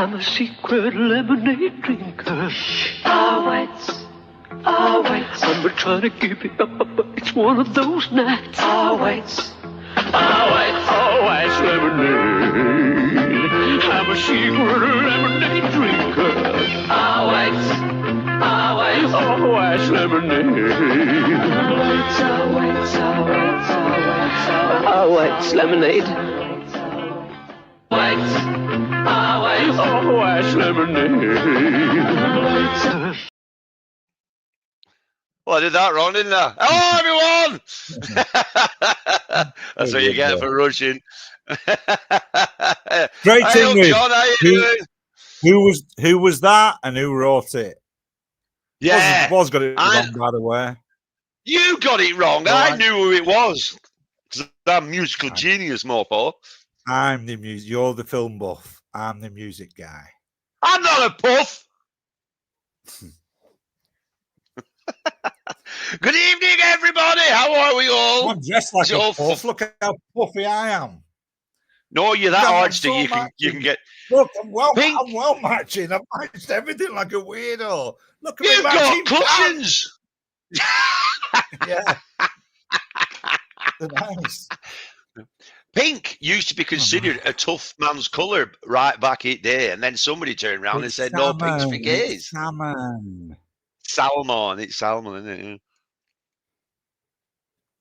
I'm a secret lemonade drinker. Always. I'm trying to give it up, but it's one of those nights. Always. Always lemonade. I'm a secret lemonade drinker. Always lemonade. Always lemonade. Always lemonade. Well, I did that wrong, didn't I? Hello, everyone! That's what you get for rushing. Great thing, John, how you doing? Who was that and who wrote it? Yeah. Was got it wrong, by the way. You got it wrong. Right. I knew who it was. I'm musical genius, Morpo. I'm the music. You're the film buff. I'm the music guy. I'm not a puff. Good evening, everybody. How are we all? I'm dressed like a puff. Look how puffy I am. No, you're that artsy. You can get. Look, I'm well matching. I've matched everything like a weirdo. Look at me. You've got cushions. Yeah. They're nice. Pink used to be considered a tough man's colour right back in day, and then somebody turned around and said, "No, pink's for gays." Salmon. It's salmon, isn't it?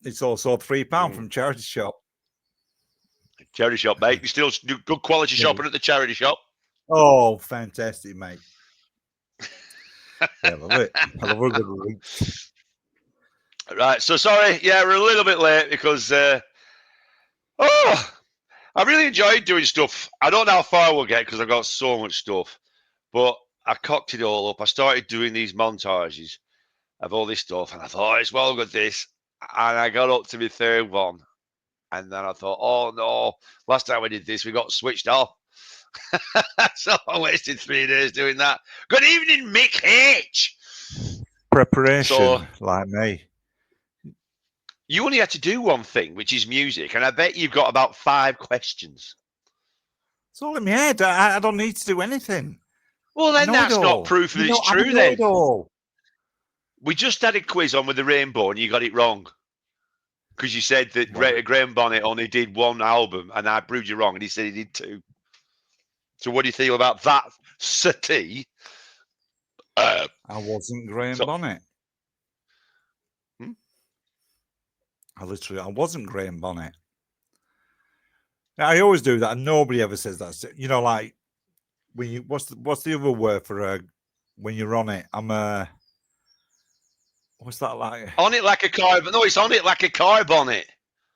It's also £3 from charity shop. Charity shop, mate. You still do good quality shopping at the charity shop. Oh, fantastic, mate. I love it. I love a good read. Right, so sorry. Yeah, we're a little bit late because I really enjoyed doing stuff. I don't know how far we'll get because I've got so much stuff, but I cocked it all up. I started doing these montages of all this stuff, and I thought, it's well good this. And I got up to my third one, and then I thought, oh no, last time we did this, we got switched off. So I wasted 3 days doing that. Good evening, Mick H. Preparation, like me. You only had to do one thing, which is music, and I bet you've got about 5 questions. It's all in my head. I don't need to do anything. Well, then that's not proof that it's true, then. We just had a quiz on with the Rainbow, and you got it wrong. Because you said that Graham Bonnet only did 1 album, and I proved you wrong, and he said he did 2. So what do you feel about that, Sati? I wasn't Graham Bonnet. I wasn't Graham Bonnet. Now, I always do that, and nobody ever says that. You know, like when you what's the other word for when you're on it? What's that like? On it like a car, but no, it's on it like a car bonnet.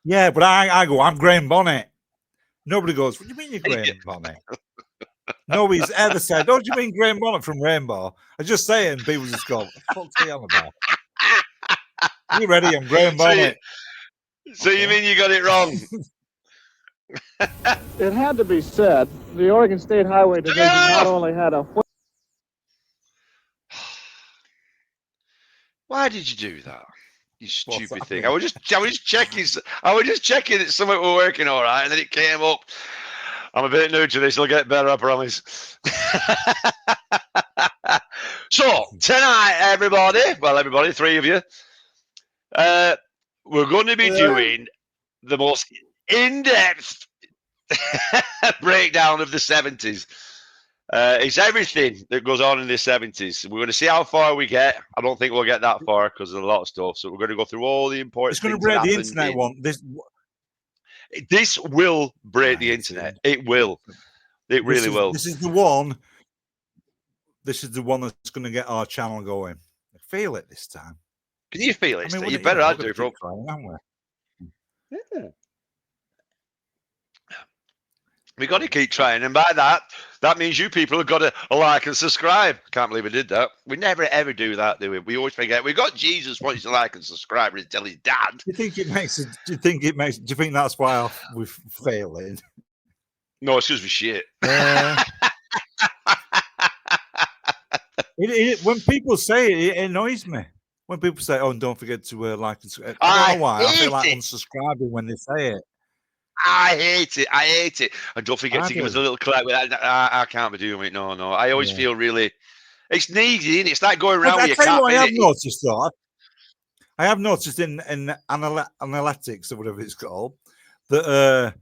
Yeah, but I go, I'm Graham Bonnet. Nobody goes, what do you mean you're Graham Bonnet? Nobody's ever said, oh, do you mean Graham Bonnet from Rainbow? I just say it and people just go, what the fuck's he on about? You ready? I'm Graham Bonnet. So you mean you got it wrong? It had to be said, the Oregon State Highway Division not only had a... Why did you do that? You stupid thing. I was just checking that something were working all right, and then it came up. I'm a bit new to this. It'll get better, I promise. So tonight, everybody, 3 of you, we're going to be doing the most in-depth breakdown of the 70s. It's everything that goes on in the 70s. We're going to see how far we get. I don't think we'll get that far because there's a lot of stuff. So we're going to go through all the important things. It's going to break the internet one. This will break the internet. It will. It really will. This is the one. This is the one that's going to get our channel going. I feel it this time. Can you feel it? You better do it, bro. Yeah. We got to keep trying, and by that means you people have got to like and subscribe. Can't believe we did that. We never ever do that, do we? We always forget. We got Jesus wanting to like and subscribe and tell his dad. Do you think it makes? Do you think that's why we're failing? No, it's because we're shit. When people say it annoys me. When people say, "Oh, and don't forget to like and subscribe," I don't know why. I feel like unsubscribing when they say it. I hate it. I hate it. And don't forget I to give us do. a little clap. I can't be doing it. No, no. I always Yeah. feel really. It's needy, isn't it? It's like going around I with tell your you cap, what, I have innit? noticed though. I have noticed in analytics or whatever it's called that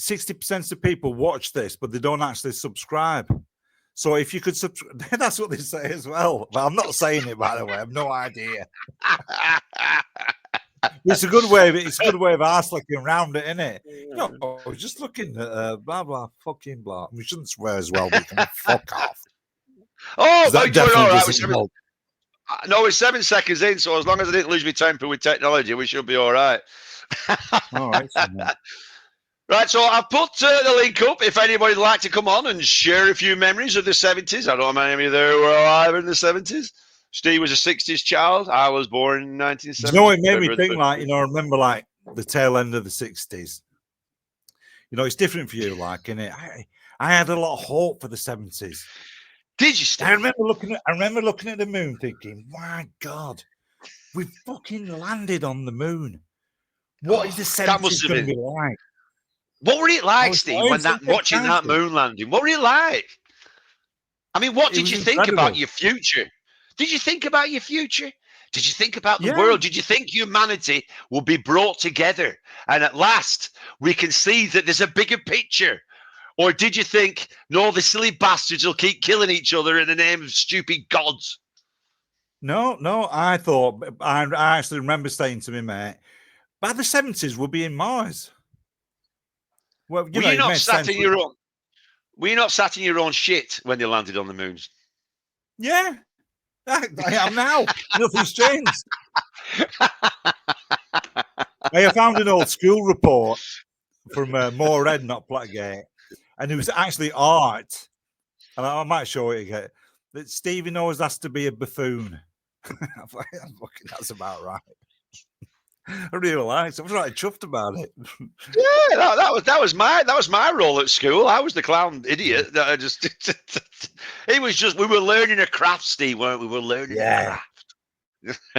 60% of people watch this, but they don't actually subscribe. So if you could subscribe, that's what they say as well. But I'm not saying it, by the way. I have no idea. It's a good way. It's a good way of arse looking around it, isn't it? You know, I was just looking at blah blah fucking blah. We shouldn't swear as well. We can fuck off. Oh, That we're definitely all right. doesn't help. No, we're 7 seconds in, so as long as I didn't lose my temper with technology, we should be all right. All right. Right, so I've put the link up if anybody'd like to come on and share a few memories of the 70s. I don't know how many of you there were alive in the 70s. Steve was a 60s child. I was born in 1970. You know, it made me think, like, you know, I remember, like, the tail end of the 60s. You know, it's different for you, like, innit? I had a lot of hope for the 70s. Did you, Steve? I remember looking at the moon thinking, my God, we've fucking landed on the moon. What is the 70s going to be like? What were it like, Steve, when watching that moon landing? What were it like? I mean, what did you think about your future? Did you think about your future? Did you think about the world? Did you think humanity will be brought together and at last we can see that there's a bigger picture? Or did you think, no, the silly bastards will keep killing each other in the name of stupid gods? No, I thought, I actually remember saying to me, mate, by the 70s, we'll be in Mars. Well, were you not sat in your own? Were you not sat in your own shit when they landed on the moons? Yeah, I am now. Nothing's changed. I found an old school report from Moorhead, not Plattgate, and it was actually art. And I might show it again. That Stephen always has to be a buffoon. That's about right. I really liked it. I was right chuffed about it. Yeah, that was my role at school. I was the clown idiot. That I just it was just we were learning a craft, Steve, weren't we? We were learning a craft.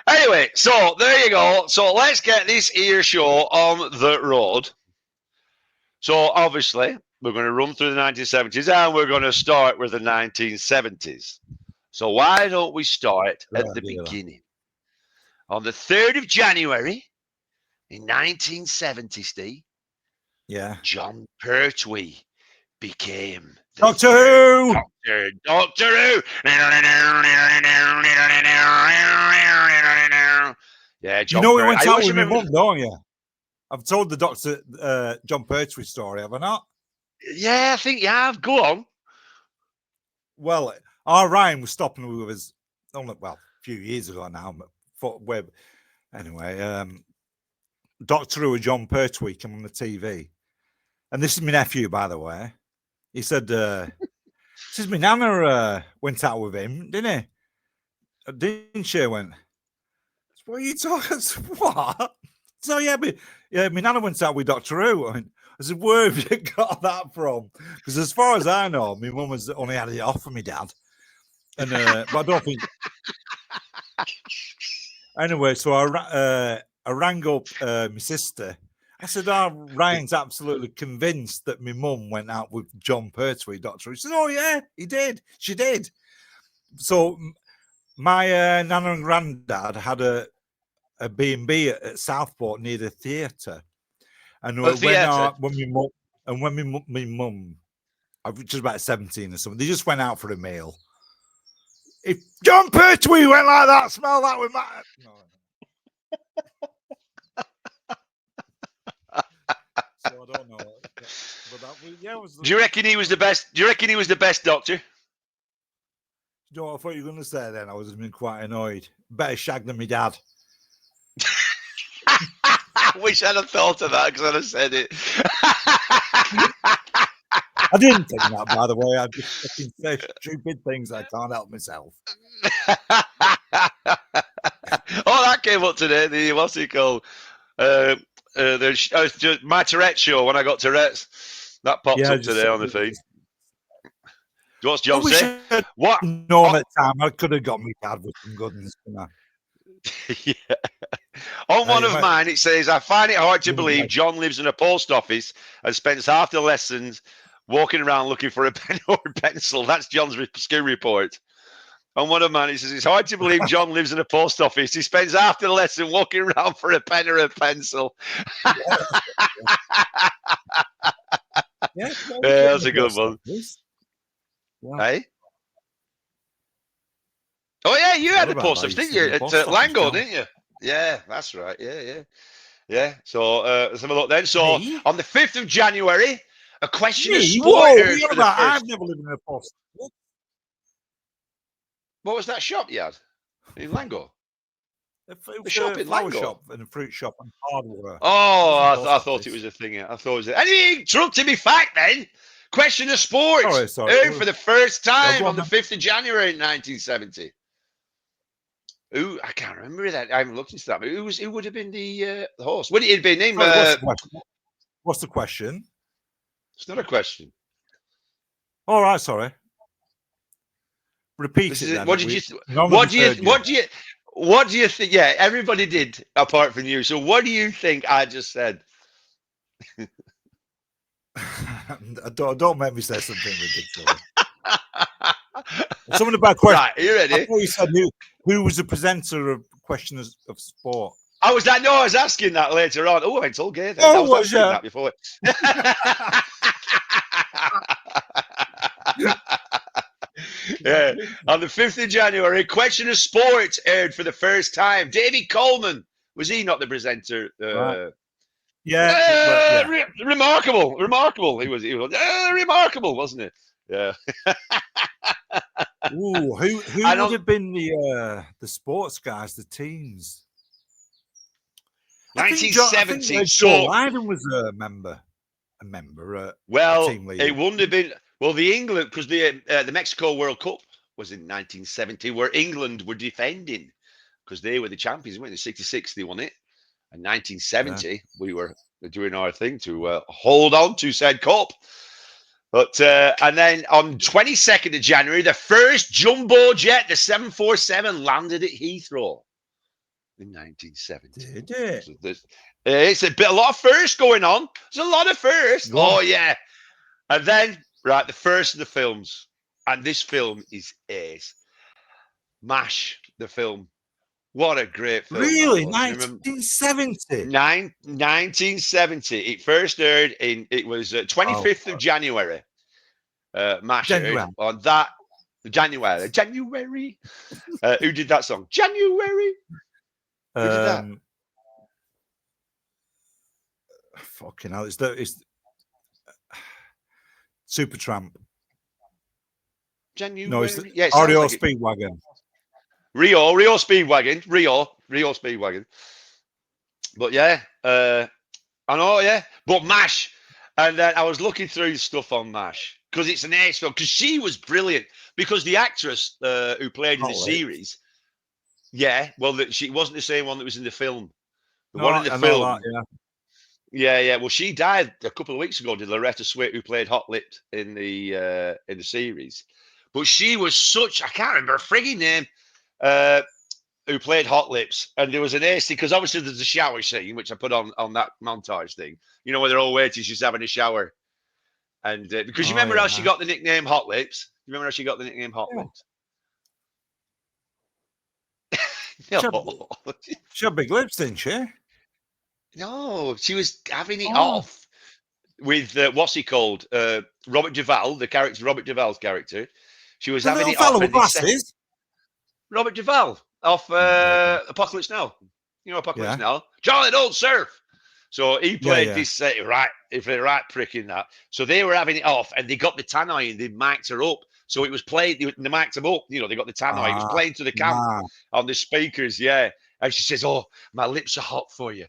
Anyway, so there you go. So let's get this here show on the road. So obviously we're going to run through the 1970s and we're going to start with the 1970s. So why don't we start at the beginning? On the 3rd of January in 1970, Steve, John Pertwee became Doctor Who. Doctor Who. Yeah, John. You know, we went out with my mum, don't you? I've told the Doctor John Pertwee story, have I not? Yeah, I think you have. Go on. Well, our Ryan was stopping with us a few years ago now, but anyway, Doctor Who and John Pertwee came on the TV. And this is my nephew, by the way. He said, says my nana went out with him, didn't he? Didn't she? Went, what are you talking? What? So yeah, my nana went out with Doctor Who. I said, where have you got that from? Because as far as I know, my mum has only had it off for my dad. And but I don't think. Anyway, so I rang up my sister. I said, Ryan's absolutely convinced that my mum went out with John Pertwee, Doctor Who. He said, oh, yeah, he did. She did. So my nana and granddad had a B&B at Southport near the theatre. And when my mum, I was just about 17 or something, they just went out for a meal. If John Pertwee went like that, smell that with my... No. So I don't know. But that, do you reckon he was the best? Do you reckon he was the best Doctor? You know what I thought you were going to say then? I was been quite annoyed. Better shag than my dad. I wish I'd have thought of that because I'd have said it. I didn't think that, by the way. I just fucking say stupid things I can't help myself. Oh, that came up today. What's it called? My Tourette show when I got Tourette's. That popped up today on the feed. What's John say? What? No, at time I could have got my dad with some goodness. Yeah. On one you of might- mine, it says, I find it hard to You believe might- John lives in a post office and spends half the lessons walking around looking for a pen or a pencil. That's John's skill report. On one of mine, it says, it's hard to believe John lives in a post office. He spends half the lesson walking around for a pen or a pencil. Yeah, That's a good one. Wow. Hey? Oh, yeah, you Forgot had a about post that. office, You didn't said you? the At post office, Lango, John. didn't you? Yeah, that's right. Yeah. So let's have a look then. So Me? on the 5th of January, a question of Me? sport Whoa, what are aired you for on the about? first. I've never lived in a post. What was that shop you had in Lango? It was The shop a in flower Lango? shop and a fruit shop and hardware. Oh, It I wasn't a thought post it was office. a thing. I thought it was. Anyway, interrupted me fact then. Question of sport Sorry. aired for the first time go on on the then. 5th of January in 1970. Who I can't remember that. I haven't looked into that. But who would have been the host? Would it have been him? Sorry, what's the question? What's the question? It's not a question. All right, sorry. Repeat This it is it. then. What did you? None of What us do you? heard What do you think? Yeah, everybody did apart from you. So what do you think I just said? Don't make me say something ridiculous. Something about question. Right, are you ready? I thought you said who was the presenter of Question of Sport. I was asking that later on. Oh, I went all gay then. Oh, I was was asking ya? that before. Yeah. On the 5th of January, Question of Sport aired for the first time. David Coleman, was he not the presenter? Right. Yeah, Remarkable. He was remarkable, wasn't it? Yeah. Ooh, who I would don't- have been the sports guys, the teams? I think 1970. Joe Lydon was a member. Well, team leader. it wouldn't have been. Well, the England, because the Mexico World Cup was in 1970, where England were defending because they were the champions. Weren't they? 66 they won it, and 1970 we were doing our thing to hold on to said cup. But and then on 22nd of January, the first jumbo jet, the 747, landed at Heathrow in 1970. Did it? So it's a lot of firsts going on. There's a lot of firsts. Oh yeah. And then right, the first of the films, and this film is ace. MASH, the film. What a great film! Really, that was. 1970. 1970. It first aired in. It was 25th of January. MASH aired on that. January. Who did that song? January. Who did that? Fucking hell! It's Supertramp. January. No, it's REO like Speedwagon. Rio Speedwagon. Rio Speedwagon. But yeah, I know, yeah. But MASH, and then I was looking through stuff on MASH because it's an ace film. Because she was brilliant. Because the actress who played in the series, yeah, well, she wasn't the same one that was in the film. The one in the film, that, yeah. Well, she died a couple of weeks ago. Did Loretta Swit, who played Hot Lipped in the series, but she was such, I can't remember her frigging name, who played Hot Lips, and there was an ace because obviously there's a shower scene which I put on that montage thing. You know, where they're all waiting, she's having a shower, and because you remember how she got the nickname Hot Lips. You remember how she got the nickname Hot Lips? No. She had big lips, didn't she? No, she was having it off with what's he called? Robert Duvall, the character, Robert Duvall's character. She was having it off. With glasses. Robert Duvall off Apocalypse Now. You know Apocalypse Now? Charlie, don't surf. So he played this right prick in that. So they were having it off, and they got the tannoy and they mic'd her up. So it was played. They mic'd her up. You know, they got the tannoy. It was playing to the camp on the speakers. Yeah, and she says, "Oh, my lips are hot for you.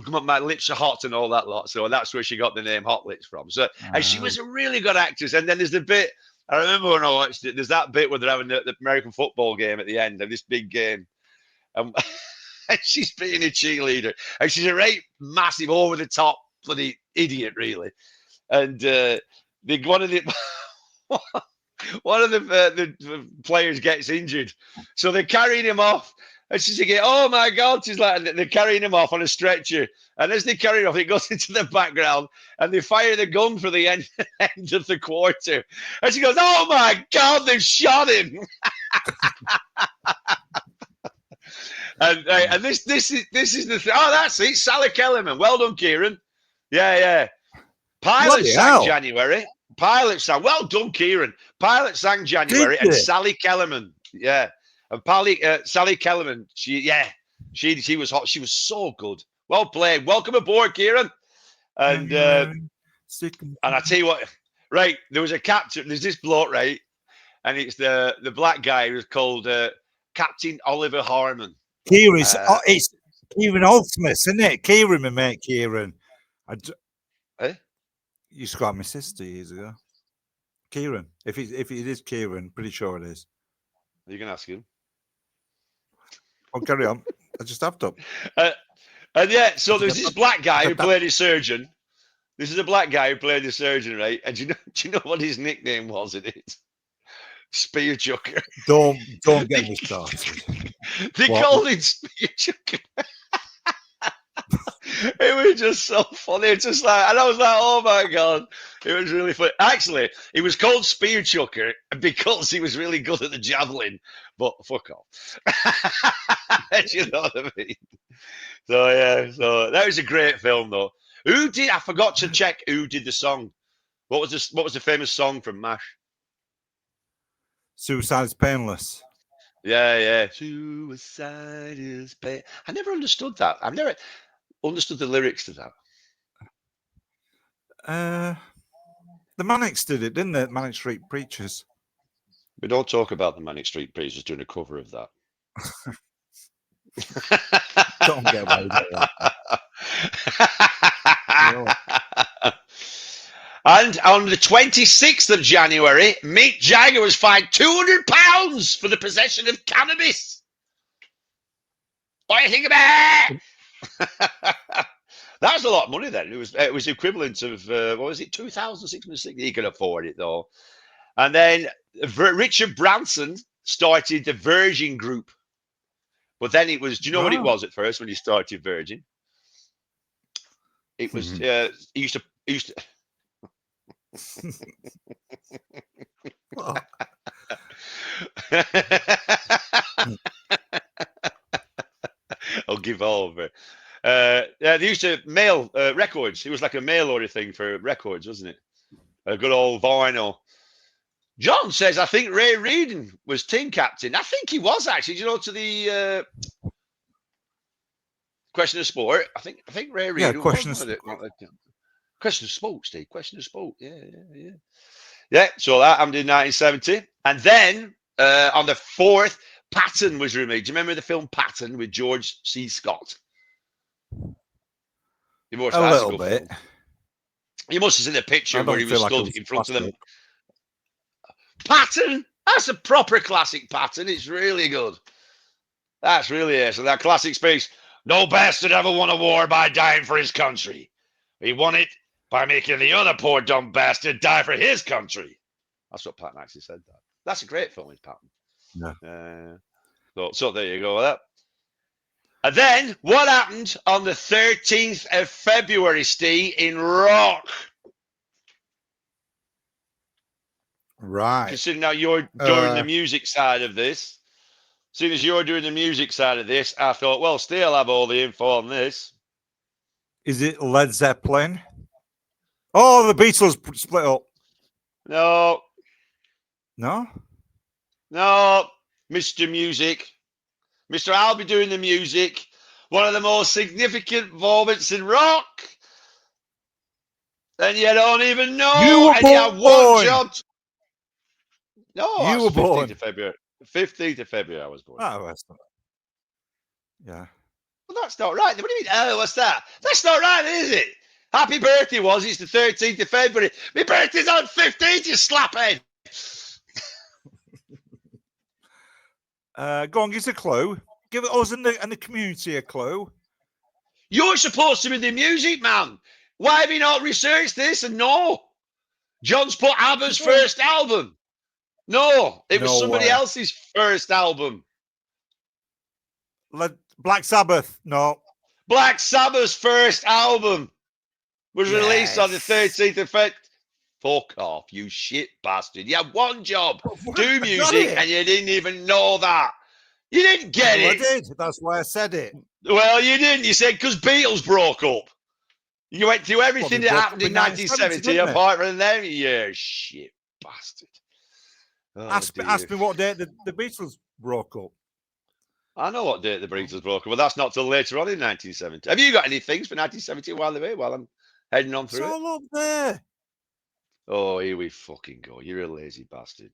Come on, my lips are hot," and all that lot. So that's where she got the name Hot Lips from. So and she was a really good actress. And then there's the bit. I remember when I watched it. There's that bit where they're having the American football game at the end of this big game. And she's being a cheerleader, and she's a right massive, over the top bloody idiot, really. And one of the players gets injured, so they're carrying him off, And she's thinking, oh my God, she's like, they're carrying him off on a stretcher. And as they carry him off, it goes into the background and they fire the gun for the end, end of the quarter. And she goes, oh my God, they've shot him. and this is the thing. Oh, that's it. Sally Kellerman. Well done, Kieran. Yeah. Pilot sang January. Pilot sang. Well done, Kieran. Pilot sang January and Sally Kellerman. Yeah. And Sally Kellerman, she was hot. She was so good. Well played. Welcome aboard, Kieran. And I tell you what, right? There was a captain. There's this bloke, right? And it's the black guy who's called Captain Oliver Harmon. Kieran, it's Kieran Oldsmith, isn't it? Kieran, my mate, Kieran. Eh? You used to got my sister years ago. Kieran, if it is Kieran, pretty sure it is. You can ask him. Oh, carry on. I just have to. And yeah, so there's this black guy who played a surgeon. This is a black guy who played a surgeon, right? And do you know what his nickname was in it? Spear Chucker. Don't get me started. They called him Spear Chucker. It was just so funny. It's just like, and I was like, oh my God. It was really funny. Actually, he was called Spear Chucker because he was really good at the javelin, but fuck off. You know what I mean? So yeah, so that was a great film though. I forgot to check who did the song. What was the famous song from MASH? Suicide is Painless. Yeah. Suicide is pain. I never understood that. I've never understood the lyrics to that. The Manics did it, didn't they? Manic Street Preachers. We don't talk about the Manic Street Preachers doing a cover of that. Don't get away with that. And on the 26th of January, Mick Jagger was fined £200 for the possession of cannabis. What do you think about it? That was a lot of money then. It was equivalent of what was it, 2,660? He could afford it though. And then Richard Branson started the Virgin Group, but then it was. Do you know what it was at first when he started Virgin? It was. He used to. I'll give over. They used to mail records. It was like a mail order thing for records, wasn't it? A good old vinyl. John says, I think Ray Reardon was team captain. I think he was actually. You know, to the question of sport. I think Ray Reardon. Yeah, question of sport. Question of sport, Steve. Question of sport. Yeah. So that happened in 1970, and then on the 4th, Patton was remade. Do you remember the film Patton with George C. Scott? You watched a little bit. Film. You must have seen the picture where he was stood in front of them. Patton, that's a proper classic Patton. It's really good. That's really it. So that classic speech, no bastard ever won a war by dying for his country. He won it by making the other poor dumb bastard die for his country. That's what Patton actually said. That's a great film, is Patton. Yeah. So there you go with that. And then what happened on the 13th of February, Steve, in rock? Right. Considering now you're doing the music side of this. Seeing as you're doing the music side of this, I thought, well, Steve will have all the info on this. Is it Led Zeppelin? Oh, the Beatles split up. No. No? No, Mr. Music. Mr. I'll be doing the music. One of the most significant moments in rock. And you don't even know. You were born. One job. No, you were 15th born. Of February. 15th of February I was born. Oh, that's not. Yeah. Well, that's not right. What do you mean? Oh, what's that? That's not right, is it? Happy birthday it's the 13th of February. My birthday's on 15th, you slaphead. Go on, give us a clue. Give us and the community a clue. You're supposed to be the music man. Why have you not researched this? And no, John's put ABBA's first album. No, it was somebody else's first album. Black Sabbath. No. Black Sabbath's first album was released on the Yes. 13th of February. Fuck off, you shit bastard. You had one job, do I got music, it. and you didn't even know that. You didn't get Well, it. I did. That's why I said it. Well, you didn't. You said because Beatles broke up. You went through everything they that broke happened up in in 1970, 1970 didn't they? apart from them. You shit bastard. Oh, Ask me what date the Beatles broke up. I know what date the Beatles broke up, but that's not till later on in 1970. Have you got any things for 1970 while I'm heading on It's through it? all up there. Oh, here we fucking go. You're a lazy bastard.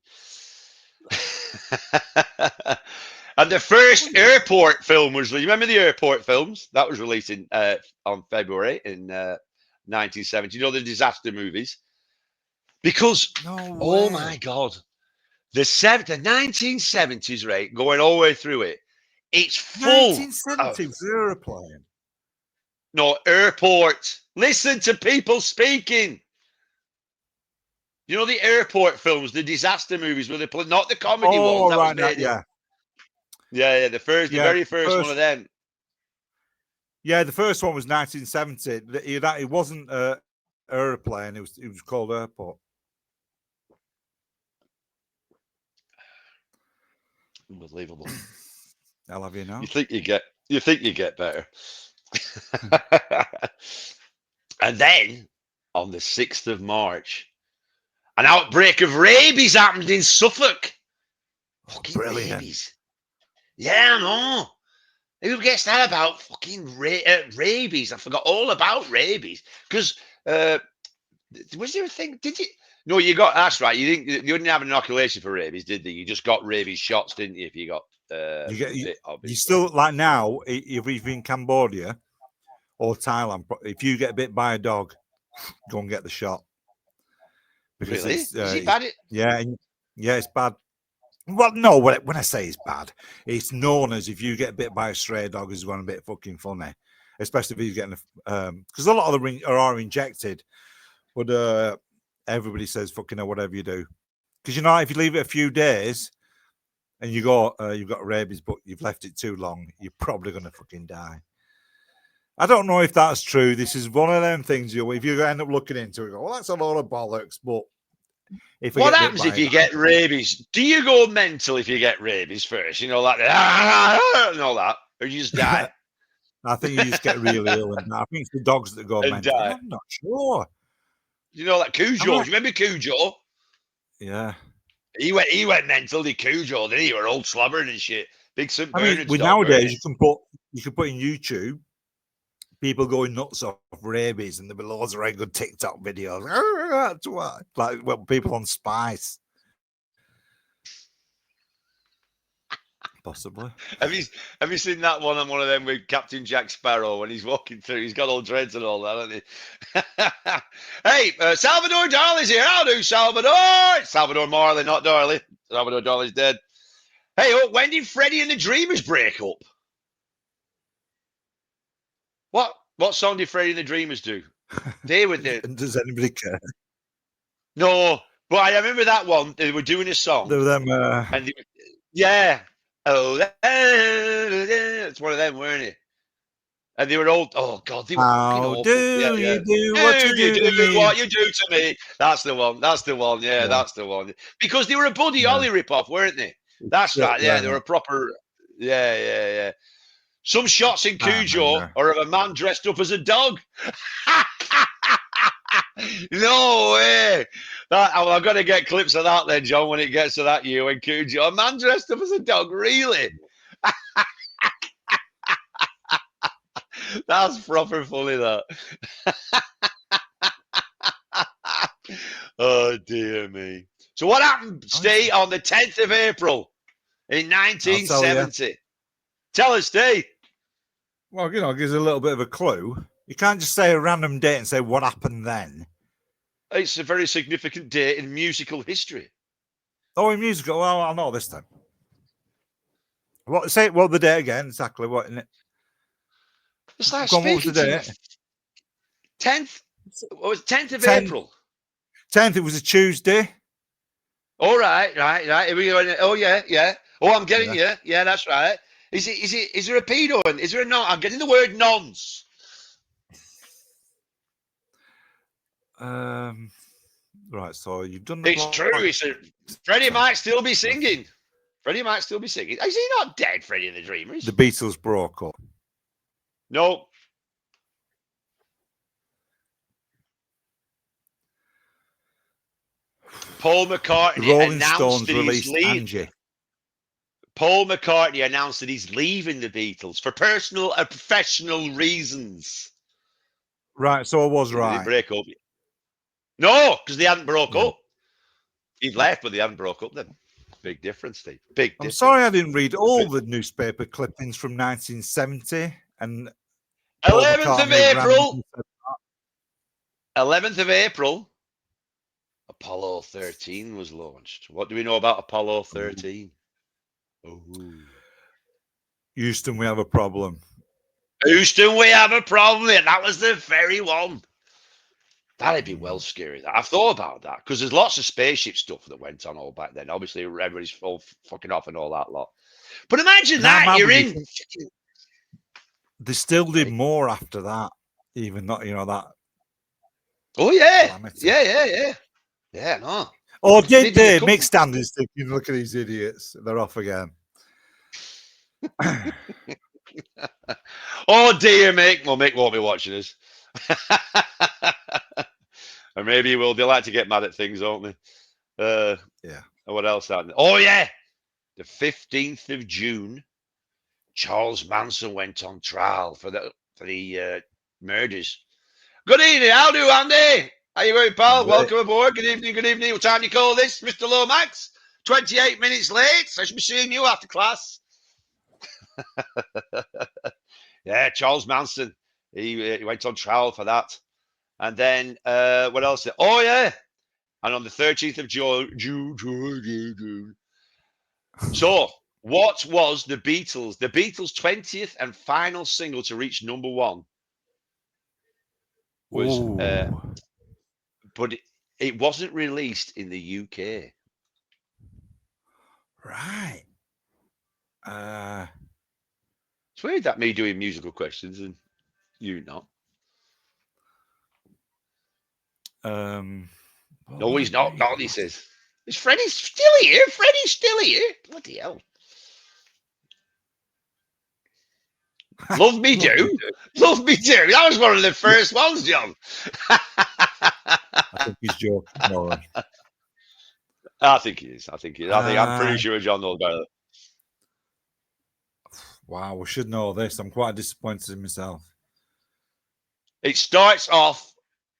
And the first airport film was, you remember the airport films? That was released on February in 1970. You know, the disaster movies? Because, No oh way. my God, the 1970s, right, going all the way through it, it's full 1970 of, was aeroplane. no, airport. Listen to people speaking. You know the airport films, the disaster movies, where they play, not the comedy ones. Oh, That was right now, made. yeah. Yeah, the very first one of them. Yeah, the first one was 1970. It wasn't aeroplane. It was called Airport. Unbelievable. I'll have you know. You think you get better. And then on the 6th of March, an outbreak of rabies happened in Suffolk. Fucking Brilliant. rabies. Yeah, I know. Who gets that about fucking rabies? I forgot all about rabies. Because was there a thing? Did you? No, you got. That's right. You didn't have an inoculation for rabies, did they? You just got rabies shots, didn't you? If you got you still, like now, if you're in Cambodia or Thailand, if you get bit by a dog, go and get the shot. Because really? Is it bad? Yeah, it's bad. Well, no, when I say it's bad, it's known as if you get bit by a stray dog is going a bit fucking funny, especially if he's getting because a lot of them are injected, but everybody says fucking know whatever you do, because you know if you leave it a few days and you've got rabies, but you've left it too long, you're probably going to fucking die. I don't know if that's true. This is one of them things if you end up looking into it, go, well, that's a lot of bollocks, but. What happens if you get rabies? Do you go mental if you get rabies first? You know, like and all that, or you just die? I think you just get really ill, and I think it's the dogs that go mental. Die. I'm not sure. You know, like Cujo. Do you remember Cujo? Yeah. He went mental. The Cujo, didn't he? He were old slobbering and shit. Big St. Bernard's dog, nowadays you can put in YouTube people going nuts off rabies, and there'll be loads of very good TikTok videos. Like people on Spice. Possibly. Have you seen that one on one of them with Captain Jack Sparrow when he's walking through? He's got all dreads and all that, hasn't he? Hey, Salvador Dali's here. How do Salvador? It's Salvador Marley, not Darley. Salvador Dali's dead. Hey, when did Freddie and the Dreamers break up? What song did Freddie and the Dreamers do? They were there. Does anybody care? No, but I remember that one. They were doing a song. They were them. And they, yeah. Oh, it's one of them, weren't it? And they were old. Oh God, they were How do you do what you do? What you do to me? That's the one. That's the one. Yeah, that's the one. Because they were a Buddy Holly ripoff, weren't they? That's right. Yeah, they were a proper. Yeah. Some shots in Cujo are of a man dressed up as a dog. No way. I've got to get clips of that then, John, when it gets to that year when Cujo. A man dressed up as a dog, really? That's proper funny, that. Oh, dear me. So what happened, Steve, on the 10th of April in 1970? Tell us, Steve. Well, gives a little bit of a clue. You can't just say a random date and say what happened then. It's a very significant date in musical history. Oh, in musical? Well, I'll know this time. What? Say it. Well, the date again. Exactly what? Isn't it? It's like what was the date? 10th. What was 10th of April? 10th. It was a Tuesday. All right. Here we go. Oh yeah. Oh, I'm getting you. Yeah, that's right. Is there a pedo? And is there a non? I'm getting the word nonce. Right, so you've done the It's plot. true. Freddie might still be singing. Freddie might still be singing. Is he not dead, Freddie the Dreamer? The Beatles broke up. No. Paul The McCartney Rolling announced Stones that he's released leaving. Angie. Paul McCartney announced that he's leaving the Beatles for personal and professional reasons. Right, so I was They didn't right. break up. No, because they hadn't broke Yeah. up. He'd left, but they haven't broke up then. Big difference, Steve. Big I'm difference. sorry I didn't read all the newspaper clippings from 1970 and 11th of April. 11th of April. Apollo 13 was launched. What do we know about Apollo 13? Oh. Houston, we have a problem. Houston, we have a problem. That was the very one. That'd be well scary. I've thought about that because there's lots of spaceship stuff that went on all back then. Obviously, everybody's all fucking off and all that lot. But imagine that you're in. They still did more after that, even not that. Oh yeah, calamity. yeah. No. Oh, did they? Mick Standish thinking, look at these idiots. They're off again. Oh dear, Mick. Well, Mick won't be watching us. Or maybe he will. They like to get mad at things, don't they? Yeah. What else happened? Oh, yeah. The 15th of June, Charles Manson went on trial for the murders. Good evening. How do, Andy? How you going, pal? Welcome aboard. Good evening. Good evening. What time do you call this, Mr. Lomax? 28 minutes late. I should be seeing you after class. Yeah, Charles Manson. He went on trial for that. And then what else? Oh, yeah. And on the 13th of June. So, what was the Beatles' 20th and final single to reach number one? Was but it wasn't released in the UK. Right. It's weird that me doing musical questions and you not. No, he's not. No, he says. Is Freddie still here? Freddie's still here. Bloody hell. Love me do. Love me do. That was one of the first ones, John. I think he's joking. No. I think he is. I'm pretty sure John knows better. Wow, we should know this. I'm quite disappointed in myself. It starts off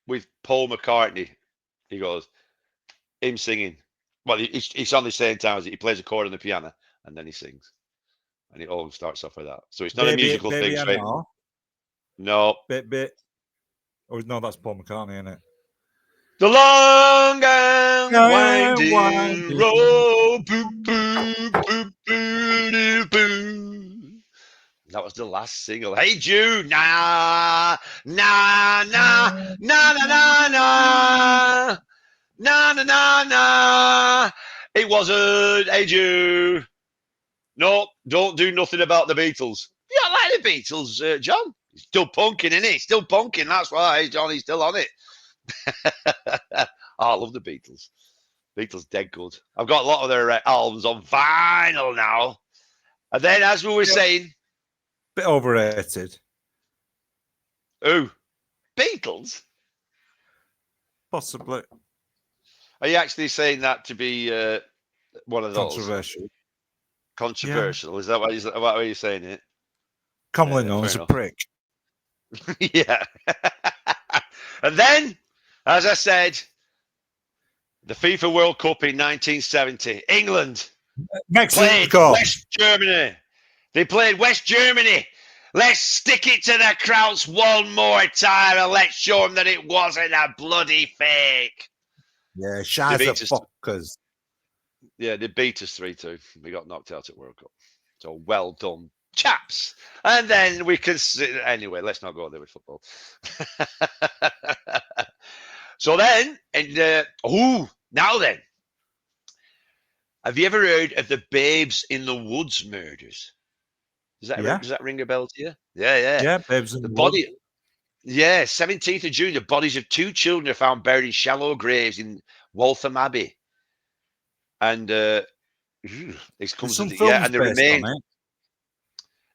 with Paul McCartney. He goes, him singing. Well, it's on the same time as he plays a chord on the piano and then he sings. And it all starts off with that. So it's not a musical thing. No. Bit. Oh, no, that's Paul McCartney, isn't it? The long and winding road. Boop, boop, boop, boop, boop. That was the last single. Hey Jude, na na na na na na na na na na na. It wasn't Hey Jude. No, don't do nothing about the Beatles. You don't like the Beatles, John? He's still punking, isn't he? Still punking. That's why Johnny's still on it. Oh, I love the Beatles. Beatles dead good. I've got a lot of their albums on vinyl now. And then, as we were saying, bit overrated. Who? Beatles? Possibly. Are you actually saying that to be one of those? Controversial. Yeah. Is that why you're saying it? Commonly known as a prick. Yeah. And then, as I said, the FIFA World Cup in 1970, England played West Germany. They played West Germany. Let's stick it to the Krauts one more time and let's show them that it wasn't a bloody fake. Yeah, shiza fuckers. Yeah, they beat us 3-2. We got knocked out at World Cup. So well done, chaps. And then we can anyway, let's not go there with football. So then, now then, have you ever heard of the Babes in the Woods murders? Yeah. Does that ring a bell to you? Yeah, yeah. Yeah, Babes in The the Wood. body. Yeah, 17th of June. The bodies of 2 children are found buried in shallow graves in Waltham Abbey, and it There's comes some with it. Yeah, films and the based on remains. it.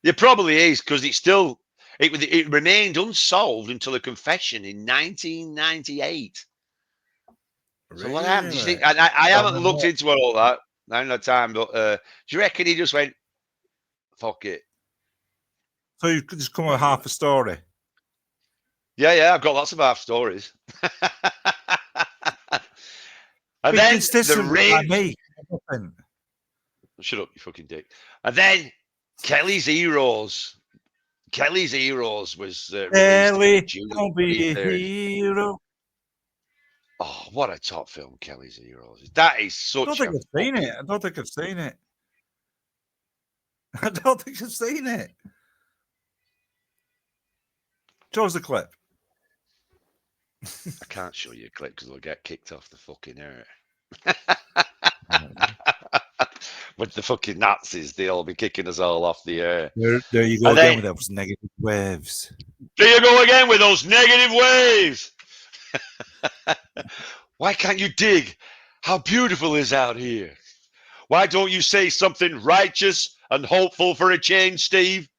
There probably is because it's still it remained unsolved until a confession in 1998. So what happened? Do you Really? think? I Don't haven't know. looked into all that. I haven't had time, but do you reckon he just went, "Fuck it"? So you could just come with Anyway. half a story. Yeah, yeah. I've got lots of half stories. And Big then it's the different by rain. me. Nothing. Shut up, you fucking dick. And then Kelly's Heroes. Kelly's Heroes was released Ellie, in June don't be a 23rd. hero. Oh, what a top film, Kelly's Heroes. That is I don't such think a I've seen fucking... it. I don't think I've seen it. I don't think I've seen it. Show us the clip. I can't show you a clip because I'll get kicked off the fucking air. With the fucking Nazis, they'll be kicking us all off the air. There you go And again then, with those negative waves. there you go again with those negative waves. Why can't you dig how beautiful it is out here? Why don't you say something righteous and hopeful for a change, Steve?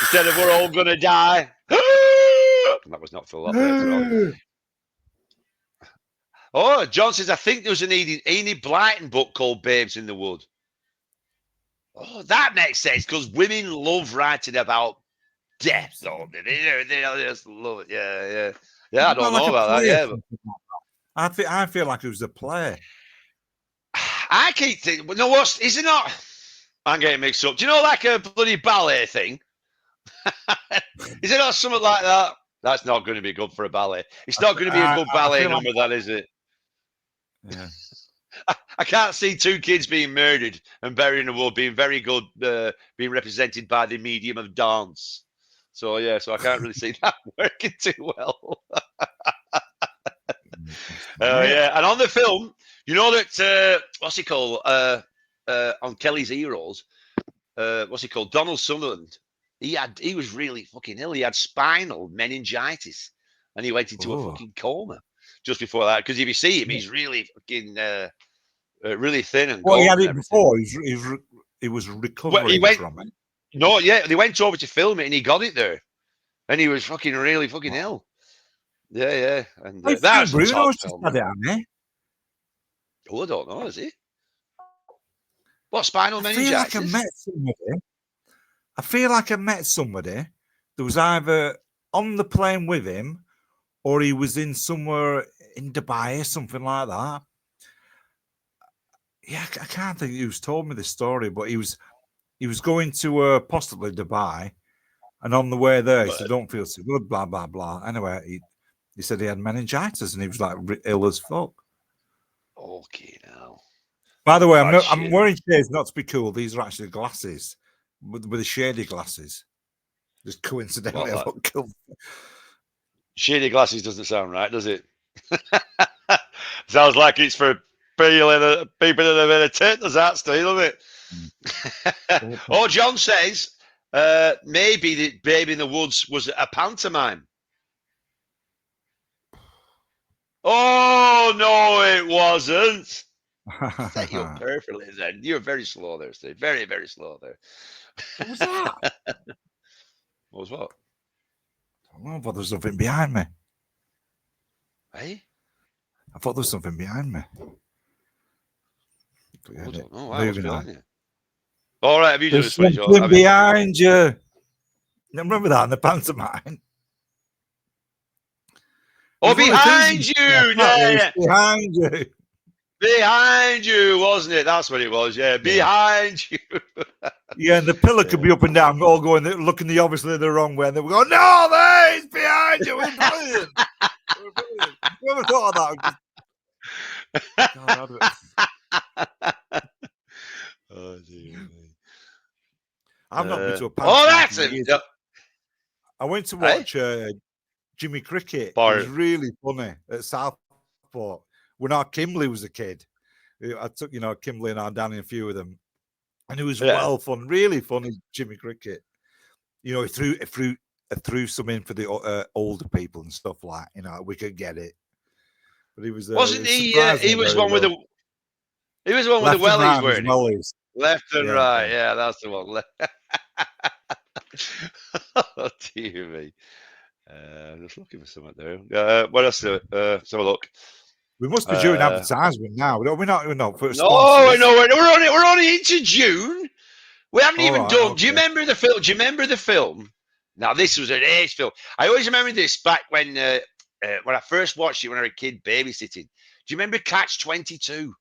Instead of we're all going to die. That was not Phil Lopez. Oh, John says, I think there was an Enid Blyton book called Babes in the Wood. Oh, that makes sense because women love writing about death, don't they? They just love it. Yeah, yeah. Yeah, I don't know about that. Yeah, but I feel like it was a play. I keep thinking, no, what is it not? I'm getting mixed up. Do you know, like a bloody ballet thing? Is it not something like that? That's not going to be good for a ballet. It's not going to be a good ballet number, that is it? Yeah. I can't see 2 kids being murdered and buried in a wood being very good, being represented by the medium of dance. So yeah, so I can't really see that working too well. Yeah, and on the film, you know that what's he called? On Kelly's Heroes, what's he called? Donald Sutherland. He was really fucking ill. He had spinal meningitis, and he went into a fucking coma just before that. Because if you see him, he's really fucking really thin and Well, he gaunt had and it everything. before. He was recovering from it. No, yeah, they went over to film it, and he got it there, and he was fucking really fucking ill. Yeah, yeah, and that's a top film. Had it, hasn't he? Oh, I don't know, is it? What, spinal meningitis? I feel like I met somebody that was either on the plane with him or he was in somewhere in Dubai or something like that. Yeah, I can't think who's told me this story, but he was going to possibly Dubai, and on the way there, he said, "Don't feel so good," blah blah blah. Anyway, he said he had meningitis and he was like ill as fuck. Okay, now. By the way, I'm wearing shades not to be cool. These are actually glasses with the shady glasses. Just coincidentally, I look cool. Shady glasses doesn't sound right, does it? Sounds like it's for people in a bit of tit, does that, Steve, doesn't it? Oh, John says maybe the Babe in the Woods was a pantomime. Oh, no, it wasn't. Set you up perfectly then. You're very slow there, Steve. Very, very slow there. What was that? What was what? I don't know, but there's something behind me. Hey? I thought there was something behind me. I don't know. Moving on. You? All right, have you There's done something behind you. Remember that in the pantomime? Oh, behind you! Yeah. Behind you. Behind you, wasn't it? That's what it was, yeah. Behind you. Yeah, and the pillar could be up and down, all going, looking obviously the wrong way, and then we go, no, there, it's behind you. We're brilliant. We're brilliant. Whoever thought of that? Oh, dear me. I've not been to a pantomime. Oh, that's it. Yep. I went to watch Jimmy Cricket. It was really funny at Southport when our Kimberley was a kid. I took, Kimberley and our Danny, a few of them. And it was Yeah. well fun, really funny, Jimmy Cricket. You know, he threw some in for the older people and stuff like, you know, we could get it. But he was Wasn't he? surprisingly He was very one with well. the. He was the one with Left the and wellies, right as weren't he? well as. Left and Yeah, right. yeah. Yeah, that's the one. Oh, dear me. I'm just looking for something there. What else? Let's have a look. We must be doing advertisement now. We're not for No, sponsors. no, we're only into June. We haven't All even right, done. okay. Do you remember the film? Do you remember the film? Now, this was an ace film. I always remember this back when I first watched it when I was a kid babysitting. Do you remember Catch 22? You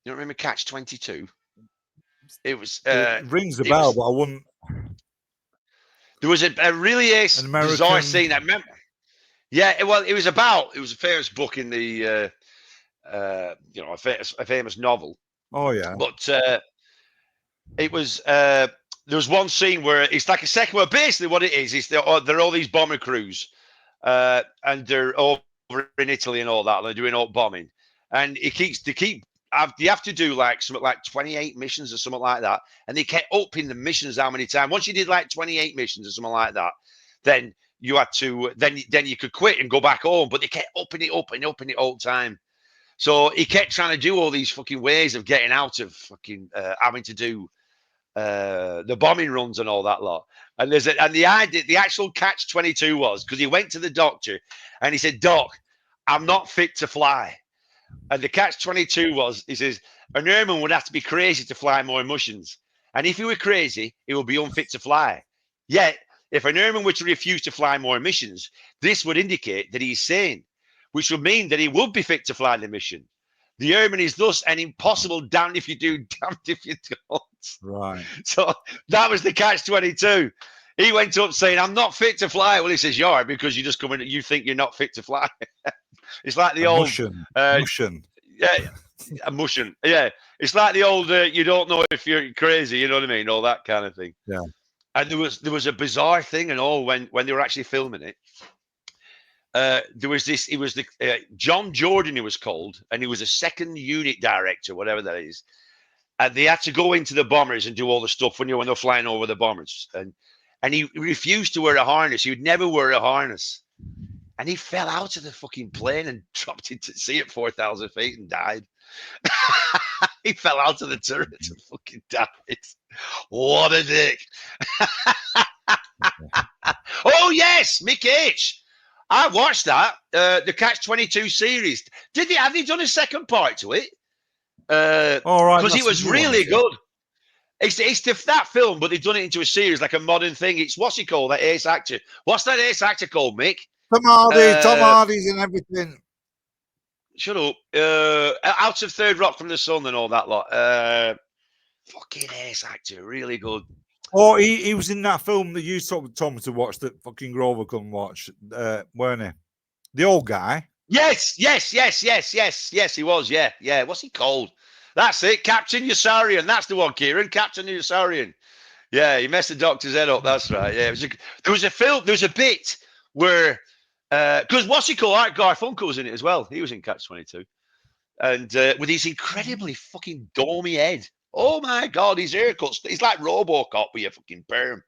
don't remember Catch 22? It was. It rings a bell, but I wouldn't. There was a really ace bizarre scene. I remember. Yeah, it was a famous book in the a famous novel. Oh yeah. But it was there was one scene where it's like a second. Well, basically, what it is they're all these bomber crews, and they're over in Italy and all that. And they're doing all bombing, and you have to do like something like 28 missions or something like that. And they kept upping the missions how many times. Once you did like 28 missions or something like that, then you had to then you could quit and go back home. But they kept upping it all the time. So he kept trying to do all these fucking ways of getting out of fucking having to do the bombing runs and all that lot. And the actual catch 22 was because he went to the doctor and he said, "Doc, I'm not fit to fly." And the catch 22 was, he says, an airman would have to be crazy to fly more missions. And if he were crazy, he would be unfit to fly. Yet, if an airman were to refuse to fly more missions, this would indicate that he's sane, which would mean that he would be fit to fly the mission. The airman is thus an impossible damned if you do, damned if you don't. Right. So that was the catch 22. He went up saying, "I'm not fit to fly." Well, he says, "You are, because you just come in and you think you're not fit to fly." It's like the old Mushin. Yeah, a mushin. Yeah, it's like the old you don't know if you're crazy, you know what I mean, all that kind of thing. Yeah. And there was a bizarre thing and all when they were actually filming it. There was this. It was the John Jordan, he was called, and he was a second unit director, whatever that is. And they had to go into the bombers and do all the stuff when they're flying over the bombers. And he refused to wear a harness. He would never wear a harness. And he fell out of the fucking plane and dropped into the sea at 4,000 feet and died. He fell out of the turret and fucking died. What a dick. Oh, yes, Mick H. I watched that, the Catch 22 series. Have they done a second part to it? All right. Because it was really good. It's that film, but they've done it into a series, like a modern thing. It's what's he called, that ace actor? What's that ace actor called, Mick? Tom Hardy's and everything. Shut up. Out of Third Rock from the Sun and all that lot. Fucking ace actor, really good. Oh, he was in that film that you told me to watch that fucking Grover couldn't watch, weren't he? The old guy. Yes, he was. Yeah. What's he called? That's it, Captain Yossarian. That's the one, Kieran. Captain Yossarian. Yeah, he messed the doctor's head up. That's right. Yeah, there was a bit where because what's he called? Art Garfunkel was in it as well. He was in Catch 22, and with his incredibly fucking domey head. Oh my God, his haircuts. He's like RoboCop with a fucking perm.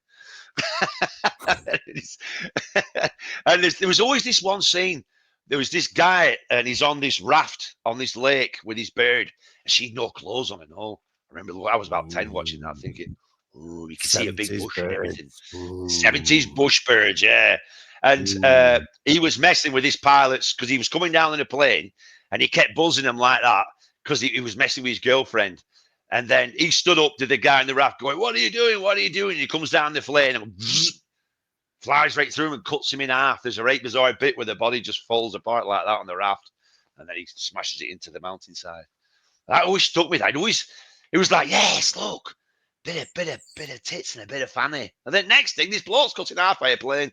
And there was always this one scene. There was this guy, and he's on this raft on this lake with his bird, and she'd no clothes on and all. I remember I was about 10 watching that, thinking, "Ooh, you can see a big bush and everything." 70's bush birds, yeah. And he was messing with his pilots because he was coming down in a plane, and he kept buzzing them like that because he was messing with his girlfriend. And then he stood up to the guy in the raft, going, "What are you doing? What are you doing?" And he comes down the plane and flies right through him and cuts him in half. There's a right bizarre bit where the body just falls apart like that on the raft, and then he smashes it into the mountainside. That always stuck with it. It was like, yes, look, bit of tits and a bit of fanny. And then next thing, this bloke's cut in half by a plane.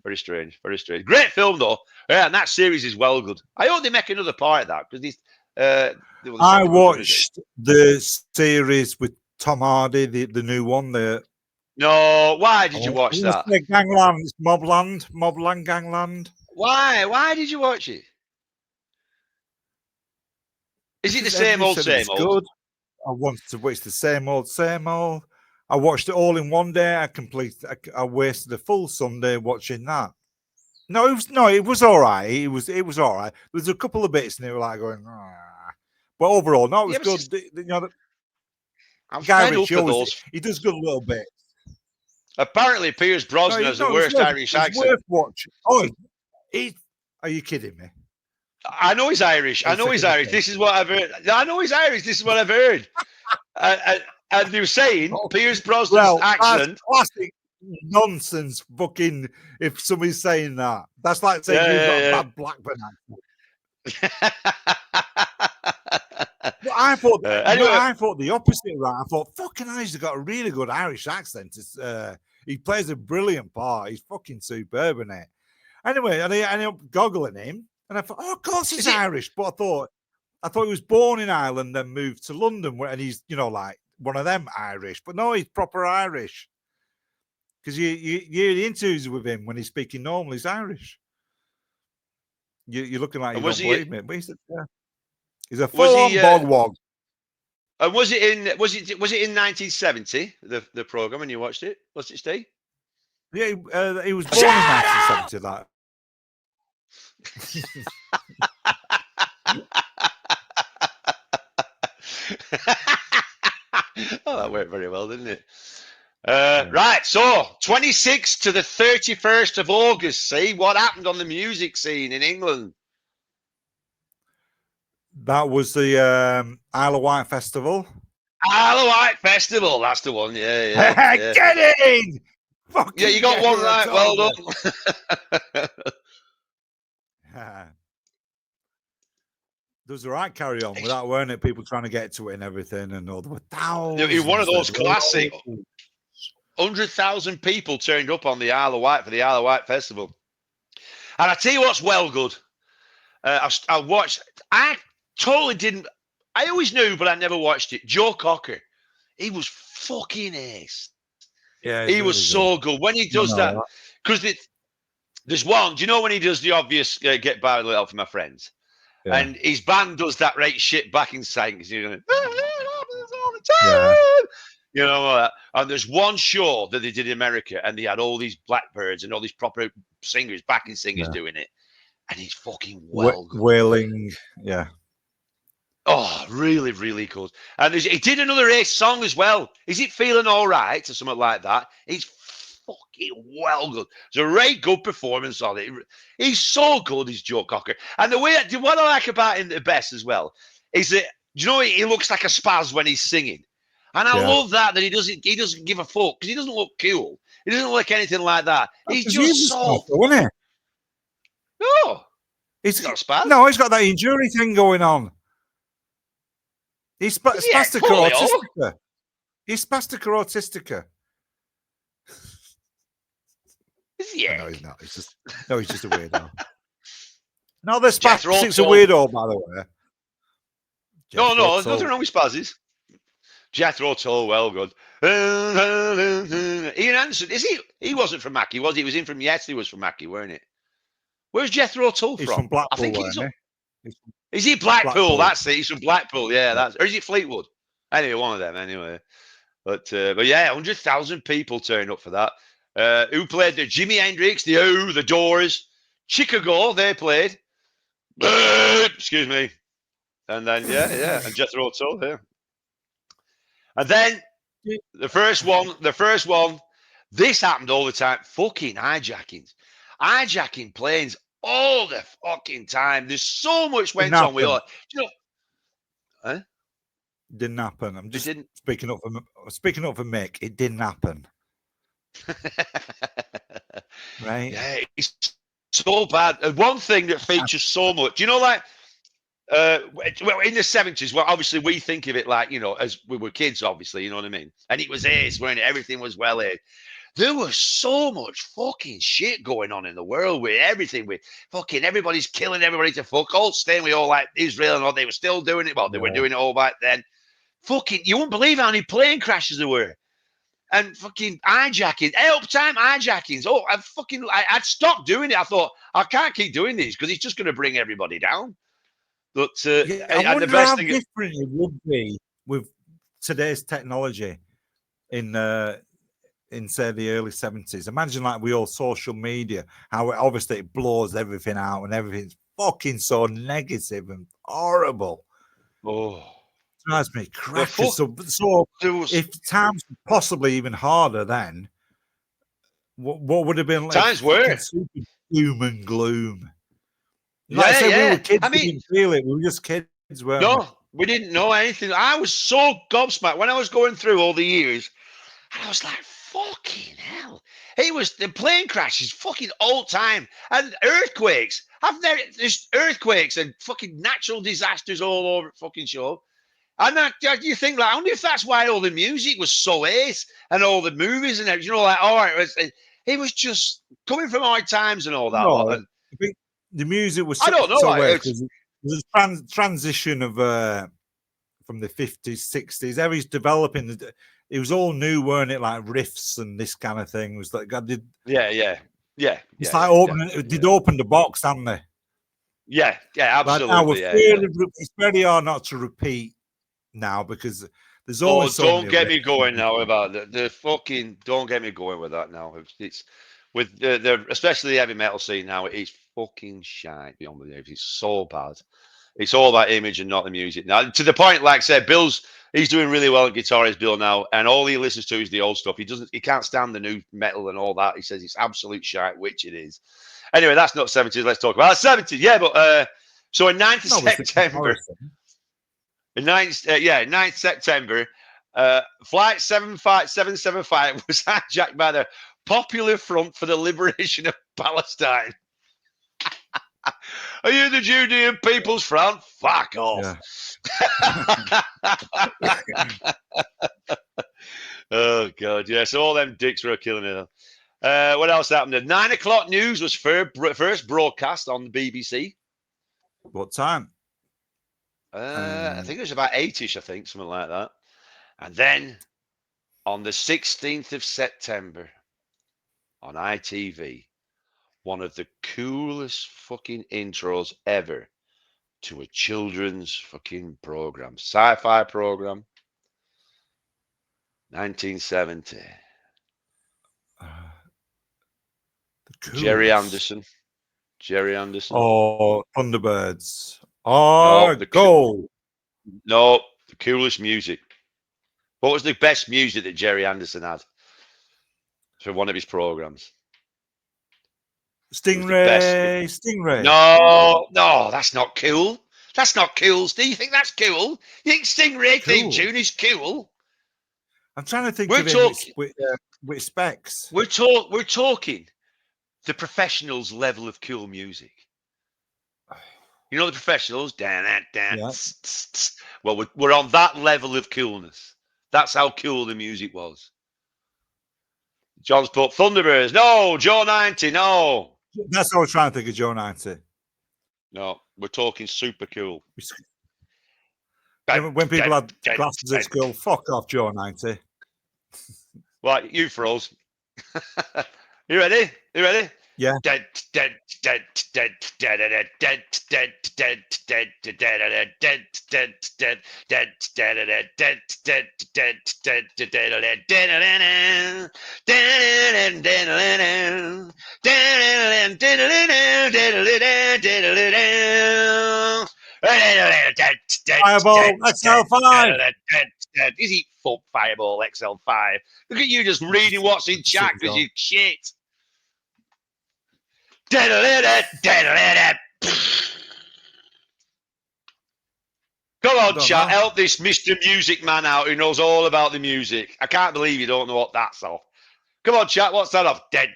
Very strange, very strange. Great film though. Yeah, and that series is well good. I hope they make another part of that because these. I watched the series with Tom Hardy, the new one. No, why did you watch that? Gangland, it's Mobland, Gangland. Why? Why did you watch it? Is it the same old, same old? Good. wanted to watch the same old, same old. I watched it all in one day. I wasted a full Sunday watching that. No, it was all right. It was all right. There's a couple of bits and they were like going, but overall, no, it was good. You know, I'm Guy fed up Ritchie with those. he does good little bits. Apparently, Pierce Brosnan has the worst Irish accent. Worth watching. Oh, are you kidding me? I know he's Irish. I know he's Irish. This is what I've heard. I know he's Irish. This is what I've heard. And they were saying Pierce Brosnan's accent. Classic nonsense. Fucking if somebody's saying that, that's like saying you've got a bad Blackburn accent. But I thought the opposite, right? I thought fucking hell, he's got a really good Irish accent. He plays a brilliant part. He's fucking superb in it. Anyway, and I ended up goggling him, and I thought, oh, of course he's Irish. But I thought he was born in Ireland, then moved to London, and he's like one of them Irish. But no, he's proper Irish. Because you hear the interviews with him when he's speaking normal, he's Irish. You're looking like you don't believe me, but he's a full-on bogwog. And was it in 1970 the program when you watched it? Was it, Steve? Yeah, he was born in 1970. That. Oh, that worked very well, didn't it? Right, so 26th to the 31st of August. See what happened on the music scene in England. That was the Isle of Wight Festival. Isle of Wight Festival, that's the one. Yeah. Get in! Fucking you got one right. Well done. There was the right carry on without, weren't it? People trying to get to it and everything, and all there were thousands. One of those classic 100,000 people turned up on the Isle of Wight for the Isle of Wight Festival. And I tell you what's well good. I watched. I totally didn't. I always knew, but I never watched it. Joe Cocker, he was fucking ace. Yeah, he was so good when he does that. Because there's one. Do you know when he does the obvious "Get by with a little" for my friends? Yeah. And his band does that right shit backing side because you're going, all the time. You know, and there's one show that they did in America, and they had all these blackbirds and all these proper singers, backing singers doing it, and he's fucking well good. Wailing, yeah. Oh, really, really good. And he did another ace song as well. Is It Feeling All Right or something like that? He's fucking well good. It's a very good performance on it. He's so good, he's Joe Cocker. And what I like about him the best as well is that, you know, he looks like a spaz when he's singing. And I love that he doesn't give a fuck because he doesn't look cool. He doesn't look anything like that. He's just so. Isn't he? No, he's not a spaz. No, he's got that injury thing going on. He's spastica autistica. He's spastica autistica. Yeah. No, he's not. He's just a weirdo. No, the spastic's a weirdo, by the way. No, there's nothing wrong with spazzes. Jethro Tull, well good. Ian Anderson, is he? He wasn't from Mackie, was he? He was in from Yes, he was from Mackie, weren't it? Where's Jethro Tull from? He's from Blackpool, I think is he Blackpool? That's it. He's from Blackpool. Yeah, or is it Fleetwood? Anyway, one of them. Anyway, but yeah, 100,000 people turned up for that. Who played there? Jimi Hendrix, the Doors, Chicago. They played. Excuse me. And then and Jethro Tull. Yeah. And then the first one. This happened all the time. Fucking hijacking planes all the fucking time. There's so much went on with all. You know, didn't happen. I'm just speaking up for Mick. It didn't happen. Right? Yeah, it's so bad. And one thing that features so much, you know, like in the 70s, well, obviously we think of it like, you know, as we were kids, obviously, you know what I mean? And it was ace, weren't it? Everything was well aired. There was so much fucking shit going on in the world with everything. With fucking everybody's killing everybody to fuck. All staying with all like Israel and all. They were still doing it. Well, they were doing it all back then. Fucking, you wouldn't believe how many plane crashes there were. And fucking hijacking, help-time hijackings. Oh, I'd stopped doing it. I thought, I can't keep doing these because it's just going to bring everybody down. But I wonder how different it would be with today's technology in say the early 70s. Imagine like we all social media, how obviously it blows everything out and everything's fucking so negative and horrible. Oh, drives me crazy. So if times were possibly even harder then, what would have been like times were super doom and gloom? Yeah, Like I said, yeah. we were kids. I mean, we didn't feel it. We were just kids, weren't no, we didn't know anything. I was so gobsmacked when I was going through all the years. And I was like, fucking hell. It was the plane crashes, fucking all time. And earthquakes. There's earthquakes and fucking natural disasters all over the fucking show. And you think, like, I wonder if that's why all the music was so ace and all the movies and everything. You know, like, all right, it was just coming from our times and all that. No, And I think the music was I don't know. so Like, weird because there's a transition of from the 50s, 60s. Everybody's developing. It was all new, weren't it? Like riffs and this kind of thing. It was like God did. Yeah. It's like opening. They'd opened the box, hadn't they? Yeah, absolutely. It's very hard not to repeat now because there's always. Don't get me going now about the fucking. Don't get me going with that now. It's with the especially the heavy metal scene now. It's fucking shite beyond belief. It's so bad. It's all that image and not the music now. To the point, like I said, he's doing really well at guitar, is Bill now, and all he listens to is the old stuff. He can't stand the new metal and all that. He says it's absolute shite, which it is. Anyway, that's not 70s. Let's talk about 70s. Yeah, but so in 9th September, 9th September, Flight 775 was hijacked by the Popular Front for the Liberation of Palestine. Are you the Judean People's Front? Fuck off. Yeah. Oh, God. Yeah, so all them dicks were killing it. What else happened? The 9 o'clock news was first broadcast on the BBC. What time? I think it was about 8-ish, I think, something like that. And then on the 16th of September on ITV, one of the coolest fucking intros ever to a children's fucking program, sci-fi program, 1970. Jerry Anderson. Oh, Thunderbirds. Oh, go. No, the coolest music. What was the best music that Jerry Anderson had for one of his programs? Stingray. No, that's not cool. That's not cool. Do you think that's cool? You think Stingray theme tune is cool? I'm trying to think of it with specs. We're talking the professionals' level of cool music. You know the professionals? Well, we're on that level of coolness. That's how cool the music was. John's put Thunderbirds. No, Joe 90. No. That's what I was trying to think of, Joe 90. No, we're talking super cool. When people had glasses at school, fuck off, Joe 90. Right, you froze. You ready? Yeah. Fireball XL5. Is he fuck Fireball XL5? Look at you just reading what's in chat because you shit. Come on, chat. Help this Mr. Music Man out who knows all about the music. I can't believe you don't know what that's off. Come on, chat. What's that off? Dead.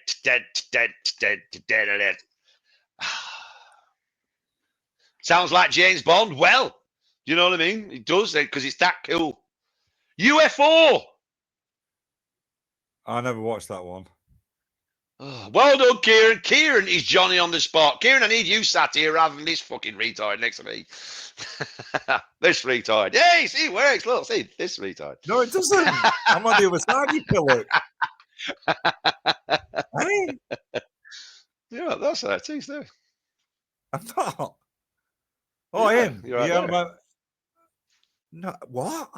Sounds like James Bond. Well, you know what I mean? It does, because it's that cool. UFO. I never watched that one. Oh, well done, Kieran. Kieran is Johnny on the spot. Kieran, I need you sat here rather than this fucking retard next to me. This retard. Hey, see, it works. Look, see, this retard. No, it doesn't. I'm on the other side, you pillow. Hey? Yeah, that's how it is, though. I'm not. Oh, yeah, him. You're right about... No, what?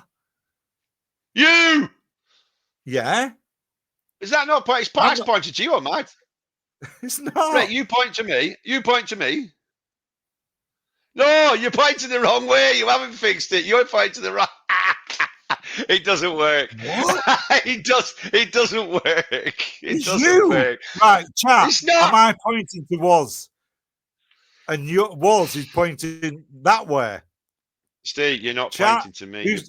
You! Yeah, Is that not point? It's pointing to you on mine. it's not. Right, you point to me. You point to me. No, you're pointing the wrong way. You haven't fixed it. You're pointing the wrong. It doesn't work. What? It doesn't work. It's Doesn't you. work. Right, chat. It's not. Am I pointing to was? And your was is pointing that way. Steve, you're not Chat, pointing to me.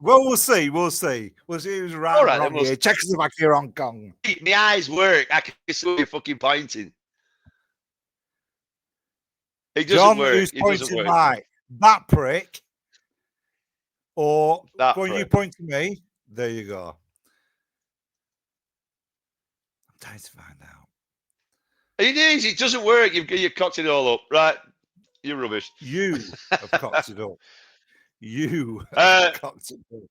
Well, we'll see. We'll see. We'll see who's right. All right, wrong then here. Czechoslovakia, Hong Kong. My eyes work. I can see what you're fucking pointing. It doesn't John, work. who's It doesn't pointing work. right? That prick. Or That when you prick. point to me, there you go. I'm trying to find out. It is. It doesn't work. You've cocked it all up. Right. You're rubbish. You have cocked it up. You have cocked it up.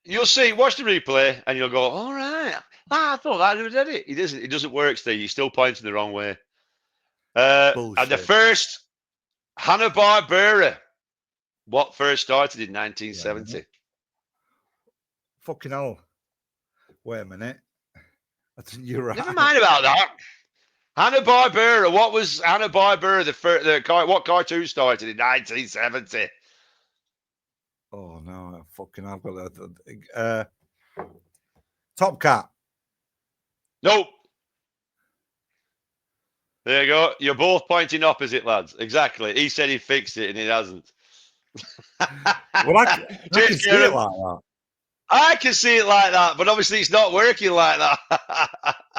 You'll see. Watch the replay, and you'll go, "All right. I thought that did it." It doesn't. It doesn't work, Steve. You're still pointing the wrong way. And the first Hanna-Barbera, what first started in 1970? Fucking hell. Wait a minute. I think you're right. Never mind about that. Hanna-Barbera. What was Hanna-Barbera? What cartoon started in 1970? Oh no! Fucking, I've got that. Top Cat. Nope. There you go. You're both pointing opposite, lads. Exactly. He said he fixed it, and he hasn't. Well, I can see it like that. I can see it like that, but obviously it's not working like that.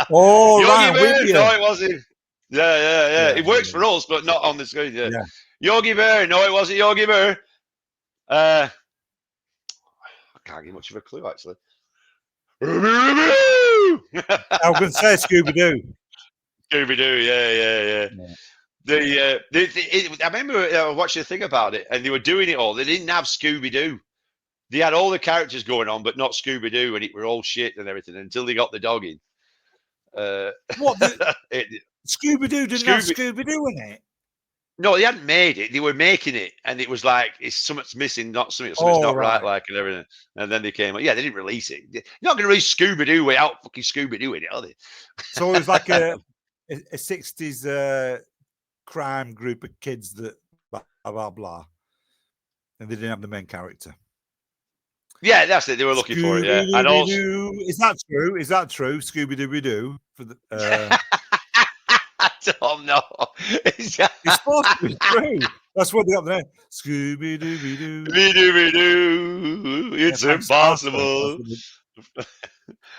Oh, right. Yogi Bear, no, it wasn't. Yeah. It works for us, but not on the screen. Yeah. Yogi Bear, no, it wasn't Yogi Bear. I can't give much of a clue, actually. I was going to say Scooby Doo. Scooby Doo, yeah. I remember watching a thing about it, and they were doing it all. They didn't have Scooby Doo. They had all the characters going on, but not Scooby Doo, and it were all shit and everything until they got the dog in. What? Scooby Doo didn't have Scooby Doo in it. No, they hadn't made it. They were making it, and it was like something's missing, something's not right, like and everything. And then they came. Yeah, they didn't release it. You're not going to release Scooby Doo without fucking Scooby Doo in it, are they? So it was like a 60s crime group of kids that blah blah, and they didn't have the main character. Yeah, that's it. They were looking for it. Yeah, and also, is that true? Is that true? Scooby Dooby Doo for the. I don't know. It's supposed to be true. That's what they got there. Scooby Dooby Doo. Dooby Doo. It's impossible.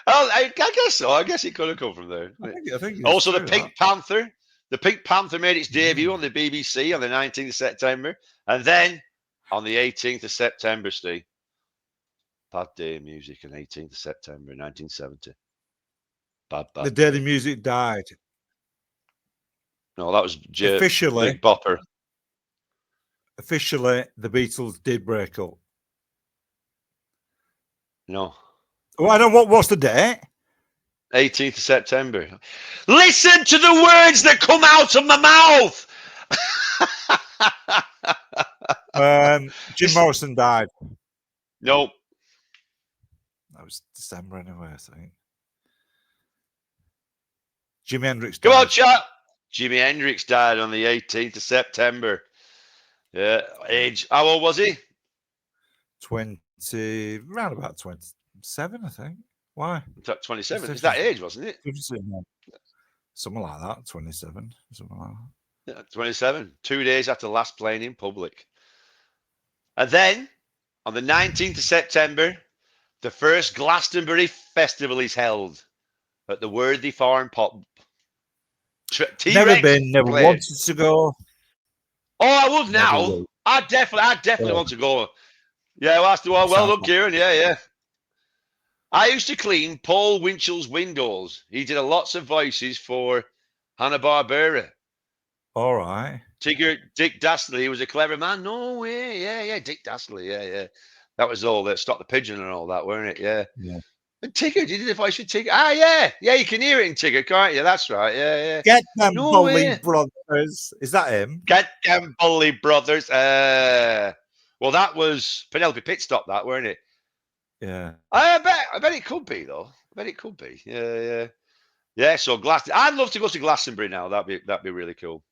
I guess so. I guess it could have come from there. I think also, the Pink Panther. The Pink Panther made its debut on the BBC on the 19th of September, and then on the 18th of September, Steve. Bad day of music on 18th of September 1970. Bad. The day the music died. No, that was officially Big Bopper. Officially, the Beatles did break up. No. Well, I don't know what's the date? 18th of September. Listen to the words that come out of my mouth. Jim Morrison died. Nope. That was December anyway, I think. Jimi Hendrix died. Come on, chat. Jimi Hendrix died on the 18th of September. Yeah, age. How old was he? 20, around about 27, I think. Why? 27. It's that age, wasn't it? Something like that. 27. Something like that. Yeah, 27. 2 days after last playing in public. And then, on the 19th of September, the first Glastonbury Festival is held at the Worthy Farm Pub. Never been, never wanted to go. Oh, I would now. I definitely want to go. Yeah, well, that's the one. Well done, Kieran. Yeah. I used to clean Paul Winchell's windows. He did lots of voices for Hanna-Barbera. All right. Dick Dastardly, he was a clever man. No way. Yeah. Dick Dastardly. Yeah. That was all that Stop the Pigeon and all that, weren't it? Yeah. And Tigger, did you do the voice for Tigger? Ah, yeah. Yeah, you can hear it in Tigger, can't you? That's right. Yeah. Get them bully brothers. Is that him? Get them bully brothers. Well, that was Penelope Pitstop, that, weren't it? Yeah. I bet it could be though. I bet it could be. Yeah. So I'd love to go to Glastonbury now. That'd be really cool.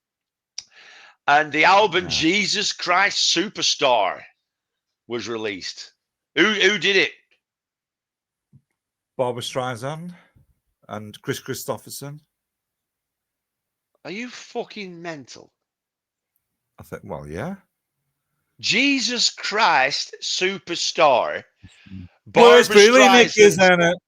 And the album Yeah. Jesus Christ Superstar was released. Who did it? Barbara Streisand and Chris Christopherson. Are you fucking mental? I think. Well, yeah. Jesus Christ Superstar. Well, it's Barbara really Nick, Streisand. isn't it?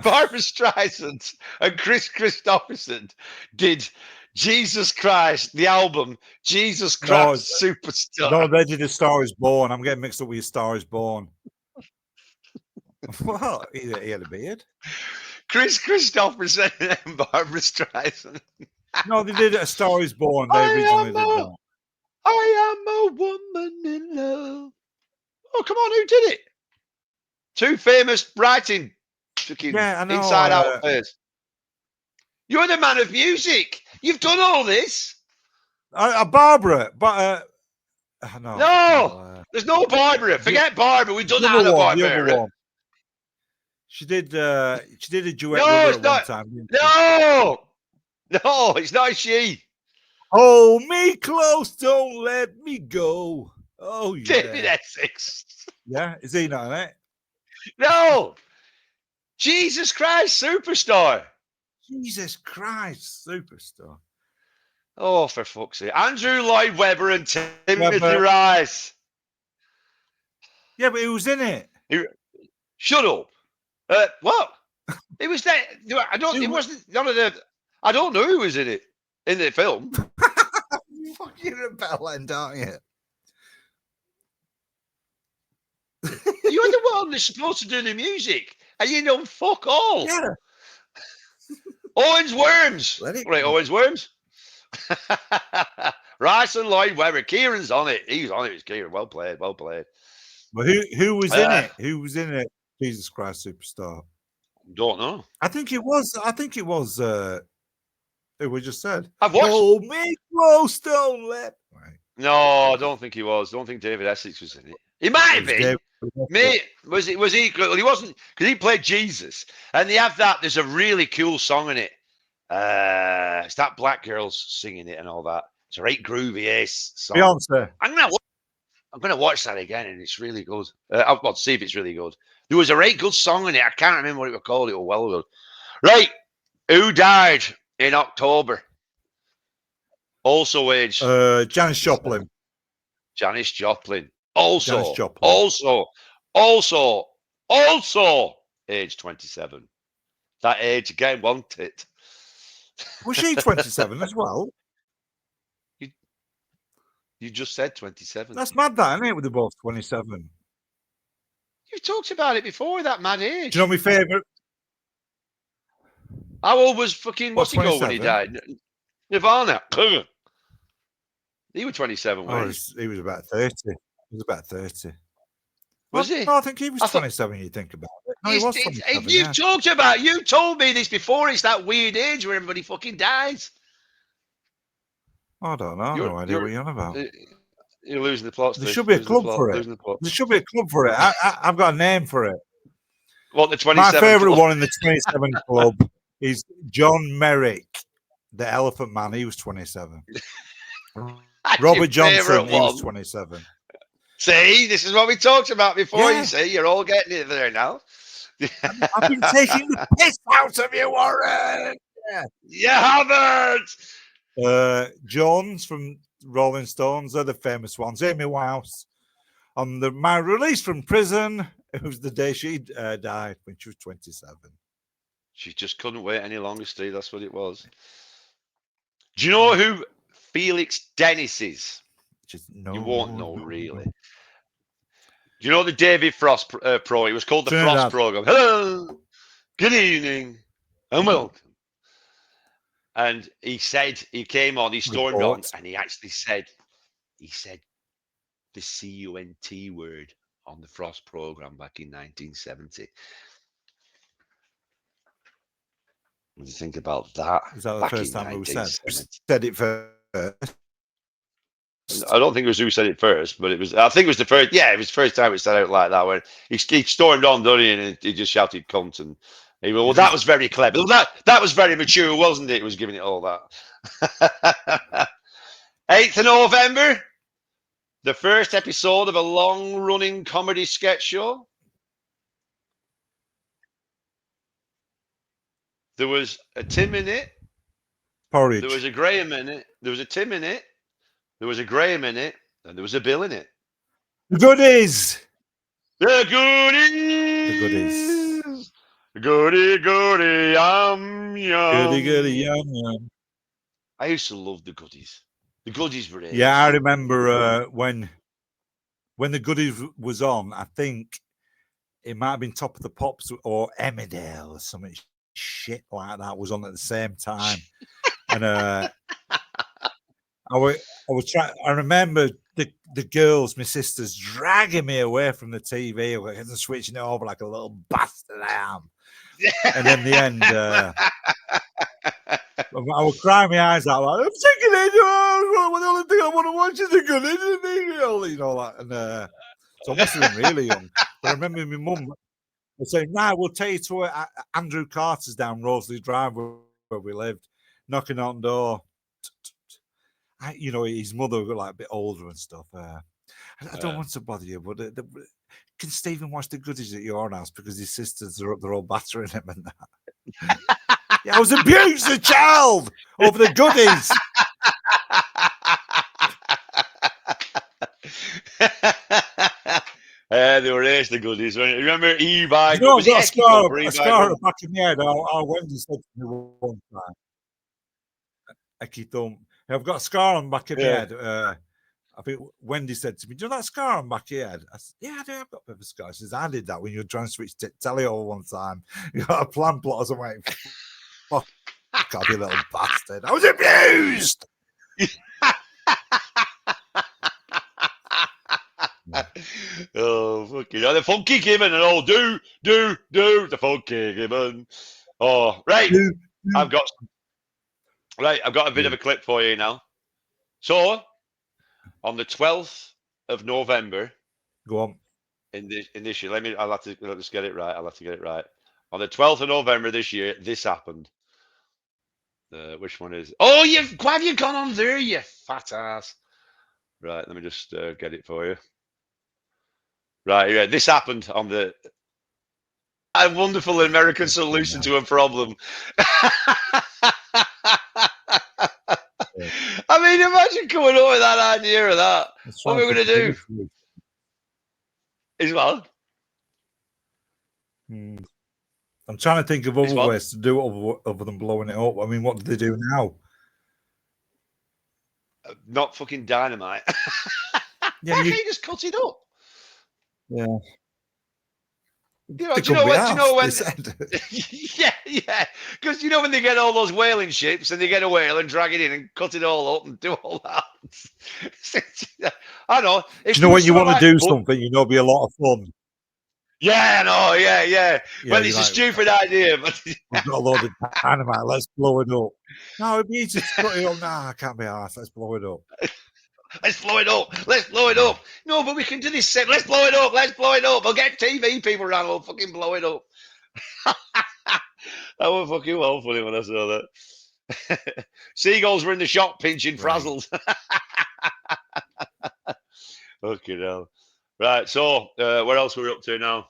Barbara Streisand and Chris Christopherson did Jesus Christ, the album Jesus Christ Superstar. No, they did A Star Is Born. I'm getting mixed up with A Star Is Born. Well, he had a beard. Chris Christopherson and Barbara Streisand. No, they did A Star Is Born. They originally did that. I am a woman in love. Oh, come on, who did it? Two famous writing fucking Yeah, I know. inside out affairs. You're the man of music. You've done all this. Barbara, but no, there's no Barbara. Forget Barbara. We've done that on Barbara. She did a duet with her at one time. No, it's not she. Hold me close, don't let me go. Oh yeah, David Essex. Yeah, is he not in it? No, Jesus Christ Superstar. Jesus Christ Superstar. Oh, for fuck's sake. Andrew Lloyd Webber and Timothy Rice. Yeah, but who was in it? Shut up. What? It was that. It wasn't none of the. I don't know who was in it in the film. Fucking rebelling, aren't you? You're the one that's supposed to do the music, and you know fuck all. Yeah. Owens Worms. Right, Owens Worms. Rice and Lloyd Webber. Kieran's on it. He's on it. It's Kieran. Well played. Well played. But who was in it? Who was in it? Jesus Christ Superstar. Don't know. I think it was. Who we just said. I've watched. Hold me close, don't let. Right. No, I don't think he was. Don't think David Essex was in it. He might have been. Mate, was he? Well, he wasn't, because he played Jesus, and they have that. There's a really cool song in it. It's that black girl's singing it and all that. It's a right groovy ace song. Beyonce. I'm gonna watch that again, and it's really good. I've got to see if it's really good. There was a right good song in it. I can't remember what it was called. It was well good. Right, who died in October? Also aged. Janis Joplin. Janis Joplin. Also age 27. That age again, wasn't it? Was she 27 as well? You just said 27. That's mad, that, isn't it? With the both 27. You've talked about it before, that mad age. Do you know my favourite? How old was fucking what's he called when he died? Nirvana. He was 27. He was about 30. He was about 30. Was he? No, I think he was 27. You think about it. No, he was 27. You told me this before. It's that weird age where everybody fucking dies. I don't know. No idea what you're on about. You're losing the plot. There should be a club for it. There should be a club for it. I've got a name for it. What, the 27? My favourite one in the 27 club is John Merrick, the Elephant Man. He was 27. Robert Johnson, he was 27. See, this is what we talked about before. Yeah. You see, you're all getting it there now. I've been taking the piss out of you, Warren. Yeah. You haven't. Jones from Rolling Stones, they're the famous ones. Amy Winehouse, on my release from prison, it was the day she died when she was 27. She just couldn't wait any longer, Steve. That's what it was. Do you know who Felix Dennis is? You won't know, really. Do you know the David Frost Pro? It was called the Frost Program. Hello, good evening, and welcome. And he came on, he stormed on, and he actually said the CUNT word on the Frost Program back in 1970. What do you think about that? Is that the first time we said it first? I don't think it was who said it first, but it was. I think it was the first. Yeah, it was the first time it said out like that when he stormed on, didn't he? And he just shouted "cunt," and he went, "Well, that was very clever. Well, that was very mature, wasn't it? It was giving it all that." 8th of November, the first episode of a long-running comedy sketch show. There was a Tim in it. Porridge. There was a Graham in it. There was a Tim in it. There was a Graham in it, and there was a Bill in it. The goodies. The goodies. The goodies. Goody, goody, yum, yum. Goody, goody, yum, yum. I used to love the goodies. The goodies were it. Yeah, I remember when the goodies was on. I think it might have been Top of the Pops or Emmerdale or something shit like that was on at the same time. And I remember the girls, my sisters, dragging me away from the TV and switching it over like a little bastard I am. And in the end, I would cry my eyes out like, I'm sick of it. Oh, the only thing I want to watch is the good, isn't it? You know, like, and so I must have been really young. But I remember my mum saying, "Right, we'll take you to Andrew Carter's down Rosalie Drive where we lived," knocking on the door. You know, his mother was like a bit older and stuff. I don't want to bother you, but can Stephen watch the goodies at your house because his sisters are up there all battering him and that? Yeah, I was abused as a child over the goodies. They were ace, the goodies. Remember E-Bag? You know, I've got a scar at the back of my head. Our Wendy said to me one time, I've got a scar on the back of my head. I think Wendy said to me, "Do you know that scar on the back of your head?" I said, "Yeah, I do. I've got a bit of a scar." She says, "I did that when you were trying to switch telly over one time. You got a plant plot or something." Fuck, God, you little bastard. I was abused. Oh, fucking hell. The funky gibbon and all. Do, the funky gibbon. Oh, right. I've got a bit of a clip for you now. So, on the 12th of November. Go on. In this year, let's get it right. I'll have to get it right. On the 12th of November this year, this happened. Which one is? Oh, why have you gone on there, you fat ass? Right, let me just get it for you. Right, yeah, this happened on the a wonderful American solution to a problem. I mean, imagine coming up with that idea of that. What are we going to do? As well. I'm trying to think of other ways to do it other than blowing it up. I mean, what do they do now? Not fucking dynamite. Yeah, Why can't you just cut it up? Yeah. Do you know when? Yeah. Because you know when they get all those whaling ships and they get a whale and drag it in and cut it all up and do all that. I know. Do you know when you want to do something, you know, it'll be a lot of fun. Yeah, I know. Yeah. Well, it's a stupid idea, but we've got a load of dynamite. Let's blow it up. No, it'd be easy to cut it up. Nah, I can't be arsed. Let's blow it up. Let's blow it up. Let's blow it up. No, but we can do this. Let's blow it up. Let's blow it up. I'll get TV people around. We'll fucking blow it up. That was fucking well funny when I saw that. Seagulls were in the shop pinching frazzles. Fucking hell. Right, so what else are we up to now?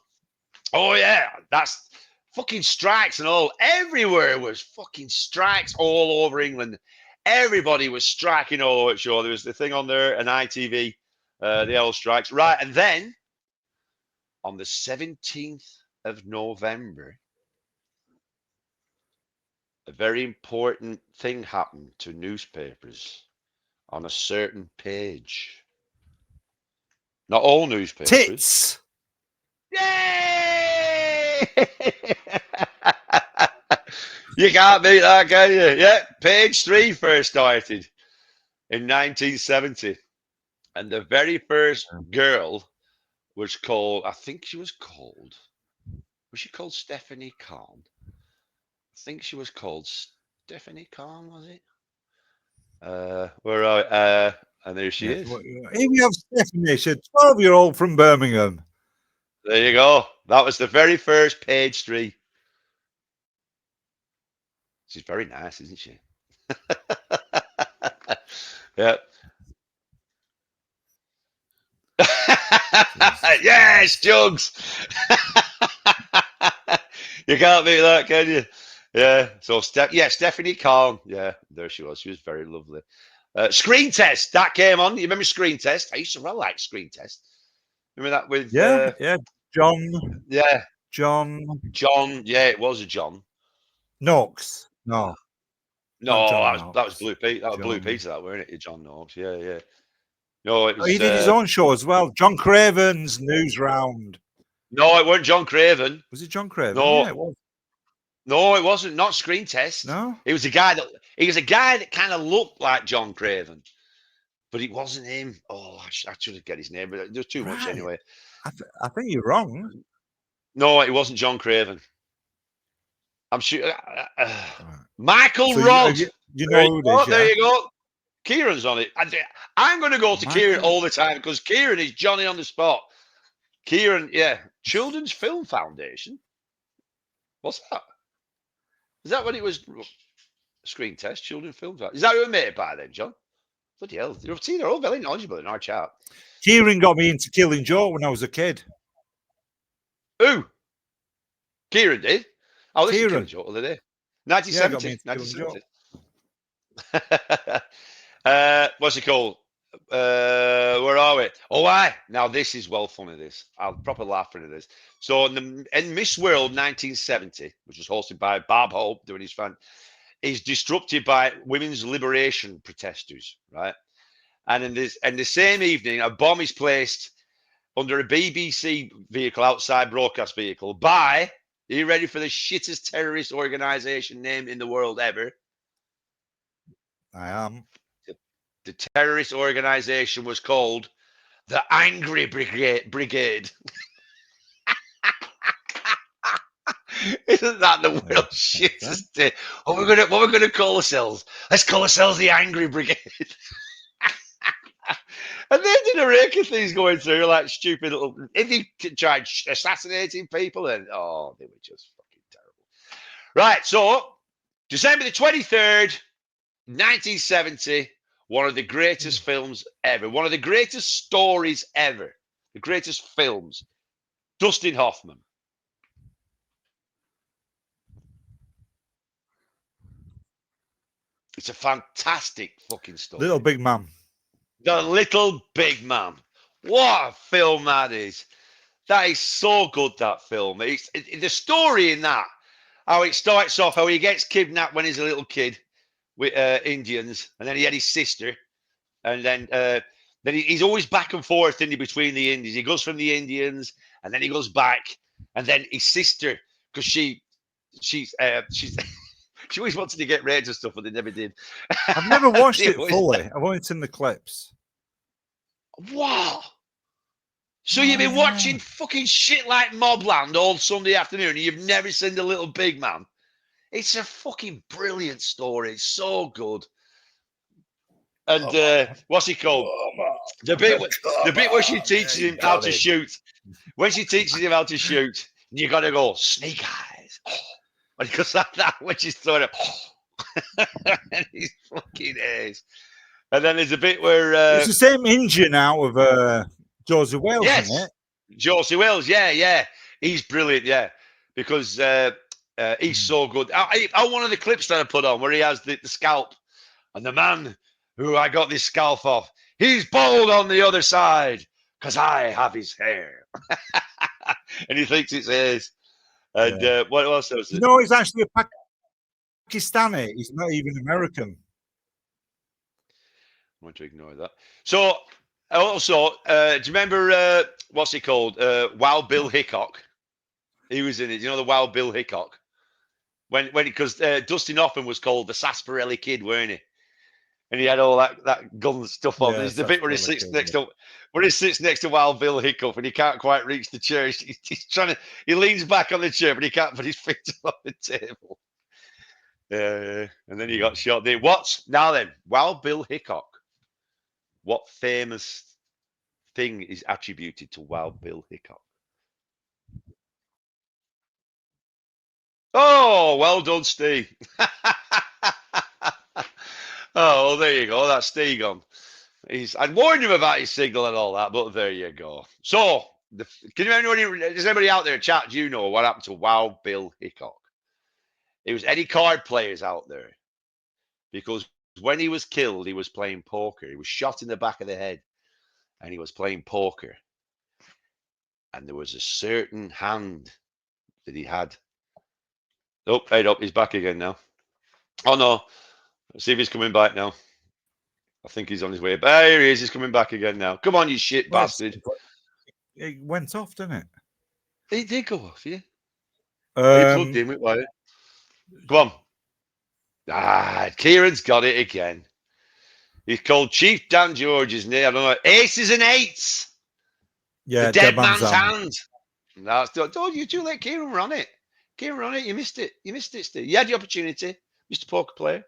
Oh, yeah, that's fucking strikes and all. Everywhere was fucking strikes all over England. Everybody was striking all over the show. There was the thing on there, an ITV, the L strikes. Right, and then on the 17th of November, a very important thing happened to newspapers on a certain page. Not all newspapers. Tits! Yay! You can't beat that, can you? Yeah, page 3 first started in 1970. And the very first girl was called, was she called Stephanie Kahn? I think she was called Stephanie Kahn, was it? Where are and there she is. Here we have Stephanie, she's a 12-year-old from Birmingham. There you go. That was the very first page 3. She's very nice, isn't she? Yeah. Yes, Jugs. You can't beat that, can you? Yeah. So, Stephanie Kahn. Yeah, there she was. She was very lovely. Screen Test, that came on. You remember Screen Test? I used to really like Screen Test. Remember that with Yeah. John. yeah, John yeah, it was a John. Knox. No. No, Not John that was Knox. Blue Peter. That was Blue John. Peter, that weren't it? John Knox. Yeah. No, it was. He did his own show as well. John Craven's News Round. No, it wasn't John Craven. Was it John Craven? No, Yeah, it was. No, it wasn't. Not Screen Test. No. It was a guy that kind of looked like John Craven, but it wasn't him. Oh, I should have get his name, but there's too much anyway. I think you're wrong. No, it wasn't John Craven. I'm sure. Michael Rod. You know who it is, there you go. Kieran's on it. I'm going to go to Kieran all the time because Kieran is Johnny on the spot. Kieran, yeah. Children's Film Foundation. What's that? Is that when it was Screen Test? Children's Film Foundation. Is that who we made by then, John? Bloody hell. They're all very knowledgeable in our chat. Kieran got me into Killing Joke when I was a kid. Who? Kieran did? Oh, this Kieran. is Killing Joke the other day. 1970. 1970. What's it called? Where are we? Oh, now this is well funny. This I'll proper laugh at this. So in Miss World 1970, which was hosted by Bob Hope doing his fan, is disrupted by women's liberation protesters, right? And in the same evening, a bomb is placed under a BBC vehicle, outside broadcast vehicle, by. Are you ready for the shittest terrorist organization named in the world ever? I am. The terrorist organization was called the Angry Brigade. Isn't that the world's shittest thing? What we're gonna call ourselves? Let's call ourselves the Angry Brigade. And they did a rake of things going through, like stupid little. If they tried assassinating people, and they were just fucking terrible. Right, so December the 23rd, 1970. One of the greatest films ever. One of the greatest stories ever. The greatest films. Dustin Hoffman. It's a fantastic fucking story. Little Big Man. The Little Big Man. What a film that is. That is so good, that film. The story in that, how it starts off, how he gets kidnapped when he's a little kid with Indians, and then he had his sister. And then he's always back and forth between the Indians. He goes from the Indians, and then he goes back, and then his sister, because she's she always wanted to get raped and stuff, but they never did. I've never watched it fully. I've only seen the clips. Wow. So you've been watching fucking shit like Mobland all Sunday afternoon, and you've never seen The Little Big Man? It's a fucking brilliant story. It's so good. And what's he called? The bit where she teaches him how to shoot. When she teaches him how to shoot, you got to go, snake eyes. And he goes like that when she's throwing it. And he's fucking ace. And then there's a bit where... it's the same engine out of Josie Wales, isn't it? Josie Wales, yeah. He's brilliant, yeah. Because he's so good. I one of the clips that I put on where he has the scalp. And the man who I got this scalp off, he's bald on the other side because I have his hair. And he thinks it's his. And what else was it? No, he's actually a Pakistani. He's not even American. I want to ignore that. So, also, do you remember, what's he called? Wild Bill Hickok. He was in it. You know the Wild Bill Hickok? Because Dustin Hoffman was called the Sarsaparilla Kid, weren't he? And he had all that gun stuff on. There's the bit where he sits next to Wild Bill Hickok, and he can't quite reach the chair. He's trying to. He leans back on the chair, but he can't put his feet on the table. And then you got shot there. What's now then? Wild Bill Hickok. What famous thing is attributed to Wild Bill Hickok? Oh, well done, Steve. Oh, well, there you go. That's Steve gone. I'd warned him about his signal and all that, but there you go. So, does anybody out there chat? Do you know what happened to Wild Bill Hickok? It was any card players out there, because when he was killed, he was playing poker. He was shot in the back of the head, and he was playing poker. And there was a certain hand that he had. Oh, head up, he's back again now. Oh no, let's see if he's coming back now. I think he's on his way. There he is. He's coming back again now. Come on, you shit bastard. It went off, didn't it? It did go off, yeah. He plugged in with wire. Come on. Ah, Kieran's got it again. He's called Chief Dan George, isn't he? I don't know. Aces and eights. Yeah, the dead man's hand. No, told you to let Kieran run it. Kieran run it. You missed it. You missed it, Steve. You had the opportunity, Mr. Poker Player.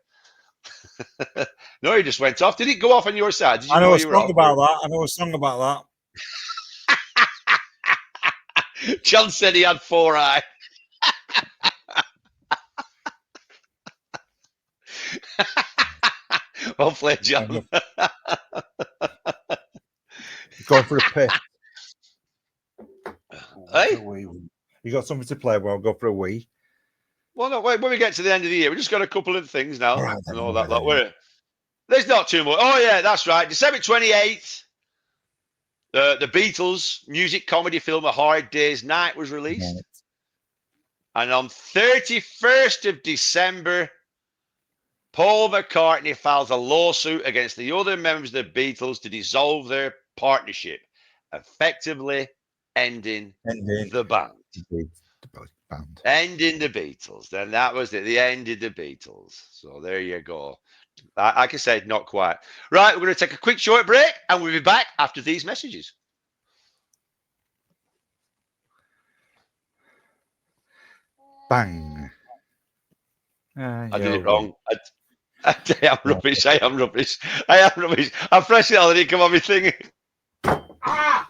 No, he just went off. Did it go off on your side? Did you I know a you were song off? about that. I know a song about that. John said he had 4 eye. Well played, John. Going for a piss. Hey? You got something to play? Well, go for a wee. Well, no, wait, when we get to the end of the year, we just got a couple of things now. All right, and all that lot. There's not too much. Oh, yeah, that's right. December 28th, the Beatles music comedy film A Hard Day's Night was released. And on 31st of December, Paul McCartney files a lawsuit against the other members of the Beatles to dissolve their partnership, effectively ending the band. Ending the Beatles. Then that was it. The end of the Beatles. So there you go. Like I said, not quite. Right, we're going to take a quick short break and we'll be back after these messages. Bang. I did it wrong. I am rubbish. I am rubbish. I am rubbish. I'm fresh it didn't come on me thing. Ah!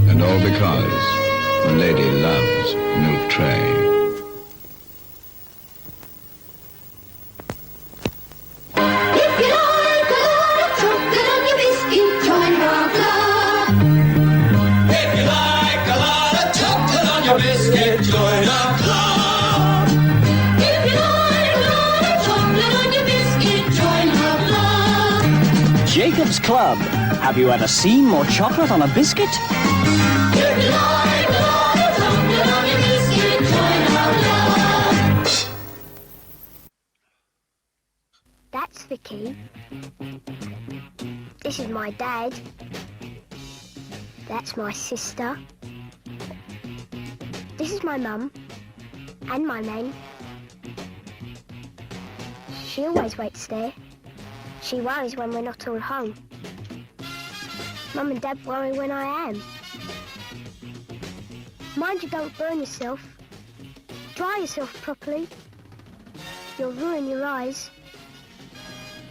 And all because a lady loves milk tray. Jacob's Club. Have you ever seen more chocolate on a biscuit? That's the key. This is my dad. That's my sister. This is my mum and my nan. She always waits there. She worries when we're not all home. Mum and Dad worry when I am. Mind you don't burn yourself. Dry yourself properly. You'll ruin your eyes.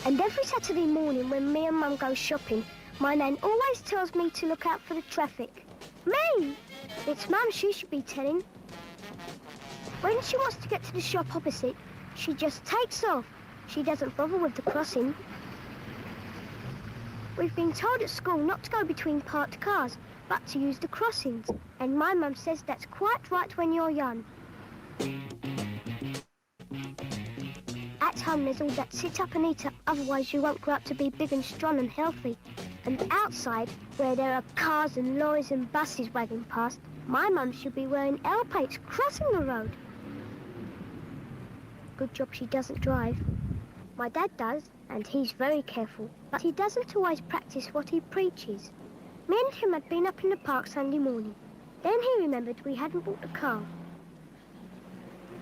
And every Saturday morning when me and Mum go shopping, my nan always tells me to look out for the traffic. Me! It's Mum she should be telling. When she wants to get to the shop opposite, she just takes off. She doesn't bother with the crossing. We've been told at school not to go between parked cars, but to use the crossings. And my mum says that's quite right when you're young. At home there's all that sit up and eat up, otherwise you won't grow up to be big and strong and healthy. And outside, where there are cars and lorries and buses wagging past, my mum should be wearing L-plates crossing the road. Good job she doesn't drive. My dad does, and he's very careful, but he doesn't always practice what he preaches. Me and him had been up in the park Sunday morning. Then he remembered we hadn't bought the car.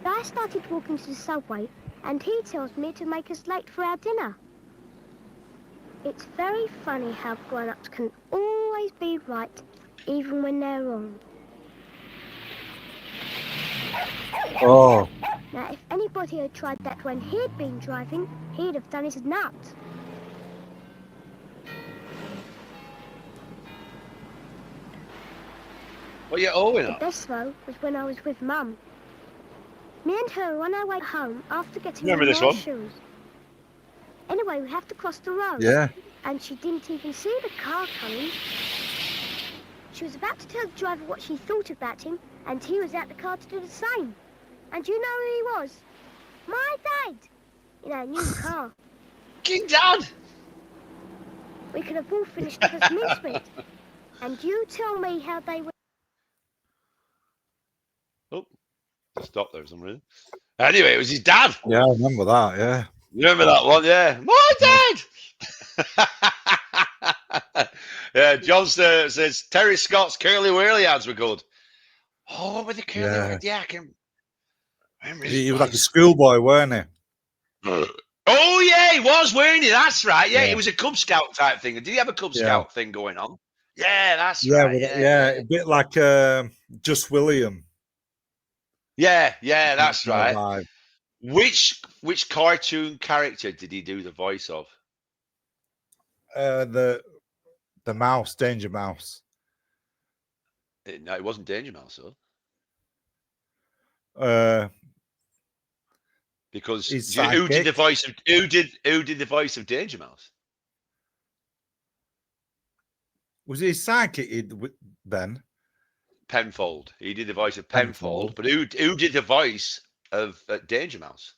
I started walking to the subway, and he tells me to make us late for our dinner. It's very funny how grown-ups can always be right, even when they're wrong. Oh, Now, if anybody had tried that when he'd been driving, he'd have done his nuts. What are you owing The up? best, though, was when I was with Mum. Me and her were on our way home after getting Remember this more one? shoes. Anyway, we have to cross the road. yeah. And she didn't even see the car coming. She was about to tell the driver what she thought about him, and he was out the car to do the same. And you know who he was? My dad! In our new car. King Dad! We could have all finished with us mincemeat. And you tell me how they were. Oh, stop there for some reason. Anyway, it was his dad. Yeah, I remember that. Yeah. You remember that one? Yeah. My dad! Yeah, John says Terry Scott's curly whirly ads were good. Oh, what were the curly whirly? Yeah, I can remember. He was like a schoolboy, weren't he? Oh, yeah, he was wearing it. That's right. Yeah, Yeah. it was a Cub Scout type thing. Did he have a Cub Yeah. Scout thing going on? Yeah, that's Yeah, right. Yeah, a bit like Just William. yeah, that's right. Vibe. Which cartoon character did he do the voice of? The mouse, Danger Mouse. No, it wasn't Danger Mouse, though. Because His who did the sidekick. voice of who did the voice of Danger Mouse? Was he his sidekick then? Penfold. He did the voice of Penfold. Penfold, but who did the voice of Danger Mouse?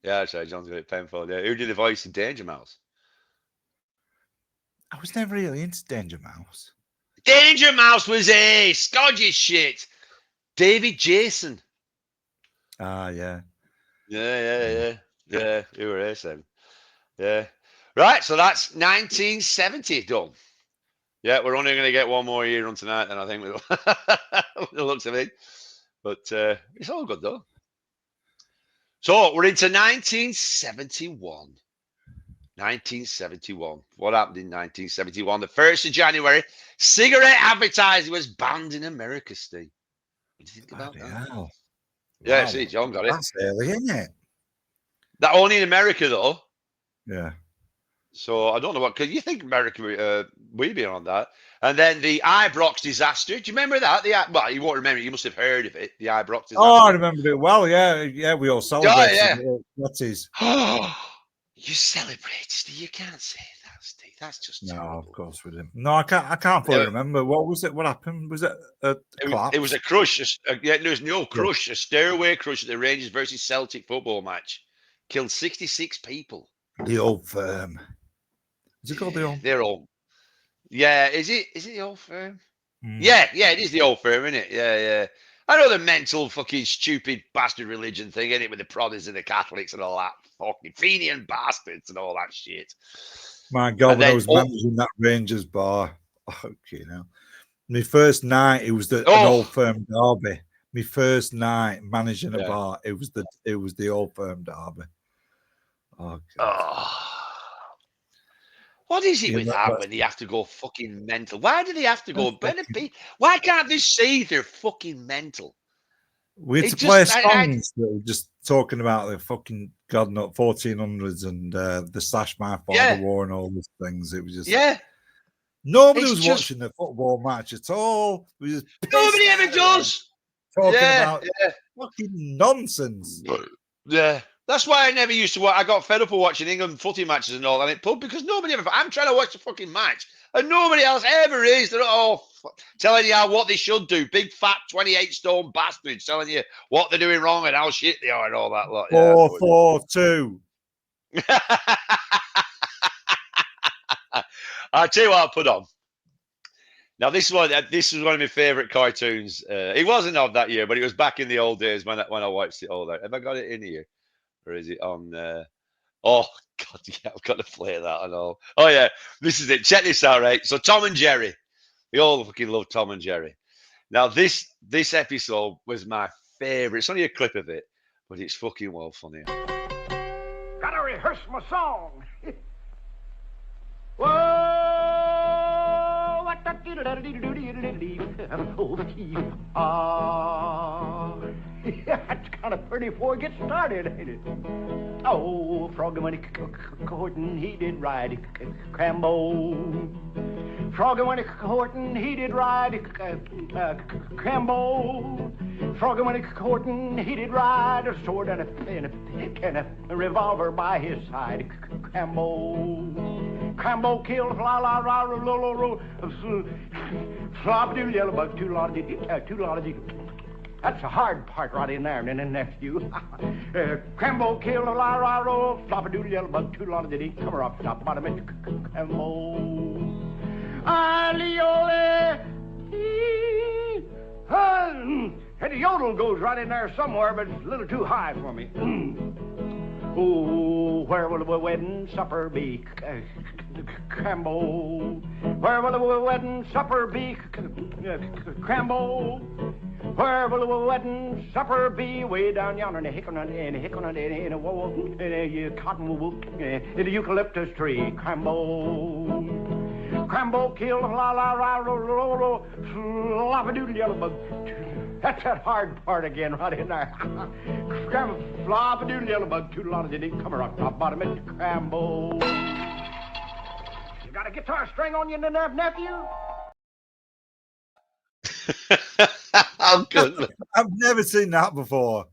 Yeah, sorry, John's got it. Penfold. Yeah, who did the voice of Danger Mouse? I was never really into Danger Mouse. Danger Mouse was a Scottish shit. David Jason. Ah, yeah. Yeah. Who were they then? Yeah. Right, so that's 1970 done. Yeah, we're only going to get one more year on tonight, and I think we'll the looks of it. But it's all good though. So we're into 1971. 1971. What happened in 1971? The 1st of January, cigarette advertising was banned in America, Steve. What do you think about that? Hell. Yeah, Wow. see, John got it. That's early, isn't it? That only in America, though. Yeah. So I don't know what. Because you think America we'd be on that. And then the Ibrox disaster. Do you remember that? Well, you won't remember. You must have heard of it. The Ibrox disaster. Oh, I remember it well. Yeah, we all celebrated. yeah. That is. You celebrated, Steve. You can't say that, Steve. That's just No, terrible. of course we didn't. No, I can't fully remember. What was it? What happened? Was it a collapse? It was a crush. There was no crush. A stairway crush at the Rangers versus Celtic football match. Killed 66 people. The Old Firm. Is it called the Old? They're all. Yeah, is it the Old Firm? Mm. Yeah, it is the Old Firm, isn't it? Yeah. I know the mental fucking stupid bastard religion thing, in it, with the Protestants and the Catholics and all that fucking Fenian bastards and all that shit. My God, And when I then was managing that Rangers bar, my first night it was an Old Firm derby. My first night managing a bar, it was the Old Firm derby. Oh God. What is it with that when they have to go fucking mental? Why do they have to go? Why can't they see they're fucking mental? We had to play songs that were just talking about the fucking God, not 1400s and the Slash My Father War and all these things. It was just nobody was watching the football match at all. Nobody ever does. Talking about fucking nonsense. Yeah. That's why I never used to watch. I got fed up of watching England footy matches and all that in pub, because nobody ever. I'm trying to watch the fucking match, and nobody else ever is. They're all telling you what they should do. Big fat 28-stone bastards telling you what they're doing wrong and how shit they are and all that lot. 4-4-2. I'll tell you what I'll put on. Now this is one of my favourite cartoons. It wasn't of that year, but it was back in the old days when I watched it all that. Have I got it in here? or is it on? Oh God, yeah, I've got to play that. I know. Oh yeah, this is it. Check this out, right? So Tom and Jerry, we all fucking love Tom and Jerry. Now this episode was my favourite. It's only a clip of it, but it's fucking well funny. Gotta rehearse my song. Whoa, what the that's kind of pretty before it gets started, ain't it? Oh, Froggy went courting, he did ride Crambo. Froggy went courting, he did ride Crambo. Froggy went courting, he did ride a sword and a revolver by his side. Crambo killed flop do yellow bug too lot of That's the hard part right in there, and then nephew. Crambo killed a la-ra-ro, flop-a-doodle yellow bug, too lot of diddy, come her up, top, bottom, and Crambo. Aliole, and the yodel goes right in there somewhere, but it's a little too high for me. Oh, where will the wedding supper be? Crambo. Where will the wedding supper be? Crambo. Where will the wedding supper be? Way down yonder in the cottonwood, in the eucalyptus tree. Crambo. Crambo killed flop-a-doodle yellow bug. That's that hard part again, right in there. Flop-a-doodle yellow bug, toodle on it, didn't come around top bottom it, Crambo. You got a guitar string on you, nephew? How good. I've never seen that before.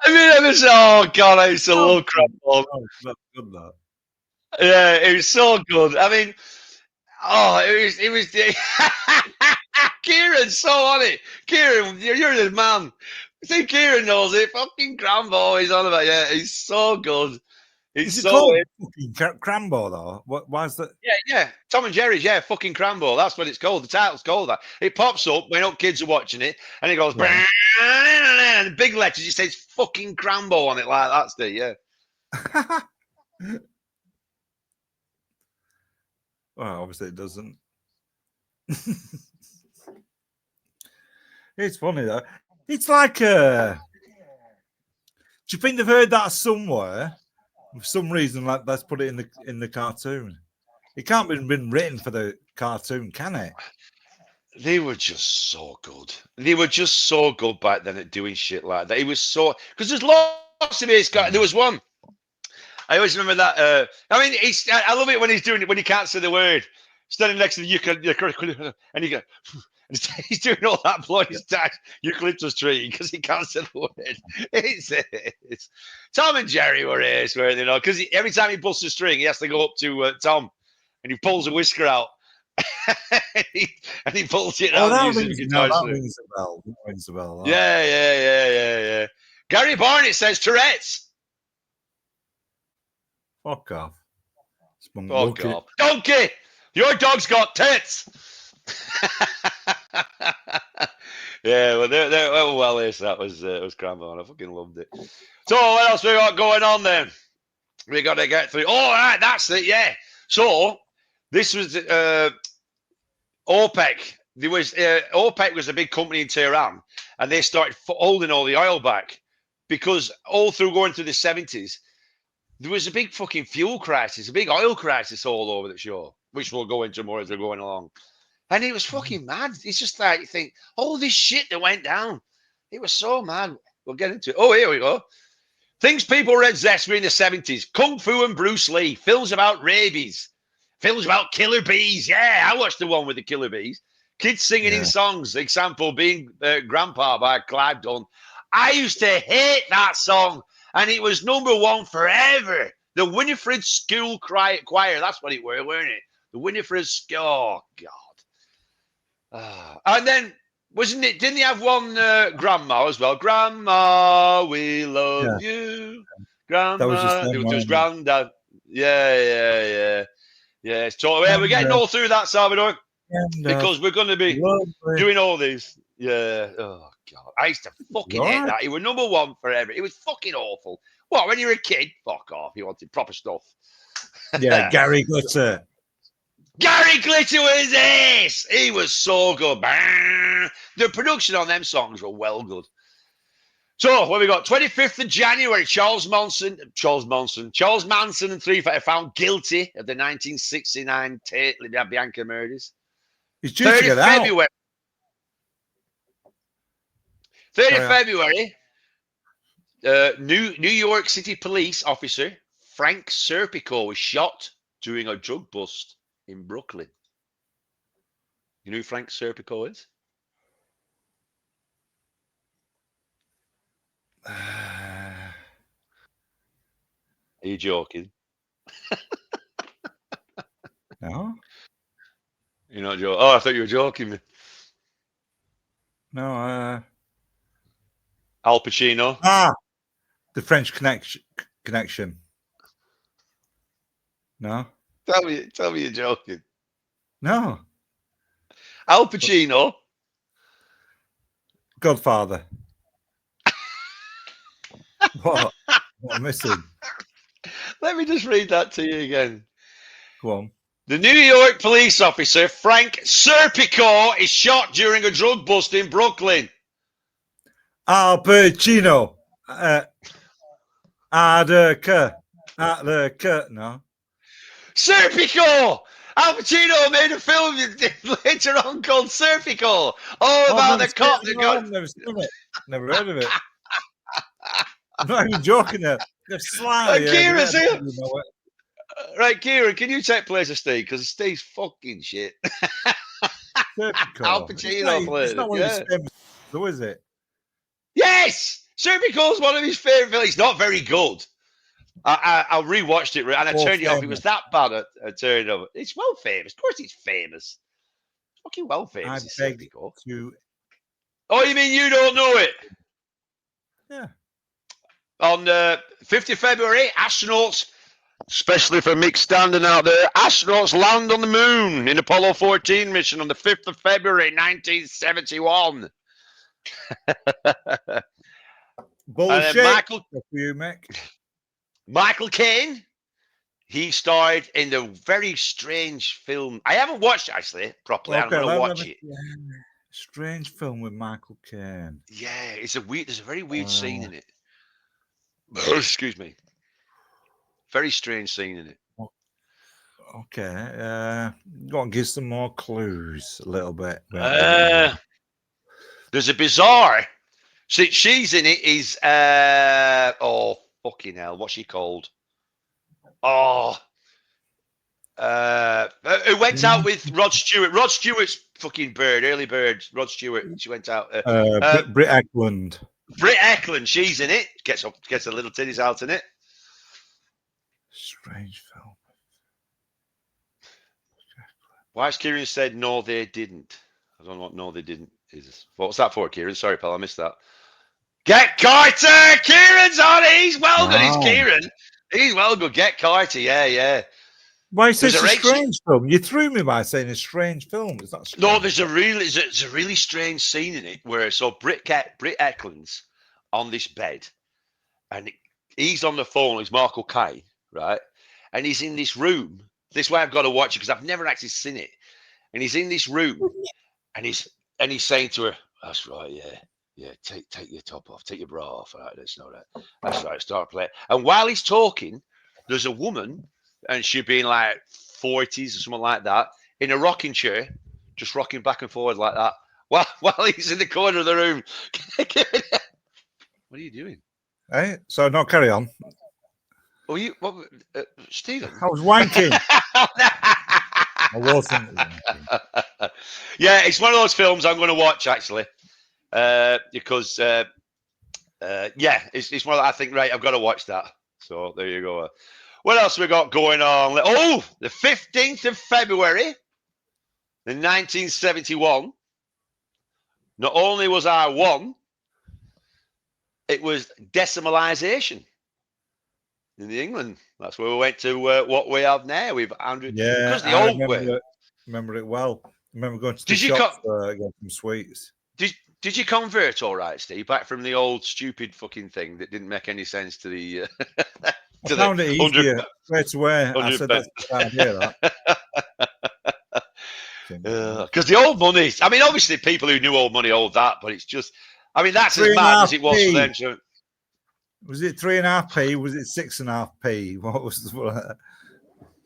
Have you ever seen? Oh God, I used to love Crambo. That's good, that. Yeah, it was so good. I mean, oh, it was. Kieran's so on it. Kieran, you're the man. I think Kieran knows it. Fucking Crambo, he's on about it. Yeah, he's so good. It's Is it so called fucking Crambo though? Why is that? yeah. Tom and Jerry's, yeah, fucking Crambo. That's what it's called. The title's called that. It pops up when kids are watching it, and it goes, Yeah. and big letters. It says fucking Crambo on it, like that's the Well, obviously it doesn't. It's funny though. It's like do you think they've heard that somewhere? For some reason, like let's put it in the cartoon. It can't have been written for the cartoon, can it? They were just so good. They were just so good back then at doing shit like that. It was so because there's lots of it. There was one. I always remember that. I mean, I love it when he's doing it when he can't say the word. Standing next to the eucalyptus, and he goes, he's doing all that blowing his eucalyptus tree because he can't say the word. It's Tom and Jerry were ace, weren't they? You know, because every time he busts a string, he has to go up to Tom, and he pulls a whisker out, and he pulls it out. That using rings, the no, guitar that string. rings a bell. That rings a bell. That. Yeah. Gary Barnett says Tourette's. Fuck off. Fuck off. Donkey! Your dog's got tits! Yeah, well, that was Crambo, and I fucking loved it. So, what else we got going on then? We got to get through. Oh, all right, that's it, yeah. So, this was OPEC. OPEC was a big company in Tehran, and they started holding all the oil back because all through going through the 70s, there was a big fucking fuel crisis, a big oil crisis all over the show, which we'll go into more as we're going along. And it was fucking mad. It's just like you think, all this shit that went down. It was so mad. We'll get into it. Oh, here we go. Things people read zestfully in the 70s. Kung Fu and Bruce Lee. Films about rabies. Films about killer bees. Yeah, I watched the one with the killer bees. Kids singing in songs. Example being Grandpa by Clive Dunn. I used to hate that song. And it was #1 forever. The Winifred School Choir. That's what it were, weren't it? The Winifred School. Oh, God. And then, wasn't it? Didn't he have one Grandma as well? Grandma, we love you. Grandma. That was just it was Granddad. Yeah. So we're getting all through that, Salvador, because we're going to be doing all these. Yeah. Oh, God. I used to fucking hate that. It was #1 forever. It was fucking awful. What, when you were a kid? Fuck off. You wanted proper stuff. Yeah, Gary Glitter. Gary Glitter was this. He was so good. The production on them songs were well good. So, what we got? 25th of January, Charles Manson and 3 are found guilty of the 1969 Tate Bianca murders. He's due to get February. 3rd of Carry February, New York City police officer Frank Serpico was shot during a drug bust in Brooklyn. You know who Frank Serpico is? Are you joking? No. You're not joking. Oh, I thought you were joking. No. Al Pacino. The French Connection. No. Tell me you're joking. No. Al Pacino. Godfather. What am I missing? Let me just read that to you again. Go on. The New York police officer Frank Serpico is shot during a drug bust in Brooklyn. Al Pacino. No. Serpico! Al Pacino made a film later on called Serpico. All about the cop that got... I've never seen it. Never heard of it. I'm not even joking there. Kieran, right, Kieran, can you take place of Steve? Because Steve's fucking shit. Al Pacino played it. It's not one of his famous, though, is it? Yes! Serpico's one of his favourite films. It's not very good. I rewatched it and I turned it off. It was that bad. I turned it off. It's well famous. Of course, it's famous. It's fucking well famous. I beg to. Oh, you mean you don't know it? Yeah. On 5th of February, astronauts, especially for Mick standing out there, astronauts land on the moon in Apollo 14 mission on the 5th of February, 1971. Bullshit. Michael Caine, he starred in the very strange film. I haven't watched it, actually, properly. I'm going to watch it. Strange film with Michael Caine. Yeah, there's a very weird scene in it. Excuse me. Very strange scene in it. Okay. Go on, give some more clues a little bit. There's a bizarre. She's in it. Is oh fucking hell, what's she called? Oh, who went out with Rod Stewart? Rod Stewart's fucking early bird. Rod Stewart. She went out. Britt Eklund. Britt Eklund. She's in it. Gets a little titties out in it. Strange film. Why's Kieran said no? They didn't. I don't know what no, they didn't is. What's that for, Kieran? Sorry, pal, I missed that. Get Carter! Kieran's on it. He's well good. He's Kieran. He's well good. Get Carter. Yeah. Why is this a strange film? You threw me by saying a strange film. It's not strange. No, there's a really strange scene in it where Britt Eklund's on this bed, and he's on the phone. It's Marco Kay, right? And he's in this room. This way I've got to watch it because I've never actually seen it. And he's in this room, and he's saying to her, "That's right, yeah, take your top off, take your bra off. All right, that's not that. That's right, start playing." And while he's talking, there's a woman, and she'd be in like 40s or something like that, in a rocking chair, just rocking back and forward like that, while he's in the corner of the room. What are you doing? Hey, so no, carry on. Oh, Stephen? I was wanking. I wasn't wanking. Yeah, it's one of those films I'm going to watch actually, because it's one. I think right, I've got to watch that. So there you go. What else we got going on? Oh, the 15th of February, in 1971. Not only was I one, it was decimalisation in England. That's where we went to what we have now. We've Andrew. Yeah, because the old way. Remember it well. I remember going to the shop to get some sweets. Did Did you convert all right, Steve? Back from the old stupid fucking thing that didn't make any sense to the I found it easier straight away. I said that's a good idea. Because the old money, I mean, obviously people who knew old money old that, but it's just, I mean, that's as mad as it was for them. So. Was it 3.5p? Was it 6.5p? What was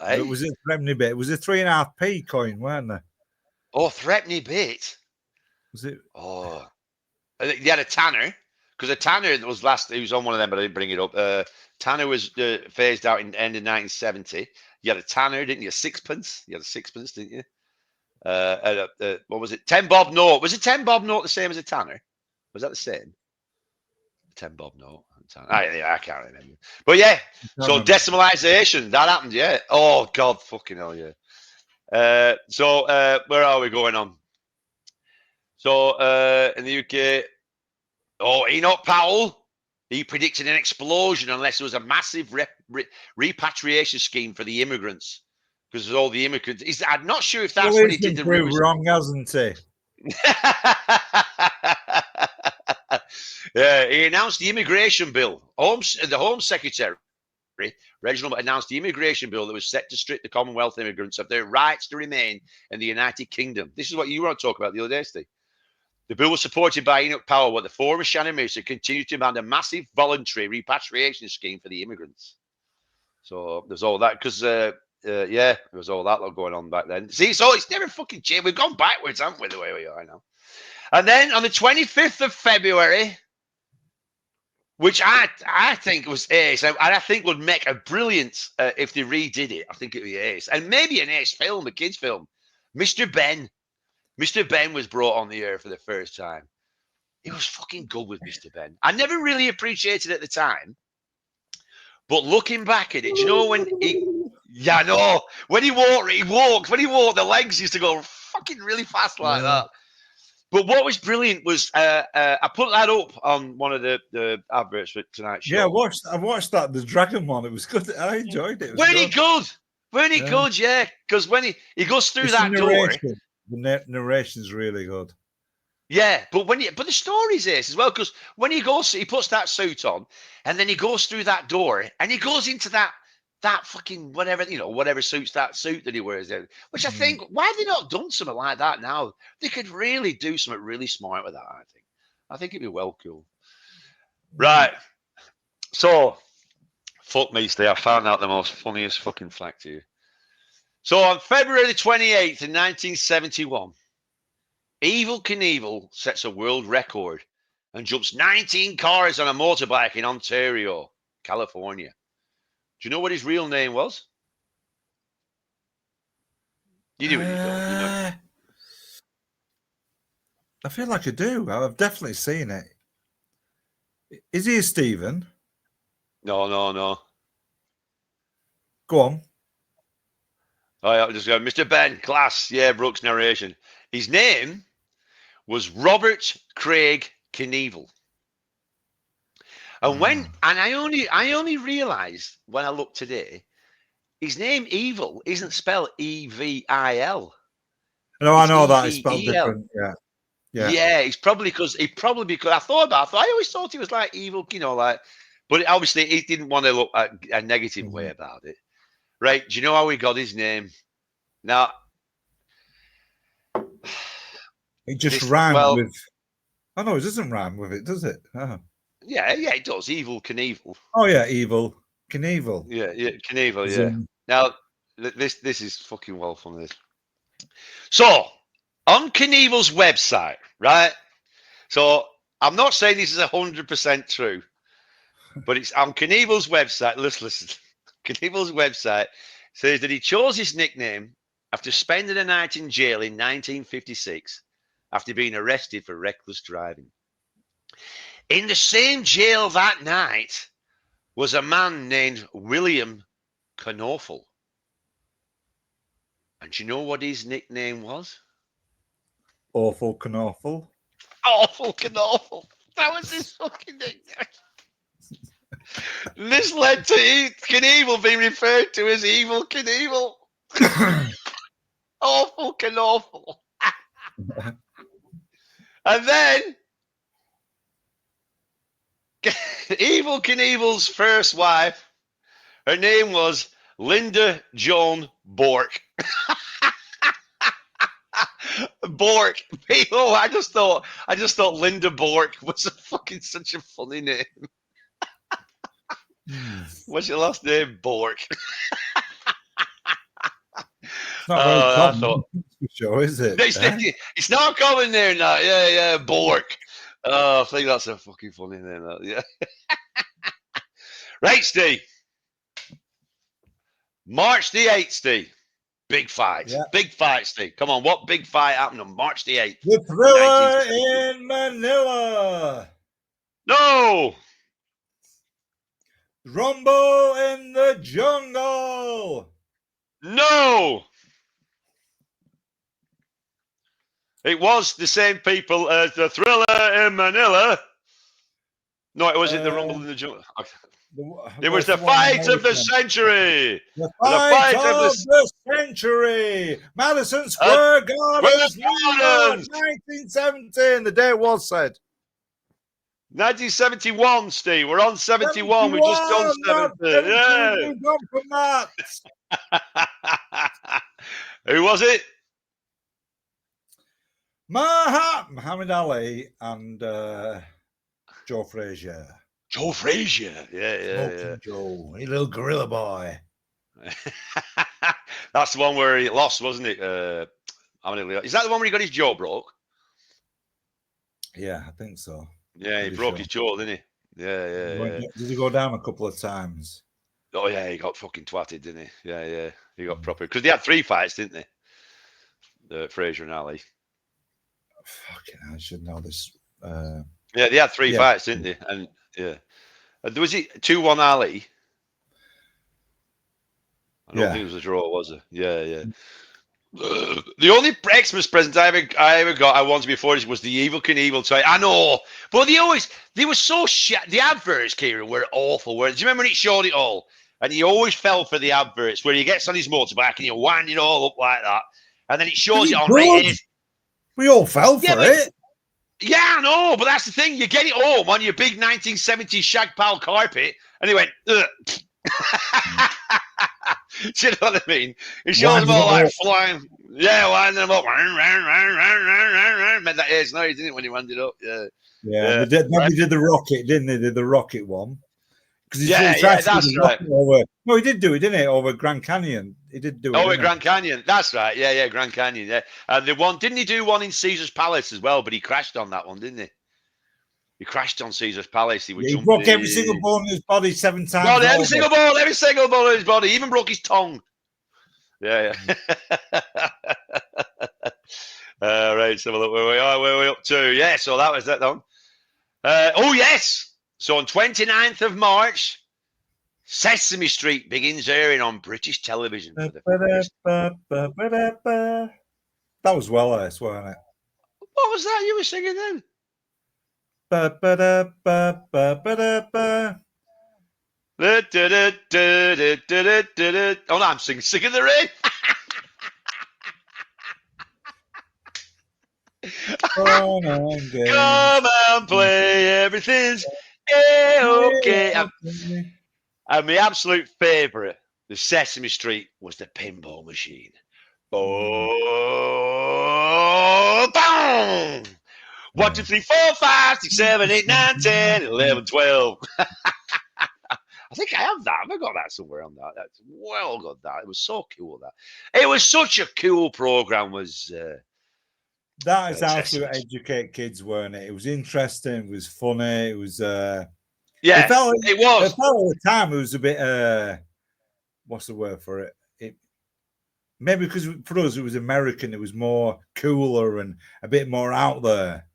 Hey? Was it threepenny bit? Was it 3.5p coin, weren't there? Oh, threepenny bit. Was it? Oh, you had a Tanner, because a Tanner was last. He was on one of them, but I didn't bring it up. Tanner was phased out in the end of 1970. You had a Tanner, didn't you? Sixpence. You had a sixpence, didn't you? What was it? 10 bob note. Was a 10 bob note the same as a Tanner? Was that the same? 10 bob note. I can't remember. But yeah, so decimalization, that happened, yeah. Oh, God, fucking hell, yeah. So where are we going on? So in the UK, Enoch Powell, he predicted an explosion unless there was a massive repatriation scheme for the immigrants. Because all the immigrants, I'm not sure if that's when he did the wrong, hasn't he? He announced the immigration bill. The Home Secretary, Reginald, announced the immigration bill that was set to strip the Commonwealth immigrants of their rights to remain in the United Kingdom. This is what you want to talk about the other day, Steve. The bill was supported by Enoch Powell, but the former Shannon Minister continued to demand a massive voluntary repatriation scheme for the immigrants. So there's all that because, there was all that going on back then. See, so it's never fucking changed. We've gone backwards, haven't we, the way we are now? And then on the 25th of February, which I think was ace, and I think would make a brilliant, if they redid it, I think it would be ace. And maybe an ace film, a kid's film. Mr. Ben. Mr. Ben was brought on the air for the first time. He was fucking good with Mr. Ben. I never really appreciated it at the time. But looking back at it, do you know when he... Yeah, I know. When he walked, the legs used to go fucking really fast like that. But what was brilliant was I put that up on one of the adverts for tonight's show. Yeah, I watched that, the Dragon one. It was good. I enjoyed it. Weren't he good? Yeah. Because when he goes through that door. The narration's really good. Yeah, but the story's ace as well, because when he puts that suit on, and then he goes through that door, and he goes into that fucking whatever suits that suit that he wears, which I think, why have they not done something like that now? They could really do something really smart with that, I think it'd be well cool. Right. So, fuck me, Steve, I found out the most funniest fucking fact to you. So on February 28th in 1971, Evel Knievel sets a world record and jumps 19 cars on a motorbike in Ontario, California. Do you know what his real name was? You do. I feel like I do. I've definitely seen it. Is he a Stephen? No. Go on. Oh, yeah, just go, Mr. Ben, class. Yeah, Brooks narration. His name was Robert Craig Knievel. And I only realized when I looked today, his name Evil isn't spelled E-V-I-L. No, I know that it's spelled different. Yeah. It's probably because I always thought he was like evil, but obviously he didn't want to look a negative way about it. Right? Do you know how he got his name? Now, it just rhymed with. Oh no, it doesn't rhyme with it, does it? Oh. Yeah, it does. Evil Knievel. Oh yeah, Evil Knievel. Yeah, Knievel. Yeah. Now, this is fucking well from this. So, on Knievel's website, right? So, I'm not saying this is 100% true, but it's on Knievel's website. Listen. Knievel's website says that he chose his nickname after spending a night in jail in 1956 after being arrested for reckless driving. In the same jail that night was a man named William Knorfel. And do you know what his nickname was? Awful Knorfel. Awful Knorfel. That was his fucking nickname. This led to Knievel being referred to as Evil Knievel. Awful Knorfel. And then Evel Knievel's first wife, her name was Linda Joan Bork. Bork. Oh, I just thought Linda Bork was such a funny name. What's your last name? Bork. It's not very common. Sure, is it? It's not common there now. Yeah, Bork. I think that's a fucking funny name. Yeah. Right, Steve. March the 8th, Steve. Big fight. Yeah. Big fight, Steve. Come on, what big fight happened on March the 8th? The Thriller in Manila. No. Rumble in the Jungle. No. It was the same people as the Thriller in Manila. No, it wasn't the Rumble in the Jungle. It was the fight of the century. The fight of the century. Madison Square Garden, 1917. The day was said. 1971, Steve. We're on 71. We've just done 70. Yeah. We've gone from that. Who was it? Muhammad Ali and Joe Frazier. Joe Frazier. Yeah. Joe, a little gorilla boy. That's the one where he lost, wasn't it? Is that the one where he got his jaw broke? Yeah, I think so. Yeah, he broke his jaw, didn't he? Yeah. Did he go down a couple of times? Oh, yeah, he got fucking twatted, didn't he? Yeah. He got proper. Because they had 3 fights, didn't they? Frazier and Ali. Fucking hell, I should know this. Yeah, they had 3 fights, didn't they? And yeah. Was it 2-1 Ali? I don't think it was a draw, was it? Yeah. The only Xmas present I ever got, I wanted before, was the Evel Knievel toy. I know, but they were so shit. The adverts, Kieran, were awful. Do you remember when it showed it all? And he always fell for the adverts where he gets on his motorbike and you wind it all up like that, and then it shows it on right here. We all fell for it. Yeah, I know, but that's the thing. You get it home on your big 1970s shag pile carpet, and he went, ugh. Do you know what I mean? It shows them all like flying. Yeah, winding them up. Made that ace noise, didn't it, when he wound it up? Yeah. They did the rocket, didn't they? They did the rocket one. Yeah, that's right. No, he did do it, didn't he? Over Grand Canyon. He did do it. Over Grand Canyon. That's right. Yeah, Grand Canyon. Yeah. And didn't he do one in Caesar's Palace as well? But he crashed on that one, didn't he? He crashed on Caesar's Palace. He broke every single bone in his body 7 times. God, every single bone in his body. He even broke his tongue. Yeah. Right, so look where we are, where we're up to. Yeah, so that was that one. Oh, yes. So on 29th of March, Sesame Street begins airing on British television. That was Wallace, wasn't it? What was that you were singing then? Oh, no, I'm singing the rain. Come and play, everything's okay. And my absolute favourite, the Sesame Street, was the pinball machine. Oh, boom! 1, 2, 3, 4, 5, 6, 7, 8, 9, 10, 11, 12. I think I have that. Have I got that somewhere on that? That's well got that. It was so cool. That it was such a cool program. That is how to educate kids, weren't it? It was interesting. It was funny. It was. It was. It felt at the time it was a bit. What's the word for it? Maybe because for us it was American. It was more cooler and a bit more out there.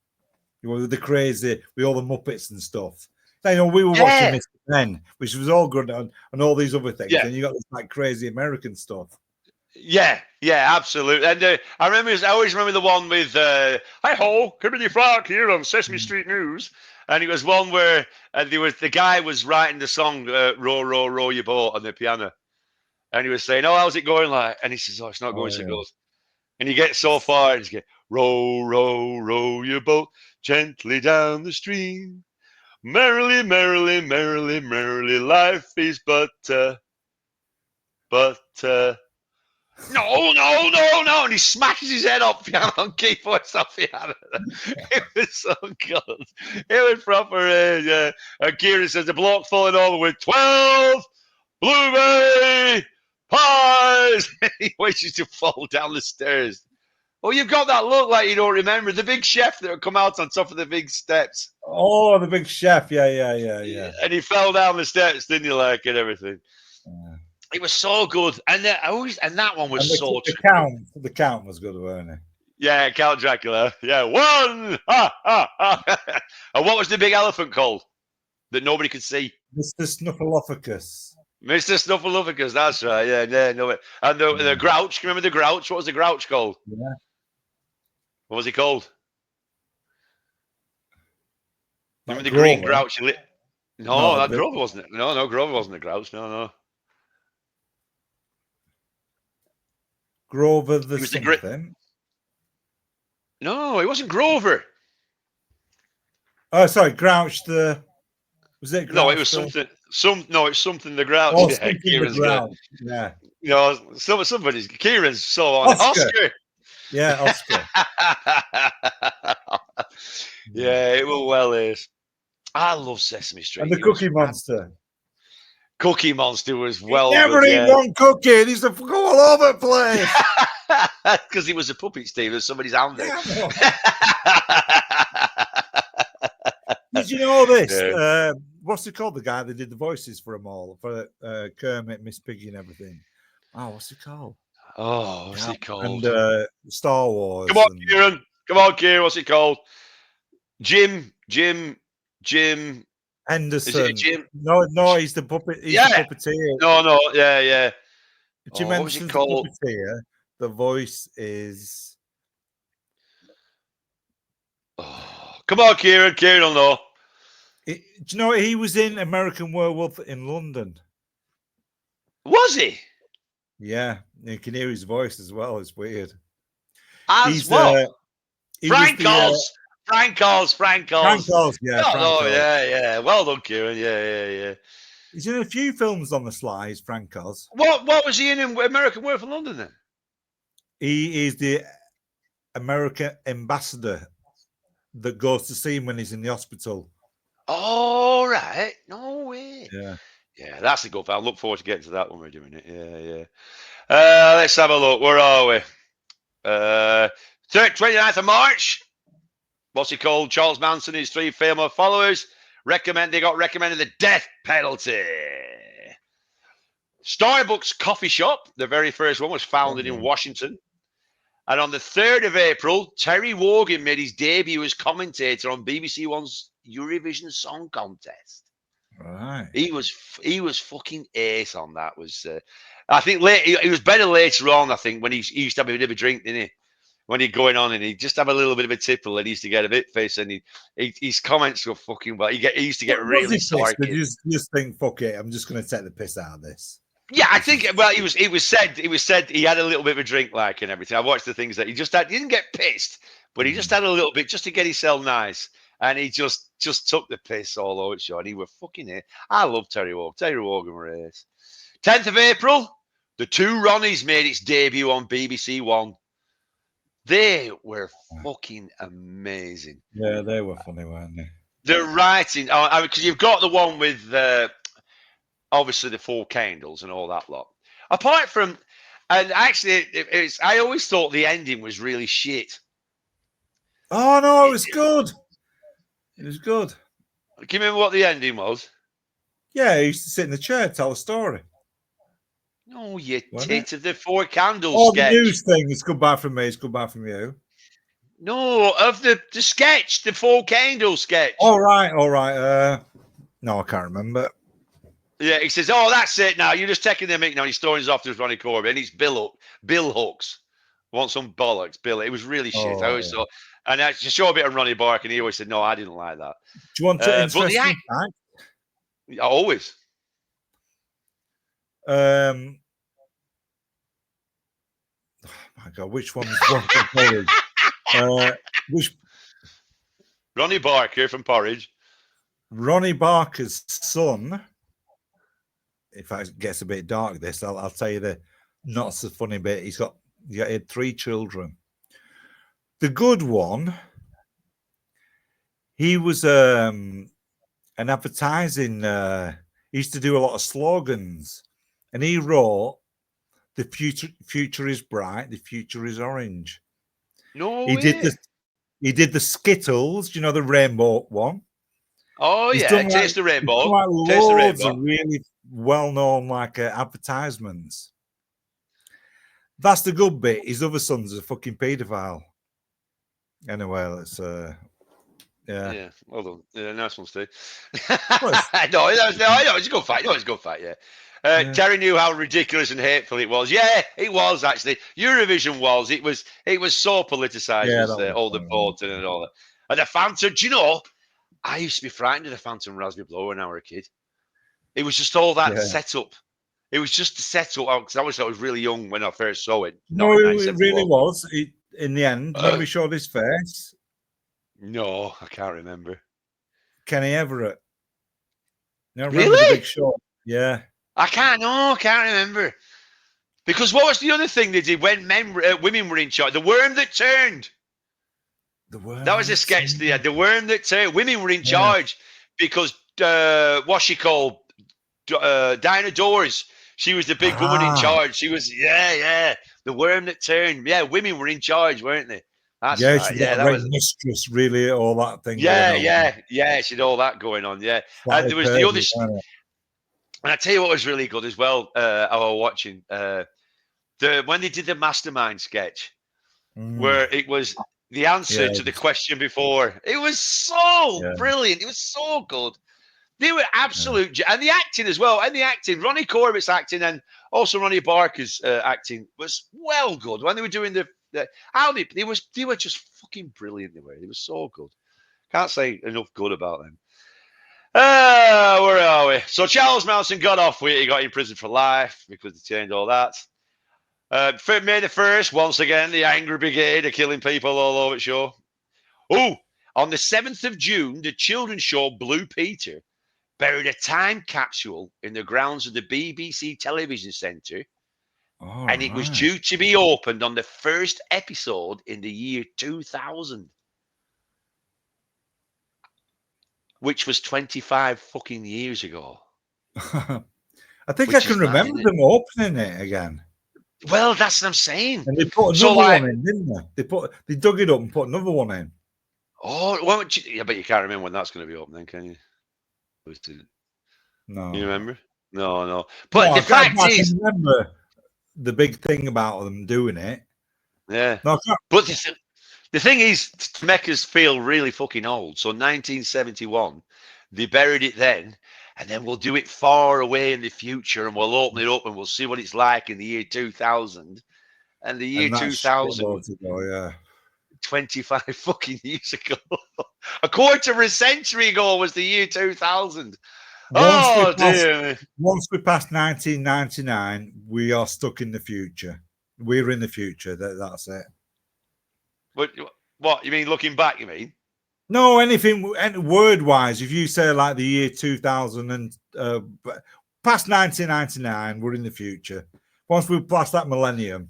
You know, the crazy with all the Muppets and stuff. So, you know, we were watching Mr. Men, which was all good, and all these other things. And you got this like crazy American stuff. Yeah, absolutely. And I always remember the one with "Hi ho, Kimberly Clark here on Sesame Street News," and it was one where the guy was writing the song "Row, Row, Row Your Boat" on the piano, and he was saying, "Oh, how's it going?" Like, and he says, "Oh, it's not going so good." And he gets so far, and he's going, "Row, row, row your boat gently down the stream. Merrily, merrily, merrily, merrily, life is but. No, and he smashes his head off piano and keyboards off piano. It was so good. It was proper. And Kieran says the bloke falling over with 12 blueberry pies. He wishes to fall down the stairs. Oh, you've got that look like you don't remember the big chef that would come out on top of the big steps. Oh, the big chef. Yeah. And he fell down the steps, didn't you, like, and everything. Yeah. It was so good. And that one was The count was good, wasn't it? Yeah, Count Dracula. Yeah, one. Ha, ha, ha. And what was the big elephant called that nobody could see? Mr. Snuffleupagus. Mr. Snuffleupagus. That's right. Yeah, no. And the Grouch. Remember the Grouch? What was the Grouch called? Yeah. What was he called? Remember the Grover. green Grouch? No, that Grover wasn't it. No, Grover wasn't the Grouch. No. Grover the something. No, it wasn't Grover. Oh, sorry, Grouch the. Was it? Grouch No, it was something. It's something the Grouch. Oh, yeah, Kieran's Grouch. Yeah. You know, somebody's Kieran's so on Oscar. Yeah, Oscar. Yeah, it was well is. I love Sesame Street. And the Cookie Monster. Cookie Monster was well. Never eat one cookie. He used to go all over the place. Because he was a puppet, Steve. There's somebody's hand there. Did you know this? Yeah. What's it called? The guy that did the voices for them all, for Kermit, Miss Piggy, and everything. Oh, what's it called? Oh, what's it called? And Star Wars. Come on, Kieran. Come on, Kieran. What's it called? Jim. Henderson. Is it Jim? No, he's the puppet. He's the puppeteer. No, yeah. Jim Henderson's the puppeteer. The voice is. Oh, come on, Kieran. Kieran will know. Do you know he was in American Werewolf in London? Was he? Yeah, you can hear his voice as well. It's weird. As what? Frank calls. Frank calls. Yeah. Yeah. Well done, Kieran. Yeah. He's in a few films on the slides, Frank Oz. What was he in American Werewolf in London then? He is the American ambassador that goes to see him when he's in the hospital. All right. No way. Yeah. Yeah, that's a good film. I look forward to getting to that when we're doing it. Yeah. Let's have a look. Where are we? 29th of March. What's he called? Charles Manson, his 3 famous followers got recommended the death penalty. Starbucks coffee shop, the very first one, was founded in Washington. And on the 3rd of April, Terry Wogan made his debut as commentator on BBC One's Eurovision Song Contest. Right. He was fucking ace on that. I think he was better later on, I think, when he used to have a bit of a drink, didn't he? When he'd going on and he'd just have a little bit of a tipple and he used to get a bit face and his comments were fucking well. He used to get really sorry. You just think, fuck it, I'm just going to take the piss out of this. Yeah, I think. Well, it was said he had a little bit of a drink, like, and everything. I watched the things that he didn't get pissed, but he just had a little bit just to get himself nice, and he just took the piss all over it. And he were fucking it. I love Terry Wogan. Terry Wogan race. 10th of April, the 2 Ronnies made its debut on BBC One. They were fucking amazing. Yeah, they were funny, weren't they? The writing, because you've got the one with obviously the 4 candles and all that lot. Apart from, and actually, I always thought the ending was really shit. Oh no, it was good. It was good. Can you remember what the ending was? Yeah, he used to sit in the chair, tell a story. No, you tit of the 4 candles. Oh, sketch. The news thing. It's goodbye from me. It's goodbye from you. No, of the sketch, the 4 candles sketch. All right. No, I can't remember. Yeah, he says, "Oh, that's it now. You're just taking the mic now." And he's throwing his off to Ronnie Corbett, and it's Bill Hooks. Want some bollocks, Bill? It was really shit. I always thought, and I just show a bit of Ronnie Bark, and he always said, "No, I didn't like that." Do you want to interesting fact? Always. Oh my God, which one's which Ronnie Barker from Porridge. Ronnie Barker's son. If it gets a bit dark, this I'll tell you the not so funny bit. He had 3 children. The good one, he was an advertising. He used to do a lot of slogans, and he wrote, "The future is bright. The future is orange." No He way. did the Skittles. You know, the rainbow one. Oh He's yeah, done Taste the he's Rainbow. done like Taste the loads Rainbow. of really well-known advertisements. That's the good bit. His other son's a fucking paedophile. Anyway, let's Yeah, well done. Yeah, nice one, Steve. Well, I know it's a good fight. No, it's a good fight. Yeah. Terry knew how ridiculous and hateful it was. Yeah, it was actually. Eurovision was. It was so politicized. Yeah, Was that was all the fun. voting and all that. And the Phantom. Do you know? I used to be frightened of the Phantom Raspberry Blower when I was a kid. It was just all that setup. It was just the setup because I was really young when I first saw it. No, Not in it really 1971. was. In the end, remember he showed his face? No, I can't remember. Kenny Everett. You remember Really? the big show? Yeah. I can't remember. Because what was the other thing they did when women were in charge? The worm that turned. That was a sketch they had. The worm that turned. Women were in charge because what's she called? Dinah Dawes. She was the big woman in charge. She was the worm that turned. Yeah, women were in charge, weren't they? That's Yeah, right. she's Yeah, got that a was. mistress, really, all that thing. Yeah, going on. she had all that going on. Yeah, Slightly and there was the other. pervy, wasn't it? And I tell you what was really good as well. I was watching when they did the Mastermind sketch, where it was the answer to the question before. It was so brilliant. It was so good. They were absolute, and the acting as well. And the acting, Ronnie Corbett's acting, and also Ronnie Barker's acting was well good. When they were doing they were just fucking brilliant. They were so good. Can't say enough good about them. Where are we? So Charles Manson got off with it. He got in prison for life because they changed all that. May the 1st, once again, the Angry Brigade are killing people all over the show. Oh, on the 7th of June, the children's show Blue Peter buried a time capsule in the grounds of the BBC television centre, and it was due to be opened on the first episode in the year 2000. Which was 25 fucking years ago. I think I can remember them opening it again. Well, that's what I'm saying. And they put another one in, didn't they? They dug it up and put another one in. Oh, well, yeah, but you can't remember when that's going to be opening, can you? No. You remember? No. But the fact is, I can remember the big thing about them doing it. Yeah. No, but the thing is, to make us feel really fucking old. So 1971, they buried it then, and then we'll do it far away in the future, and we'll open it up, and we'll see what it's like in the year 2000. And the year 2000, 25 fucking years ago, a quarter of a century ago was the year 2000. Once we pass 1999, we are stuck in the future. We're in the future. That's it. What you mean? Looking back, you mean? No, anything word-wise. If you say like the year 2000 and past 1999, we're in the future. Once we pass that millennium,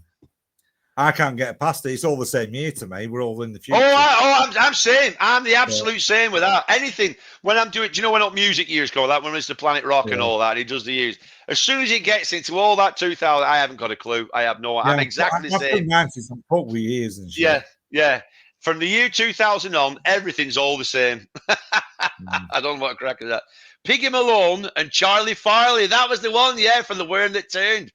I can't get past it. It's all the same year to me. We're all in the future. I'm same. I'm the absolute same with that. Anything when I'm doing, do you know when up music years go? That when it's the Planet Rock and all that, he does the years. As soon as it gets into all that 2000, I haven't got a clue. I have no. I'm exactly the same. 90s and put with years and shit. Yeah. From the year 2000 on, everything's all the same. I don't know what crack is that. Piggy Malone and Charlie Farley. That was the one, from The Worm That Turned.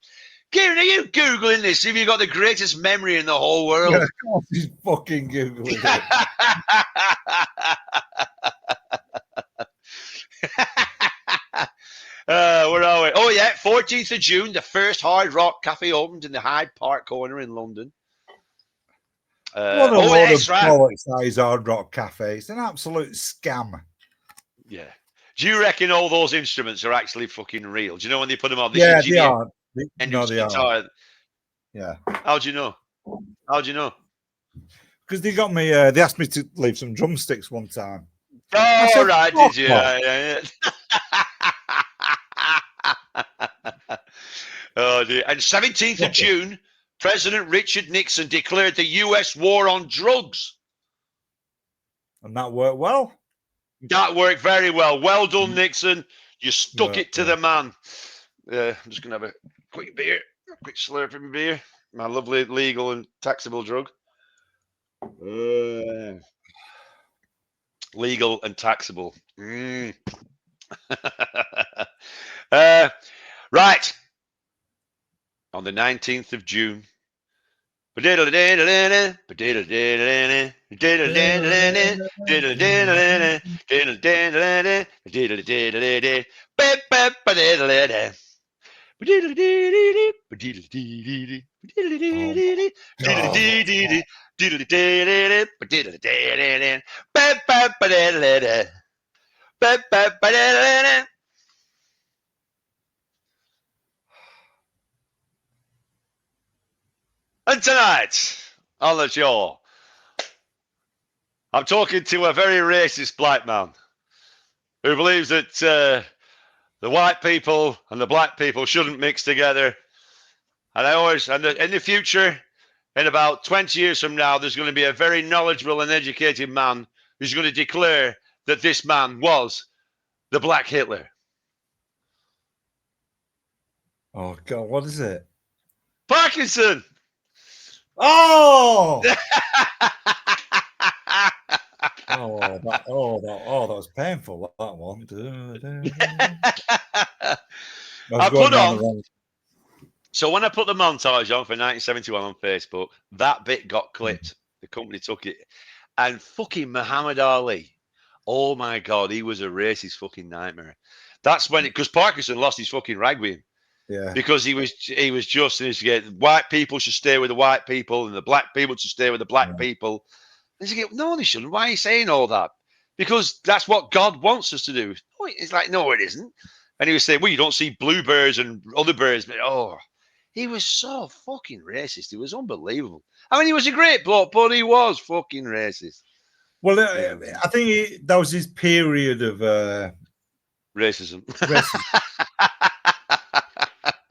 Kieran, are you Googling this? Have you got the greatest memory in the whole world? Yeah, of course he's fucking Googling it. Where are we? Oh, yeah, 14th of June, the first Hard Rock Cafe opened in the Hyde Park corner in London. What a load of bollocks that is Hard Rock Cafe. It's an absolute scam. Yeah. Do you reckon all those instruments are actually fucking real? Do you know when they put them on? They are. No, they are. Yeah. How do you know? Because they got me. They asked me to leave some drumsticks one time. Oh, said, right, "Fuck did you? off." Oh, dear. And 17th of June, President Richard Nixon declared the U.S. war on drugs. And that worked well. That worked very well. Well done, Nixon. You stuck it to the man. I'm just going to have a quick beer, a quick slurp of my beer. My lovely legal and taxable drug. Legal and taxable. Right. On the 19th of June. And tonight on the show, I'm talking to a very racist black man who believes that the white people and the black people shouldn't mix together. And in the future, in about 20 years from now, there's going to be a very knowledgeable and educated man who's going to declare that this man was the Black Hitler. Oh God, what is it? Parkinson. Oh. That was painful. That one. I put on. So when I put the montage on for 1971 on Facebook, that bit got clipped. The company took it, and fucking Muhammad Ali. Oh my God, he was a racist fucking nightmare. That's when because Parkinson lost his fucking rag with him. Yeah. Because he was just white people should stay with the white people and the black people should stay with the black people. And you go, no, they shouldn't. Why are you saying all that? Because that's what God wants us to do. It's like, no, it isn't. And he was saying, well, you don't see bluebirds and other birds. But, he was so fucking racist. It was unbelievable. I mean, he was a great bloke, but he was fucking racist. Well, I think that was his period of racism.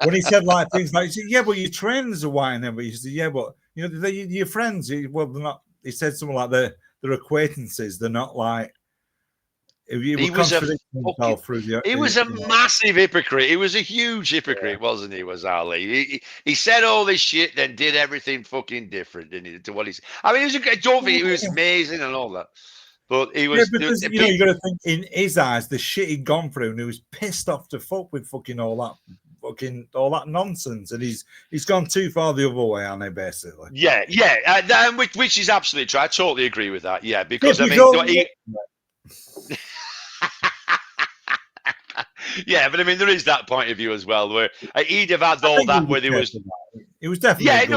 When he said like things like, "Yeah, but your friends are white," and then, but he said, "Yeah, but you know, your friends, well, they're not." He said something like they're acquaintances. They're not like. He was a massive hypocrite. He was a huge hypocrite, wasn't he? Was Ali? He said all this shit, then did everything fucking different, didn't he? To what he said. I mean, he was amazing and all that, but he was. Yeah, because you got to think in his eyes, the shit he'd gone through, and he was pissed off to fuck with fucking all that nonsense, and he's gone too far the other way, hasn't he? Basically. Yeah, which is absolutely true. I totally agree with that. Yeah, because I mean. Yeah, but I mean, there is that point of view as well, where he'd have had all that, where there was. It was definitely.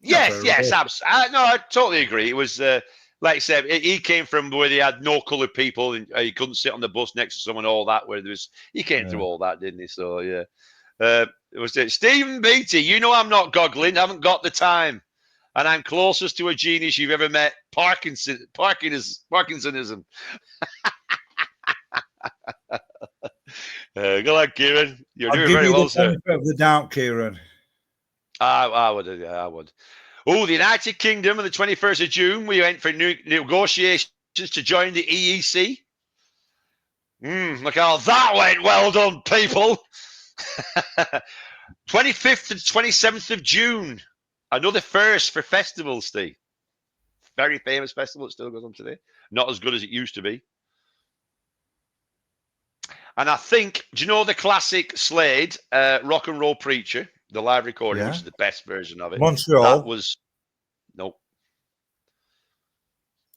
Yes, absolutely. No, I totally agree. It was like I said, he came from where they had no coloured people, and he couldn't sit on the bus next to someone. All that, where there was, he came through all that, didn't he? So yeah, it was Stephen Beatty. You know, I'm not goggling. I haven't got the time, and I'm closest to a genius you've ever met. Parkinsonism. Go on, Kieran. You're doing very well, sir. The doubt, Kieran. I would. Oh, the United Kingdom on the 21st of June, we went for negotiations to join the EEC. Look how that went. Well done, people. 25th and 27th of June, another first for festivals, Steve. Very famous festival. It still goes on today. Not as good as it used to be. And I think, do you know the classic Slade, Rock and Roll Preacher, the live recording, which is the best version of it? Montreal. That was, nope.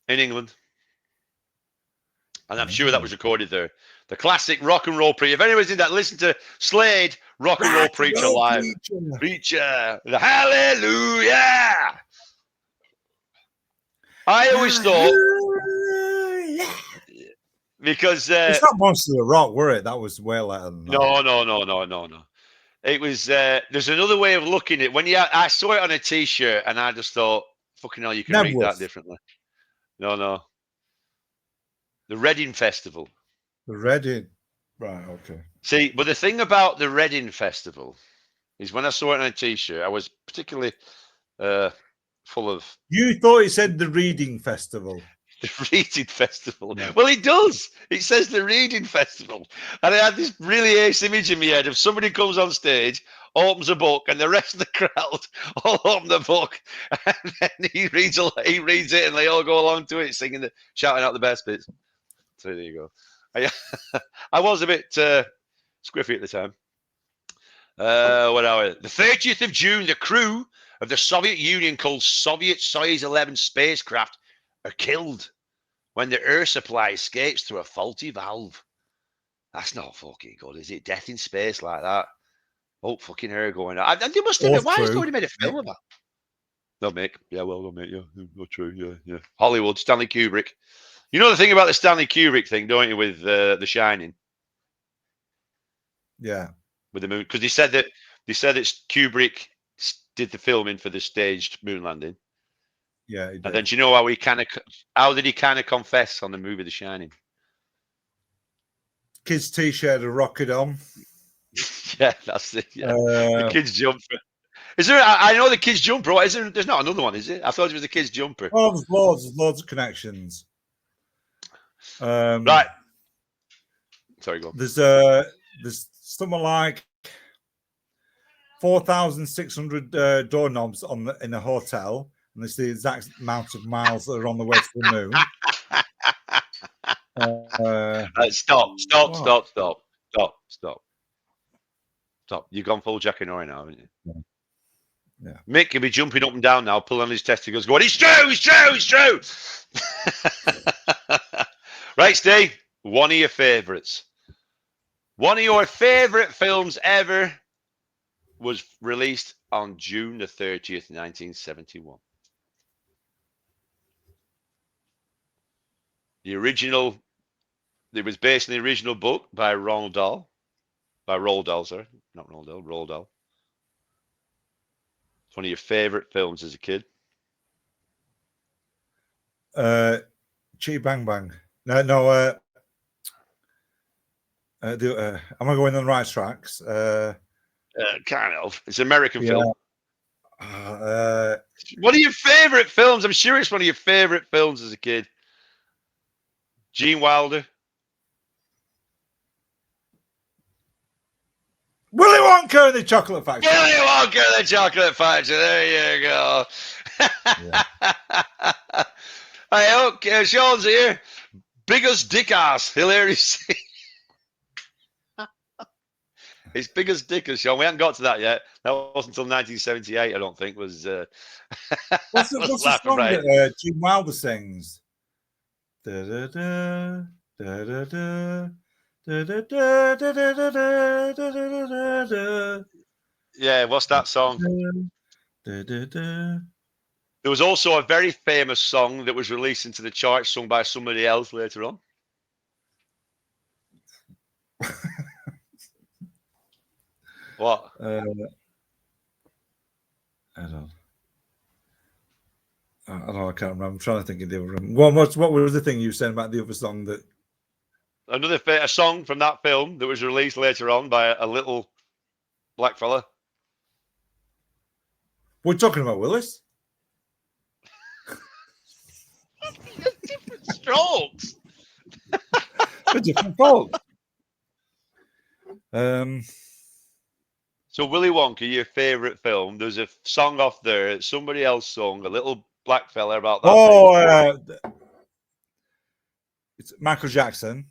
In England. And I'm sure that was recorded there. The classic Rock and Roll Preacher. If anyone's in that, listen to Slade, Rock and Roll Preacher live. Preacher. Hallelujah. I always thought. Because it's not Monsters of Rock, were it? That was way later than that. No. It was. There's another way of looking at it. When I saw it on a T-shirt, and I just thought, "Fucking hell, you can read that differently." No. The Reading Festival. The Reading. Right, okay. See, but the thing about the Reading Festival is when I saw it on a T-shirt, I was particularly full of You thought it said the Reading Festival. the Reading Festival. Yeah. Well, it does. It says the Reading Festival. And I had this really ace image in my head of somebody comes on stage, opens a book, and the rest of the crowd all open the book, and then he reads it, and they all go along to it, shouting out the best bits. So there you go. I was a bit squiffy at the time. What are we? The 30th of June, the crew of the Soviet Union called Soviet Soyuz 11 spacecraft are killed when the air supply escapes through a faulty valve. That's not fucking good, is it? Death in space like that. Oh, fucking hair going out. And they must have been, why has nobody made a film about it? No, Mick. Yeah, well done, mate. Yeah, not true. Yeah. Hollywood, Stanley Kubrick. You know the thing about the Stanley Kubrick thing, don't you, with The Shining? Yeah. With the moon. Because they said it's Kubrick did the filming for the staged moon landing. Yeah, he did. And then do you know how did he kind of confess on the movie The Shining? Kids T-shirt, a rocket on. Yeah, that's it. Yeah. The kids jumper. Is there? I know the kids jumper. What, there's not another one, is it? I thought it was the kids jumper. Oh, there's loads of connections. Right. Sorry, go on. There's something like 4,600 doorknobs in a hotel, and it's the exact amount of miles that are on the way to the moon. Stop. You've gone full Jack and Ori now, haven't you? Yeah. Mick can be jumping up and down now, pulling on his testicles, going, it's true. Right, Steve, one of your favourites. One of your favourite films ever was released on June the 30th, 1971. The original, it was based on the original book by Roald Dahl. Roald Dahl. It's one of your favourite films as a kid. Chi Bang Bang. No. Am I going on the right tracks? Kind of. It's an American film. One of your favourite films. I'm sure it's one of your favourite films as a kid. Gene Wilder. Willy Wonka and the Chocolate Factory. Willy Wonka and the Chocolate Factory. There you go. Hey, okay, Sean's here. Biggest dick ass. Hilarious. It's biggest dick as Sean. We haven't got to that yet. That wasn't until 1978, I don't think. Was what's the song that Gene Wilder sings? Da, da, da, da, da, da. Yeah, what's that song? There was also a very famous song that was released into the charts, sung by somebody else later on. What? I don't. I can't remember. I'm trying to think of the other one. What was the thing you were saying about the other song that? A song from that film that was released later on by a little black fella. We're talking about Willis. Different strokes. For different folks. So Willy Wonka, your favourite film? There's a song off there that somebody else sung, a little black fella about that. It's Michael Jackson.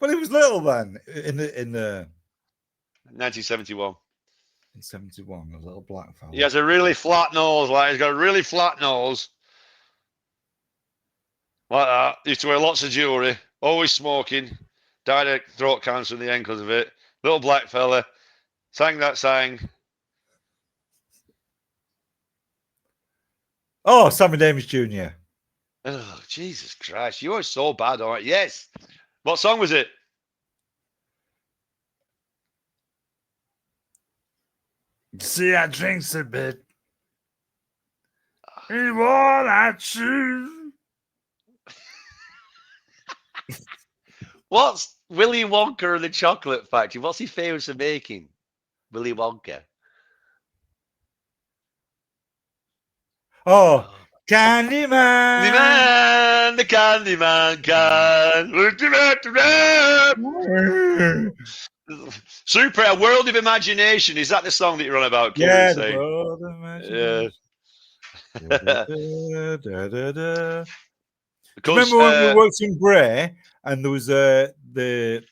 But he was little then in 1971. In 71, a little black fella. He has a really flat nose, he's got a really flat nose. Like that. Used to wear lots of jewellery, always smoking, died of throat cancer in the end because of it. Little black fella, sang that song. Oh, Sammy Davis Jr. Oh, Jesus Christ. You are so bad, aren't you? Yes. What song was it? See, I drinks a bit. And what I choose. What's Willy Wonka and the Chocolate Factory? What's he famous for making? Willy Wonka. Oh, Candyman. The Candyman can. Super, A World of Imagination. Is that the song that you're on about, Kieran? Yeah, the Saying? world of imagination. Da, da, da, da, da. Do you remember when we worked in Bray and there was the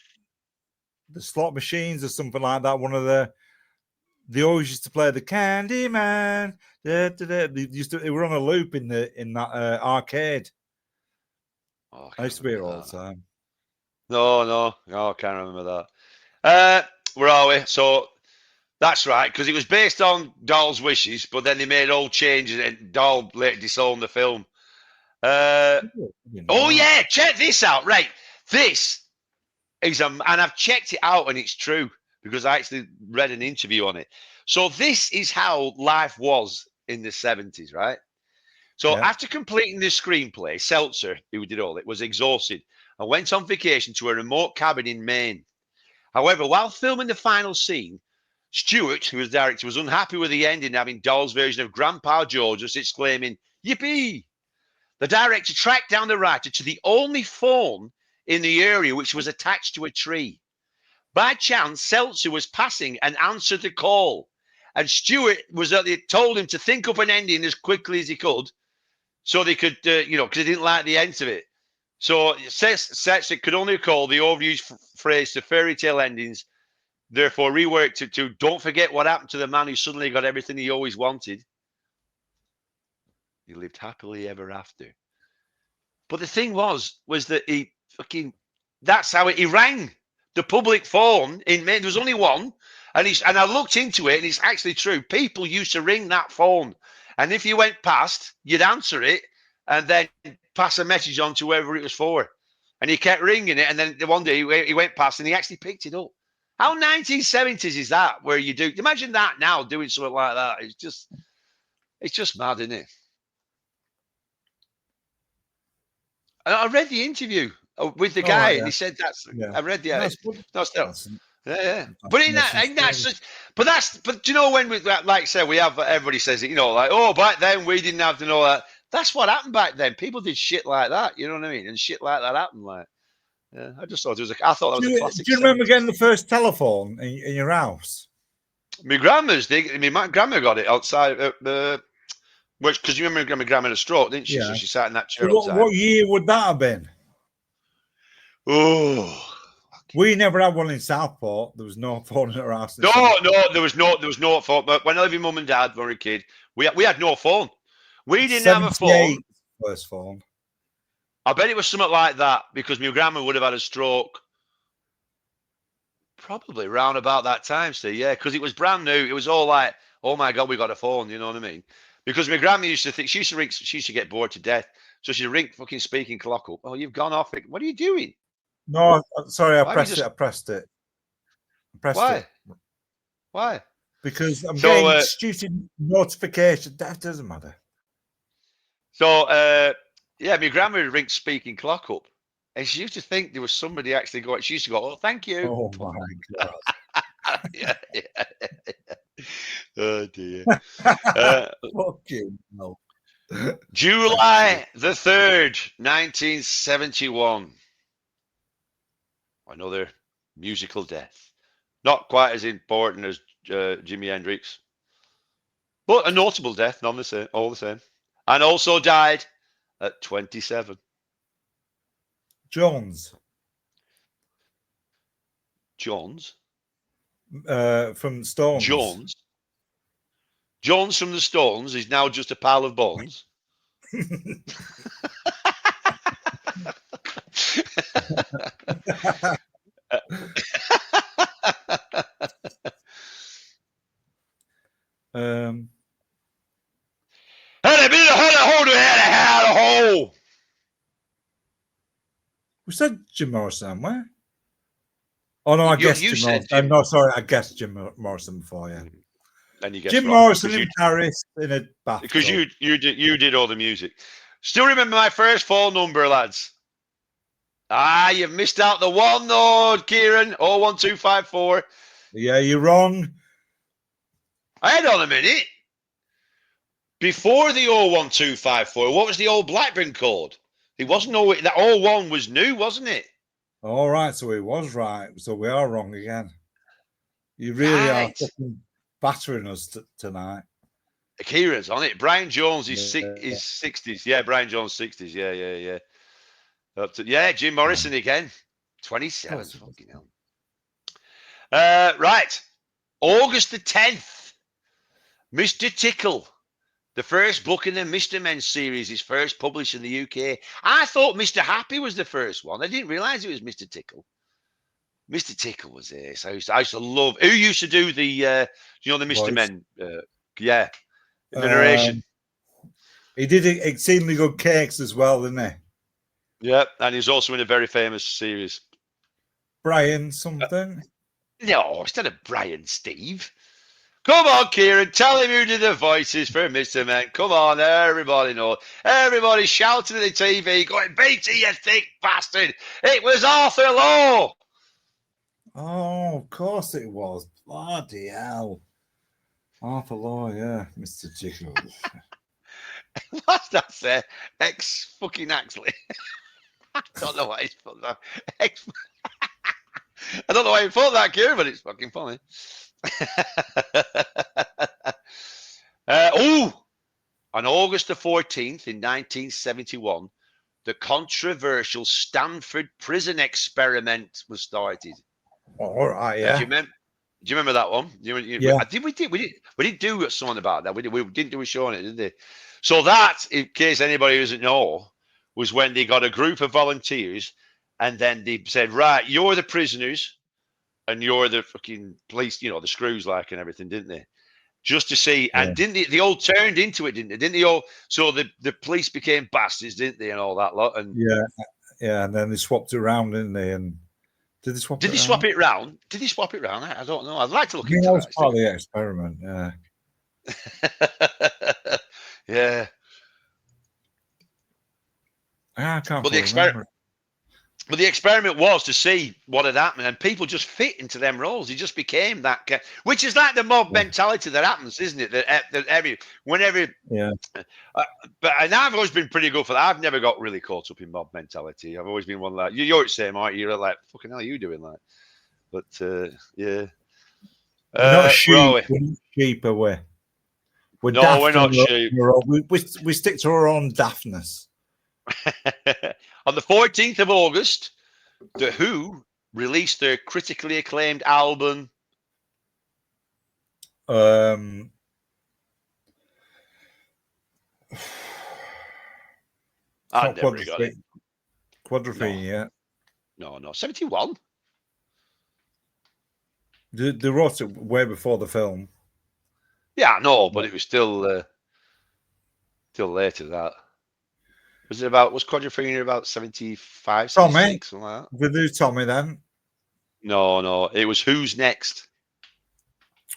slot machines or something like that? They always used to play the Candyman. Da, da, da. They were on a loop in that arcade. Oh, I used to be here all the time. No, I can't remember that. Where are we? So that's right, because it was based on Dahl's wishes, but then they made all changes and Dahl later disowned the film. Oh yeah, check this out. Right, this is and I've checked it out and it's true because I actually read an interview on it. So this is how life was in the 70s, right? So after completing the screenplay, Seltzer, who did all it, was exhausted and went on vacation to a remote cabin in Maine. However, while filming the final scene, Stewart, who was the director, was unhappy with the ending, having Dahl's version of Grandpa George just exclaiming, "Yippee!" The director tracked down the writer to the only phone in the area which was attached to a tree. By chance, Seltzer was passing and answered the call. And Stewart told him to think up an ending as quickly as he could so they could, because he didn't like the end of it. So Seltzer could only recall the overused phrase to fairy tale endings, therefore reworked to don't forget what happened to the man who suddenly got everything he always wanted. He lived happily ever after. But the thing was that that's how he rang the public phone in Maine. There was only one, and I looked into it, and it's actually true. People used to ring that phone, and if you went past, you'd answer it, and then pass a message on to whoever it was for. And he kept ringing it, and then one day he went past, and he actually picked it up. How 1970s is that? Where you do? Imagine that now doing something like that. It's just mad, isn't it? I read the interview with the guy, and he said that's. Yeah. I read the. No, still. Yeah. But but do you know when we like I said we have everybody says it, like, oh, back then we didn't have to know that. That's what happened back then. People did shit like that, you know what I mean? And shit like that happened. Like, yeah, I just thought it was. I thought that was a classic. Do you remember getting the first telephone in your house? My grandma got it outside. Because you remember my grandma had a stroke, didn't she? Yeah. So she sat in that chair all the time. What year would that have been? Oh, we never had one in Southport. There was no phone in our house. No, there was no phone. But when I lived with mum and dad, when we were a kid, we had no phone. We didn't have a phone. First phone. I bet it was something like that because my grandma would have had a stroke. Probably around about that time, Steve. Yeah, because it was brand new. It was all like, oh my God, we got a phone. You know what I mean? Because my grandma used to think she used to get bored to death, so she'd ring fucking speaking clock up. Oh, you've gone off it. What are you doing? No, sorry, I pressed it. Why? Why? Because I'm getting stupid notification. That doesn't matter. So, my grandma would ring speaking clock up, and she used to think there was somebody actually going. She used to go, "Oh, thank you." Oh my God. yeah. Oh dear. Fuck you. No. July the 3rd, 1971. Another musical death. Not quite as important as Jimi Hendrix, but a notable death, all the same. And also died at 27. Jones. From Stones. Jones from the Stones is now just a pile of bones. We said Jim Morrison, where? Oh no, I guessed Jim Morrison. No, sorry, I guessed Jim Morrison before, yeah. And you guessed Jim Morrison in Paris in a bathtub. Because you did all the music. Still remember my first phone number, lads? You've missed out the one though, Kieran. 01254. Yeah, you're wrong. Hold on a minute. Before the 01254, what was the old Blackburn called? It wasn't no. That 01 was new, wasn't it? All right, so it was right. So we are wrong again. You really are fucking battering us tonight. Kieran's on it. Brian Jones is Yeah. 60s. Yeah, Brian Jones 60s. Yeah. Jim Morrison again. 27. Fucking hell. Right. August the 10th. Mr. Tickle. The first book in the Mr. Men series is first published in the UK. I thought Mr. Happy was the first one. I didn't realise it was Mr. Tickle. Mr. Tickle was this. I used to love. Who used to do the, the Mr. Voice. Men? The narration. He did exceedingly good cakes as well, didn't he? Yeah, and he's also in a very famous series. Brian something. No, instead of Brian Steve. Come on, Kieran, tell him who did the voices for Mr. Men. Come on, everybody knows. Everybody shouting at the TV, going, "Beatty, you thick bastard! It was Arthur Law!" Oh, of course it was. Bloody hell. Arthur Law, yeah, Mr. Tickle. What's that say? Fucking Axley. I don't know why he's put that. I don't know why he put that, Kieran, but it's fucking funny. On August the 14th in 1971, the controversial Stanford prison experiment was started. All right, yeah. Do you remember that one? Yeah. We did do something about that. We didn't do a show on it, did they? So that, in case anybody doesn't know, was when they got a group of volunteers, and then they said, "Right, you're the prisoners, and you're the fucking police, the screws like and everything," didn't they? Just to see, and didn't they all turned into it, didn't they? Didn't they all? So the police became bastards, didn't they, and all that lot? And yeah, and then they swapped it around, didn't they? And did they swap? Did they swap it round? Did they swap it round? I don't know. I'd like to look into that. Was that. part of the experiment. Yeah. Yeah. I can't. But the experiment was to see what had happened, and people just fit into them roles. They just became that, which is like the mob mentality that happens, isn't it? That whenever. Yeah. And I've always been pretty good for that. I've never got really caught up in mob mentality. I've always been one like you're the same, aren't you? You're like, fucking hell, are you doing like? But yeah. We're not sheep. We're not sheep, are we? We're not sheep. We stick to our own daftness. On the 14th of August, The Who released their critically acclaimed album. I never got it. Quadrophenia, yeah. No, 71. They wrote it way before the film. Yeah, I know, but it was still later that. Was Quadrophenia about 75, 76, something like that? We'll do Tommy then. No, it was Who's Next.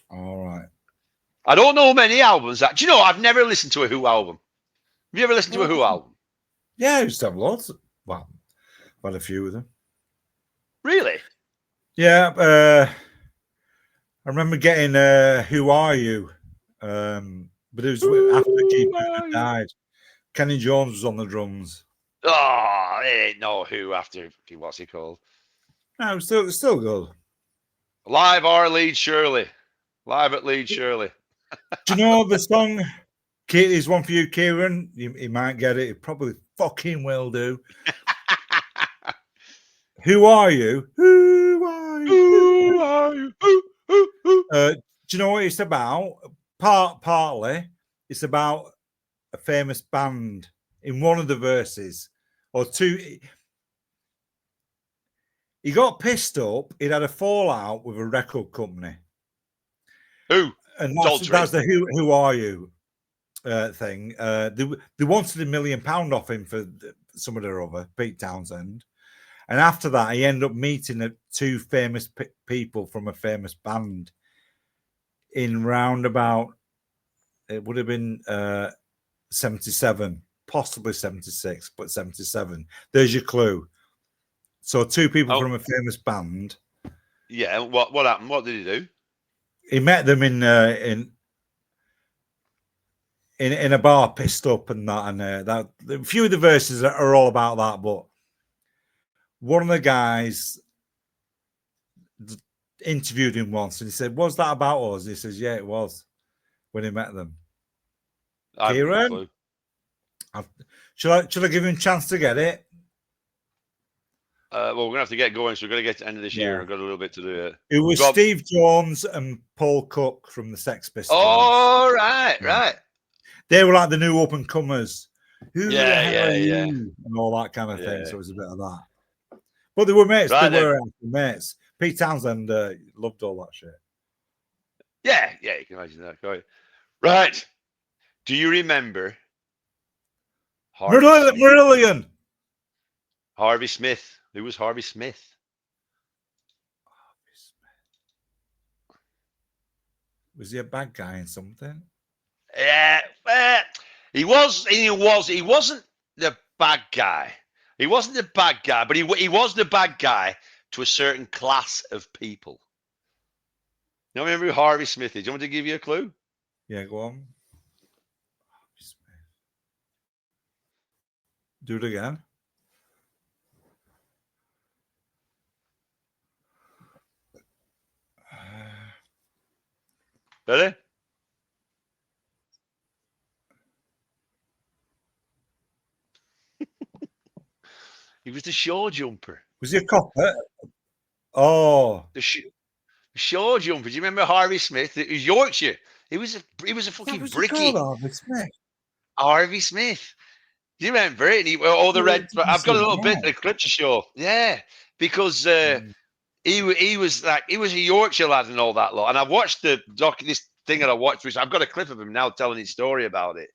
All right. I don't know many albums that. Do you know, I've never listened to a Who album. Have you ever listened to a Who album? Yeah, I used to have lots. Well, quite a few of them. Really? Yeah. I remember getting Who Are You? But it was after Keith Moon died. Kenny Jones was on the drums. Oh, it ain't no Who after what's he called? No, it's still good. Live at Leeds Shirley. Live at Leeds Shirley. Do you know the song? Here's one for you, Kieran. You might get it. It probably fucking will do. Who are you? Who are you? Who are you? Do you know what it's about? Partly, it's about a famous band in one of the verses or two. He got pissed up. He'd had a fallout with a record company. Who? And that's the Who Are You thing. They wanted £1 million off him for some of their other, Pete Townsend. And after that, he ended up meeting two famous people from a famous band in roundabout, it would have been 77, possibly 76, but 77. There's your clue. So two people from a famous band. Yeah. What happened? What did he do? He met them in a bar, pissed up and that, and that. A few of the verses are all about that, but one of the guys interviewed him once, and he said, "Was that about us?" He says, "Yeah, it was." When he met them, I haven't got a clue. Should I give him a chance to get it? Well, we're gonna have to get going, so we're gonna get to the end of this year. I've got a little bit to do it. It was Steve Jones and Paul Cook from the Sex Pistols. Oh, right. They were like the new up and comers. Yeah. And all that kind of thing. So it was a bit of that. But they were mates. Right, they were mates. Pete Townsend loved all that shit. Yeah, you can imagine that. Right. Do you remember Marillion? Harvey Smith. Who was Harvey Smith? Was he a bad guy in something? Yeah, he was. He wasn't the bad guy. He wasn't the bad guy, but he was the bad guy to a certain class of people. You don't remember who Harvey Smith is? Do you want me to give you a clue? Yeah, go on. Do it again. Ready? He was the shore jumper. Was he a copper? Oh, The shore jumper. Do you remember Harvey Smith? It was Yorkshire. He was a fucking bricky. Harvey Smith. Harvey Smith. Do you remember it? And all the red. I've got a little bit of clip to show. Yeah, because he was a Yorkshire lad and all that lot. And I've watched this thing that I watched, which I've got a clip of him now telling his story about it.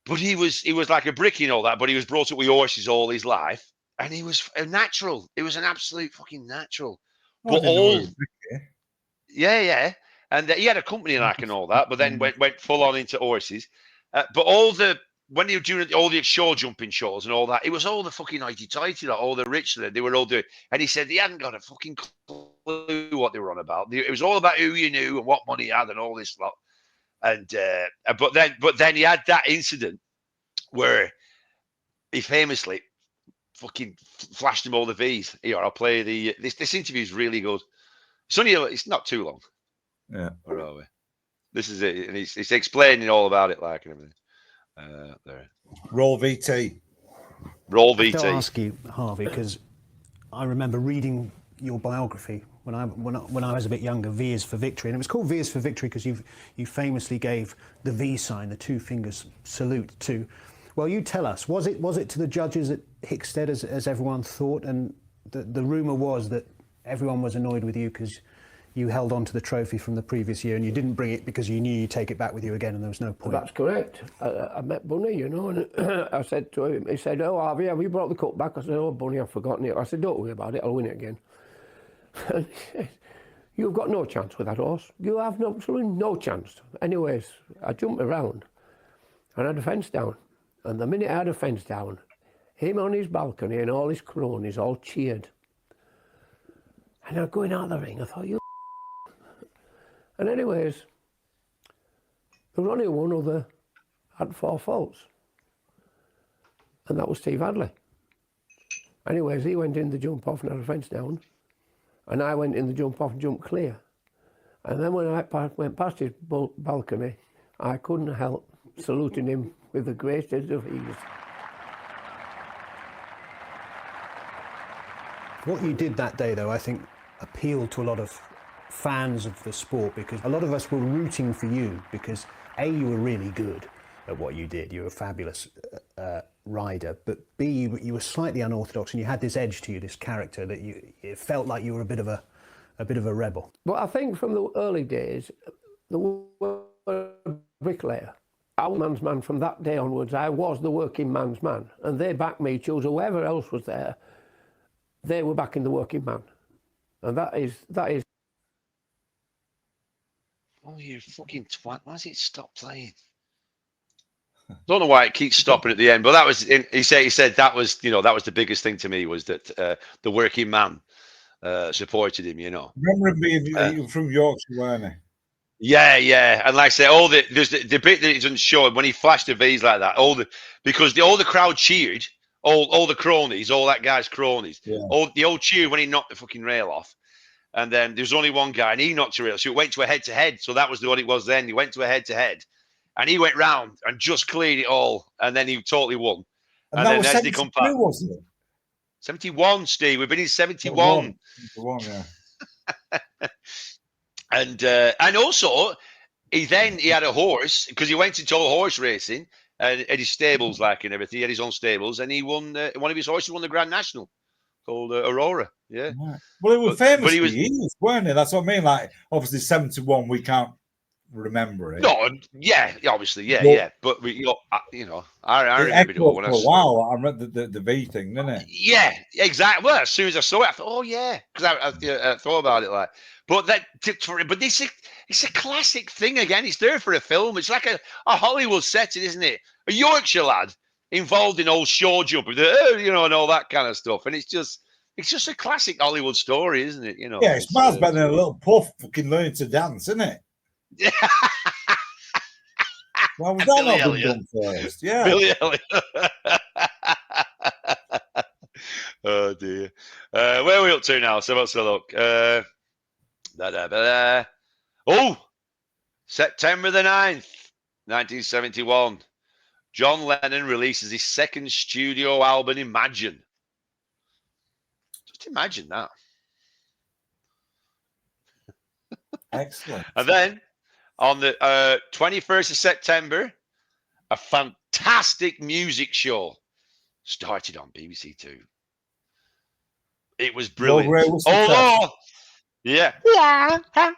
But he was like a bricky and all that. But he was brought up with horses all his life, and he was a natural. It was an absolute fucking natural. But yeah. And he had a company like and all that, but then went full on into horses. But when you were doing all the shore jumping shows and all that, it was all the fucking hoity-toity, all the rich, they were all doing. And he said he hadn't got a fucking clue what they were on about. It was all about who you knew and what money he had and all this lot. And but then he had that incident where he famously fucking flashed him all the V's. Here, I'll play this interview is really good. It's not too long. Yeah. Where are we? This is it, and he's explaining all about it, like and everything. There. Roll VT. Roll I have VT. to ask you, Harvey, because I remember reading your biography when I was a bit younger, V is for Victory, and it was called V is for Victory because you famously gave the V sign, the two fingers salute to. Well, you tell us, was it to the judges at Hickstead as everyone thought, and the rumor was that everyone was annoyed with you because you held on to the trophy from the previous year and you didn't bring it because you knew you'd take it back with you again and there was no point. That's correct. I met Bunny, and I said to him, he said, "Oh, Harvey, have you brought the cup back?" I said, "Oh, Bunny, I've forgotten it." I said, "Don't worry about it, I'll win it again." And he said, "You've got no chance with that horse. You have absolutely no chance." Anyways, I jumped around and I had a fence down. And the minute I had a fence down, him on his balcony and all his cronies all cheered. And I'm going out of the ring, I thought, you. And anyways, there was only one other had 4 faults. And that was Steve Hadley. Anyways, he went in the jump off and had a fence down. And I went in the jump off and jumped clear. And then when I went past his balcony, I couldn't help saluting him with the greatest of ease. What you did that day, though, I think appealed to a lot of fans of the sport because a lot of us were rooting for you because A, you were really good at what you did. You were a fabulous rider, but B, you were slightly unorthodox and you had this edge to you, this character that it felt like you were a bit of a rebel. But I think from the early days, the word bricklayer, I was man's man from that day onwards. I was the working man's man, and they backed me. Chose whoever else was there, they were backing the working man, and that is. Oh, you fucking twat! Why does it stop playing? Don't know why it keeps stopping at the end, but that was. He said that was, that was the biggest thing to me, was that the working man supported him. Remember him being from Yorkshire, weren't he? Yeah, and like I say, there's the bit that it doesn't show when he flashed the V's like that. Because all the crowd cheered, all the cronies, all that guy's cronies, the old cheered when he knocked the fucking rail off. And then there's only one guy, and he knocked the rail, so it went to a head-to-head. So that was what it was then. He went to a head-to-head, and he went round and just cleared it all, and then he totally won. And that was 72, wasn't it? 71, Steve. We've been in 71. 71, yeah. And also he had a horse, because he went into horse racing and his stables and everything. He had his own stables, and he won one of his horses won the Grand National called Aurora. Yeah. Right. Well, it was famous. But he was, weren't it? That's what I mean. Like, obviously, 71, we can't remember it. No, yeah, obviously, yeah. But I remember it all when I saw. Wow, I read the V thing, didn't it? Yeah, exactly. Well, as soon as I saw it, I thought, oh yeah, because I thought about it like. But it's a classic thing again. It's there for a film. It's like a Hollywood setting, isn't it? A Yorkshire lad involved in old show jumping, and all that kind of stuff. And it's just a classic Hollywood story, isn't it? Yeah, it's miles better than a little puff fucking learning to dance, isn't it? Yeah. Well, was that not been done first? Yeah. Billy Elliot. Oh dear. Where are we up to now? So let's have a look. September the 9th, 1971. John Lennon releases his second studio album, Imagine. Just imagine that. Excellent. And then on the 21st of September, a fantastic music show started on BBC Two. It was brilliant. Yeah. On that.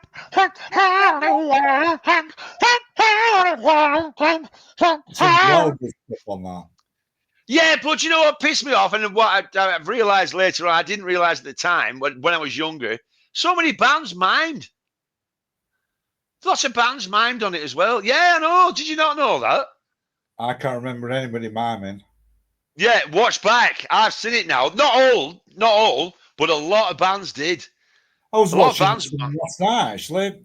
Yeah, but you know what pissed me off, and what I've realised later on, I didn't realise at the time when I was younger, so many bands mimed. Lots of bands mimed on it as well. Yeah, I know. Did you not know that? I can't remember anybody miming. Yeah, watch back. I've seen it now. Not all, but a lot of bands did. I was watching last night, actually.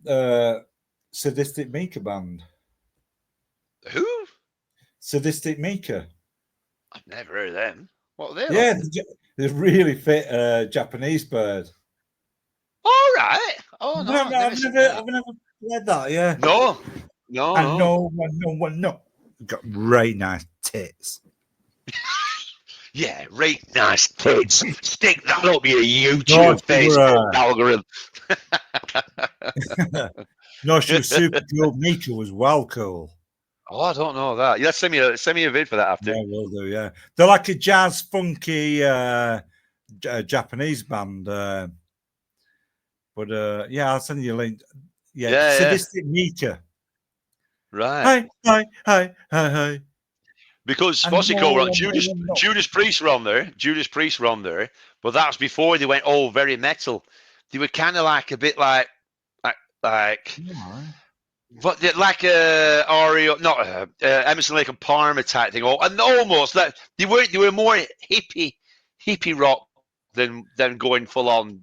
Sadistic Mika band. Who? Sadistic Mika. I've never heard of them. What are they? Yeah, they really fit Japanese bird. All right. Oh no, I've never read that. Yeah. No. No. Got really nice tits. Yeah, right, nice tits. Stick that up your YouTube Facebook algorithm. No, she was super cool. Mika was well cool. Oh, I don't know that. Yeah, send me a vid for that after. Yeah, will do. Yeah, they're like a jazz, funky Japanese band. But I'll send you a link. Yeah. Sadistic Mika. Right. Hi. Because what's it called? Judas Priest were on there. But that's before they went all very metal. They were kind of like a bit like but like REO, not Emerson, Lake and Palmer type thing, and almost that they were more hippie rock than going full on.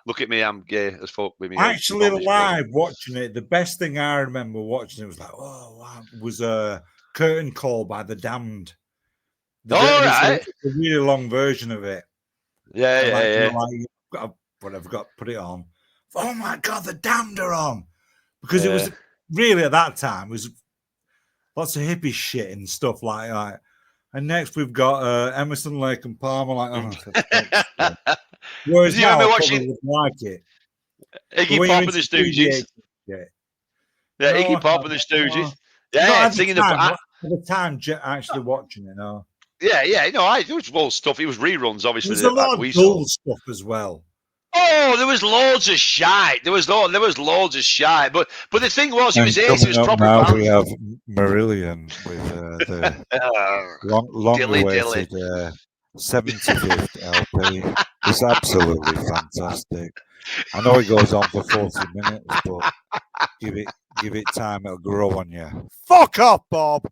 Look at me, I'm gay as fuck with me. Actually, live watching it, the best thing I remember watching it was like, oh wow, was a Curtain Call by the Damned. Right. A really long version of it. Yeah. Whatever, got put it on. Oh my god, the Damned are on, because it was really at that time was lots of hippie shit and stuff like that. And next we've got Emerson, Lake and Palmer. Whereas you remember watching like it. Iggy Pop and the Stooges? Yeah, Iggy Pop and the Stooges. Yeah, singing at the time actually watching it. No. Yeah. It was all stuff. It was reruns, obviously. There's a lot of cool stuff as well. Oh, there was loads of shite. There was loads of shite. But the thing was, he was ace. It was proper. Now we have Marillion with the long-awaited 75th LP. It's absolutely fantastic. I know it goes on for 40 minutes, but give it Give it time, it'll grow on you. Fuck off, Bob.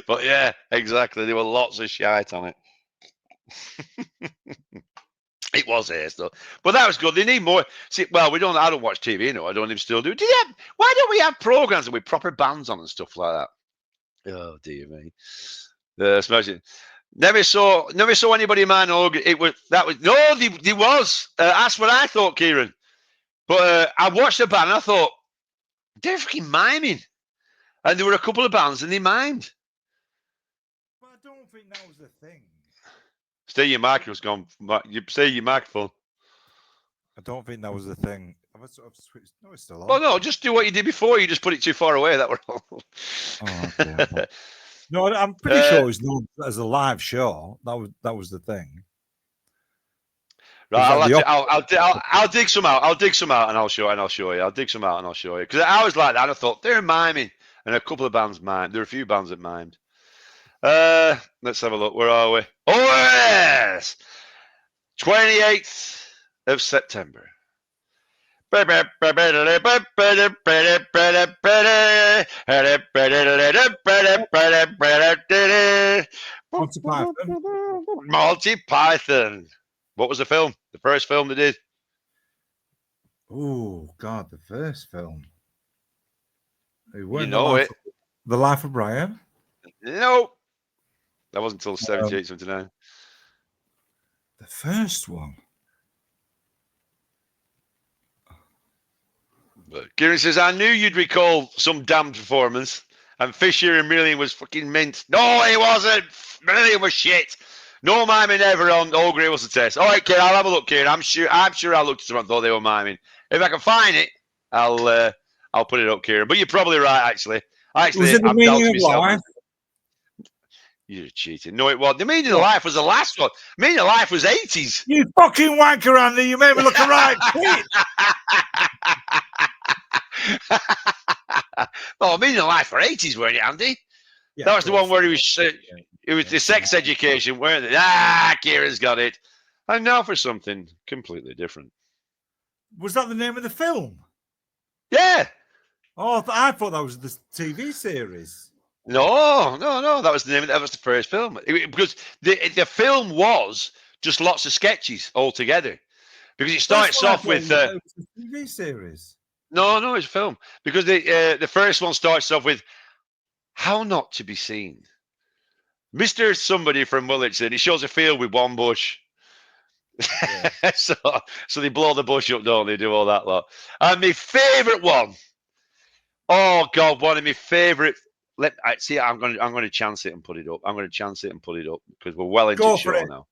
But yeah, exactly. There were lots of shite on it. It was ace though, but that was good. They need more. See, well, we don't. I don't watch TV. No, I don't even still do. Do you have, why don't we have programs with proper bands on and stuff like that? Oh dear me. Smashing. Never saw anybody in mine. It was that was no. There was. That's what I thought, Kieran. But I watched the band. And I thought they're fucking miming, and there were a couple of bands and they mimed. But I don't think that was the thing. Stay your microphone's gone. You say your microphone. I don't think that was the thing. I've switched. No, it's still on. Well, no, just do what you did before. You just put it too far away. That were all. Oh, okay. No, I'm pretty sure it was known as a live show. That was the thing. Right, I'll dig some out. I'll dig some out and I'll show you. I'll dig some out and I'll show you. Because I was like that. And I thought they're miming, and a couple of bands mimed. There were a few bands that mimed. Let's have a look. Where are we? Oh yes, 28th of September. Monty Python. Monty Python. What was the film? The first film they did? Oh God, the first film. You know it. The Life of Brian? No. That wasn't until 78, 79. The first one. Kieran says, I knew you'd recall some damned performance. And Fisher and Million was fucking mint. No, he wasn't. Million was shit. No miming ever on All Grey was the test. All right, Kieran, I'll have a look, Kieran. I'm sure I looked at them and thought they were miming. If I can find it, I'll put it up, Kieran. But you're probably right, actually. Was it The Meaning of Life? You're cheating. No, it wasn't. The Meaning of Life was the last one. Meaning of Life was 80s. You fucking wanker, Andy. You made me look a right shit. Oh, Meaning of Life for 80s, weren't it, Andy? Yeah, that was the one where it was the sex education, weren't it? Kieran's got it. And now for something completely different. Was that the name of the film? Yeah. Oh, I thought that was the TV series. No. That was the name. That was the first film. Because the film was just lots of sketches all together. Because it starts off with the TV series. No, it's a film. Because the first one starts off with How Not to Be Seen. Mr. Somebody from Willitson, he shows a field with one bush. Yeah. so they blow the bush up, don't they? Do all that lot. And my favourite one. Oh God, one of my favourite. I'm going to chance it and put it up. I'm going to chance it and put it up because we're well into the show now.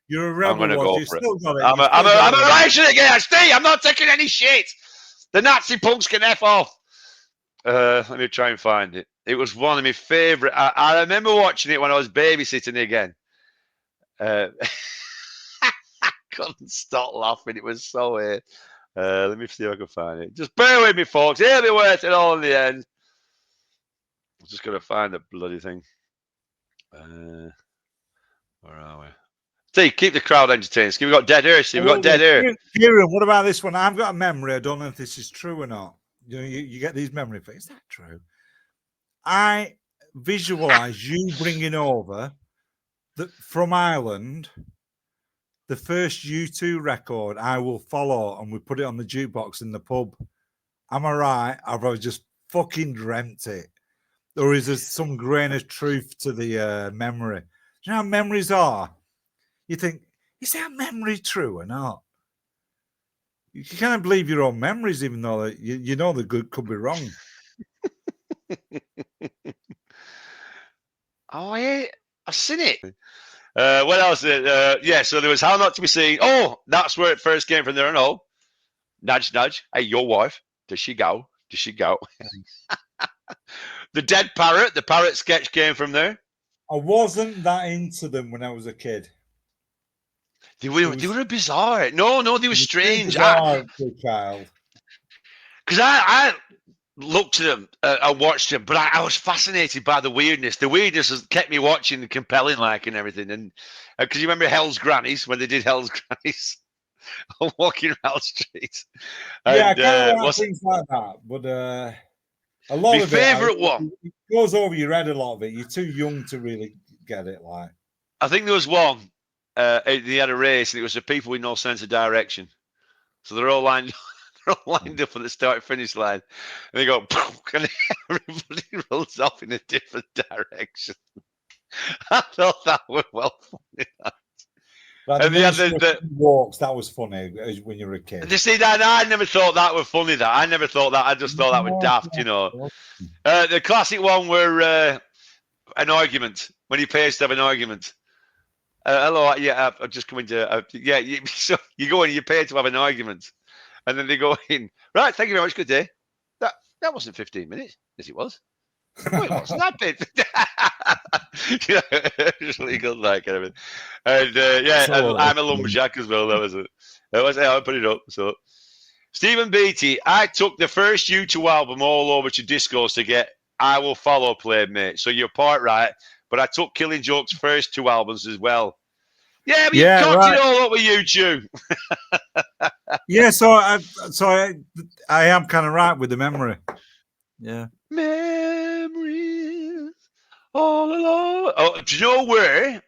You're a rebel. I'm going to go for it. I'm a ration again. Steve, I'm not taking any shit. The Nazi punks can F off. Let me try and find it. It was one of my favourite. I remember watching it when I was babysitting again. I couldn't stop laughing. It was so weird. Let me see if I can find it. Just bear with me, folks. It'll be worth it all in the end. I'm just going to find the bloody thing. Where are we? Steve, keep the crowd entertained. We've got dead air. Steve. We've got dead air. Kieran, what about this one? I've got a memory. I don't know if this is true or not. You know, you get these memory things. Is that true? I visualize you bringing over from Ireland the first U2 record, I Will Follow, and we put it on the jukebox in the pub. Am I right? I've just fucking dreamt it. Or is there some grain of truth to the memory? Do you know how memories are? You think, is that memory true or not? You can't believe your own memories, even though you know the good could be wrong. Oh, yeah. I've seen it. What else? Yeah, so there was How Not to Be Seen. Oh, that's where it first came from there and all. Nudge, nudge. Hey, your wife. Does she go? Does she go? The Dead Parrot. The parrot sketch came from there. I wasn't that into them when I was a kid. They were bizarre. No, they were strange. Bizarre child. Because I looked at them and watched them, but I was fascinated by the weirdness. The weirdness has kept me watching, compelling, like, and everything. And because you remember Hell's Grannies, when they did Hell's Grannies on Walking Around Street. Yeah, I And, kind of like things like that, but a lot my of favourite it, one. it goes over your head a lot of it. You're too young to really get it. Like, I think there was one. They had a race, and it was the people with no sense of direction. So they're all lined. They're all lined up at the start finish line, and they go, and everybody rolls off in a different direction. I thought that was well funny. like And they had the walks. That was funny when you were a kid. You see that? I never thought that was funny. That I never thought that. I just thought that was daft. You know, the classic one were an argument when he pays to have an argument. Hello, yeah, I've just come into. So you go in, you pay to have an argument, and then they go in. Right, thank you very much. Good day. That wasn't 15 minutes. Yes, it was. No, it wasn't. That bit. Yeah, it's really good, like everything. And I'm a lumberjack as well. That was it. That was how I put it up. So, Stephen Beattie, I took the first U2 album all over to Discos to get I Will Follow played, mate. So you're part right. But I took Killing Joke's first 2 albums as well. Yeah, but you cocked it all up with U2. Yeah, so I am kind of right with the memory. Yeah. Memories all along. Oh, do you know where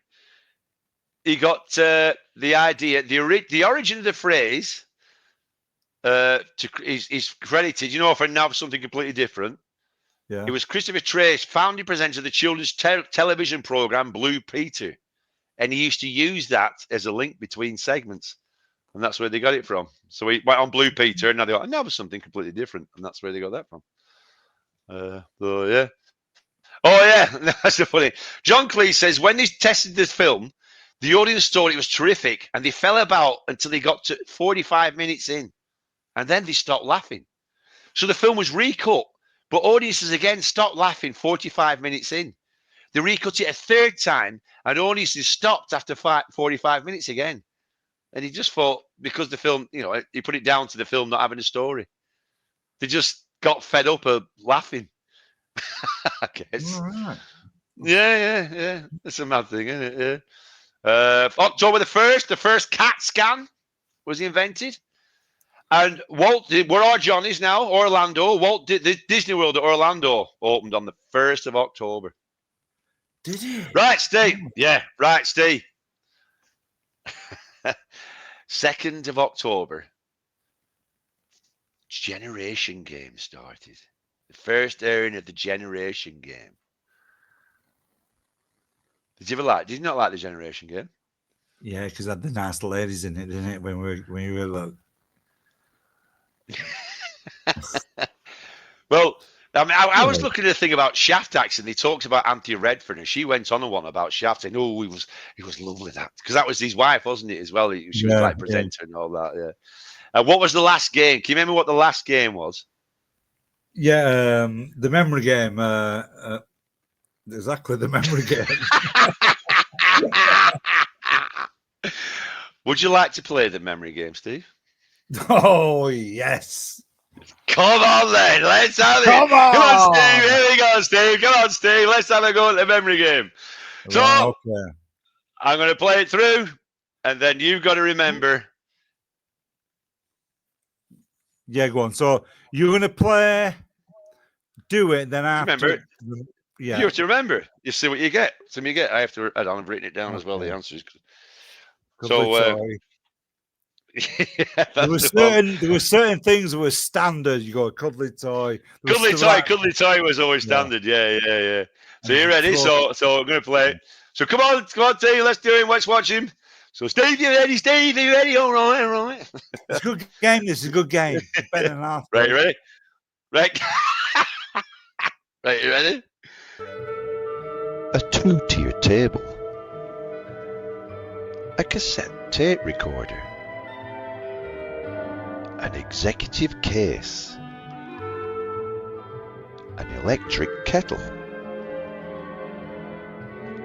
he got the idea? The origin of the phrase is credited, for now something completely different. Yeah. It was Christopher Trace, founding presenter of the children's television program Blue Peter. And he used to use that as a link between segments. And that's where they got it from. So he went on Blue Peter, and now they got another something completely different. And that's where they got that from. So, yeah. Oh, yeah. That's so funny. John Cleese says, when they tested this film, the audience thought it was terrific. And they fell about until they got to 45 minutes in. And then they stopped laughing. So the film was recut. But audiences again stopped laughing 45 minutes in. They recut it a third time, and audiences stopped after 45 minutes again. And he just thought, because the film, he put it down to the film not having a story. They just got fed up of laughing, I guess. All right. Yeah. That's a mad thing, isn't it? Yeah. October the 1st, the first CAT scan was invented. And where our Johnny's now, Orlando, the Disney World at Orlando opened on the 1st of October. Did it? Right, Steve. Yeah, right, Steve. 2nd of October, Generation Game started. The first airing of the Generation Game. Did you not like the Generation Game? Yeah, because it had the nice ladies in it, didn't it? When we were little. Well, I mean, I was looking at the thing about Shaft accent. He talks about Auntie Redford, and she went on one about Shaft, saying, "Oh, he was lovely that," because that was his wife, wasn't it? As well, she was like presenter and all that. Yeah. What was the last game? Can you remember what the last game was? Yeah, the memory game. Exactly, the memory game. Would you like to play the memory game, Steve? Oh yes. Come on then, let's have it. Come on, Steve. Here we go, Steve. Come on, Steve. Let's have a go at the memory game. So okay. I'm going to play it through, and then you've got to remember. Yeah, go on. So you're going to play, do it, then after. Remember. Yeah. You have to remember. You see what you get. I have to. I've written it down as well. The answers. So. Yeah, there were certain things that were standard. You got a cuddly toy. Cuddly toy was always standard. Yeah. So you're ready. So I'm going to play it. So come on, Steve. Let's do it. Let's watch him. So Steve, you ready? Steve, you ready? All right. It's a good game. This is a good game. Better than half. Right, you ready? Right. Right, you ready? A 2-tier table. A cassette tape recorder. An executive case, an electric kettle,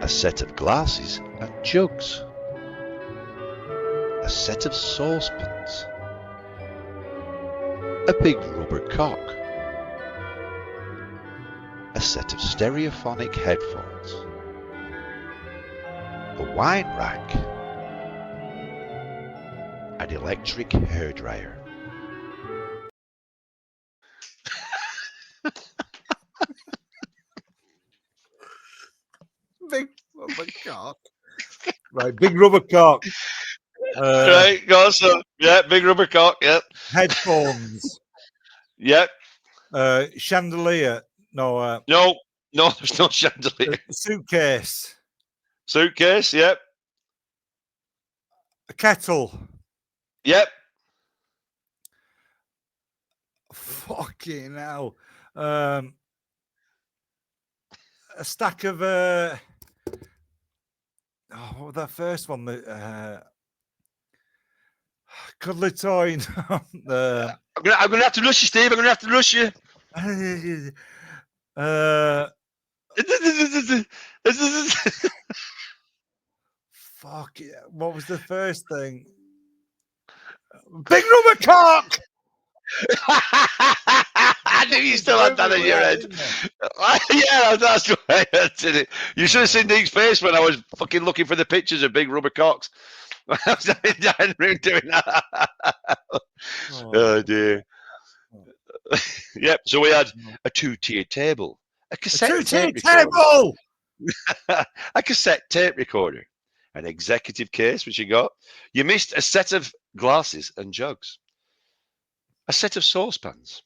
a set of glasses and jugs, a set of saucepans, a big rubber cock, a set of stereophonic headphones, a wine rack, an electric hairdryer. Big rubber cock. Right, big rubber cock. Right, go so. Yeah, big rubber cock. Yep. Headphones. Yep. Chandelier. No. No, there's no chandelier. Suitcase. Suitcase. Yep. A kettle. Yep. Fucking hell. A stack of what was that first one? The cuddly toy. I'm gonna have to rush you, Steve. I'm gonna have to rush you. Fuck yeah. What was the first thing? Big rubber cock. I knew you still had that in your head. Yeah, that's right. You should have seen Nick's face when I was fucking looking for the pictures of big rubber cocks. I was in the dining room doing that. Oh dear. Yep. So we had a two-tier table, a cassette tape recorder, a cassette tape recorder, an executive case, which you got. You missed a set of glasses and jugs, a set of saucepans,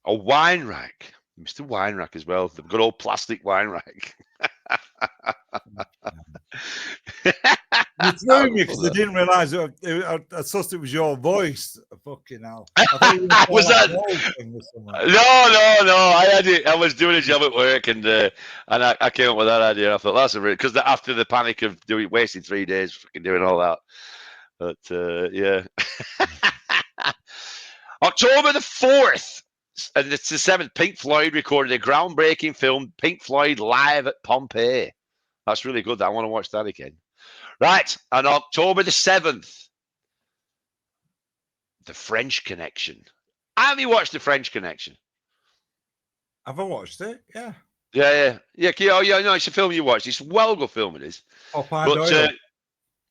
a wine rack. You missed the wine rack as well, the good old plastic wine rack. You threw me because I didn't realise I thought it was your voice. Fucking hell. I thought you were Was that? No. I had it. I was doing a job at work, and I came up with that idea. I thought that's a really, because after the panic of wasting 3 days fucking doing all that. But yeah. October the 4th, and it's the 7th. Pink Floyd recorded a groundbreaking film, Pink Floyd Live at Pompeii. That's really good. I want to watch that again. Right, and October the 7th, The French Connection. Have you watched The French Connection? Have I watched it? Yeah. Yeah. Oh, yeah, no, it's a film you watched. It's a well-good film, it is. Popeye Doyle.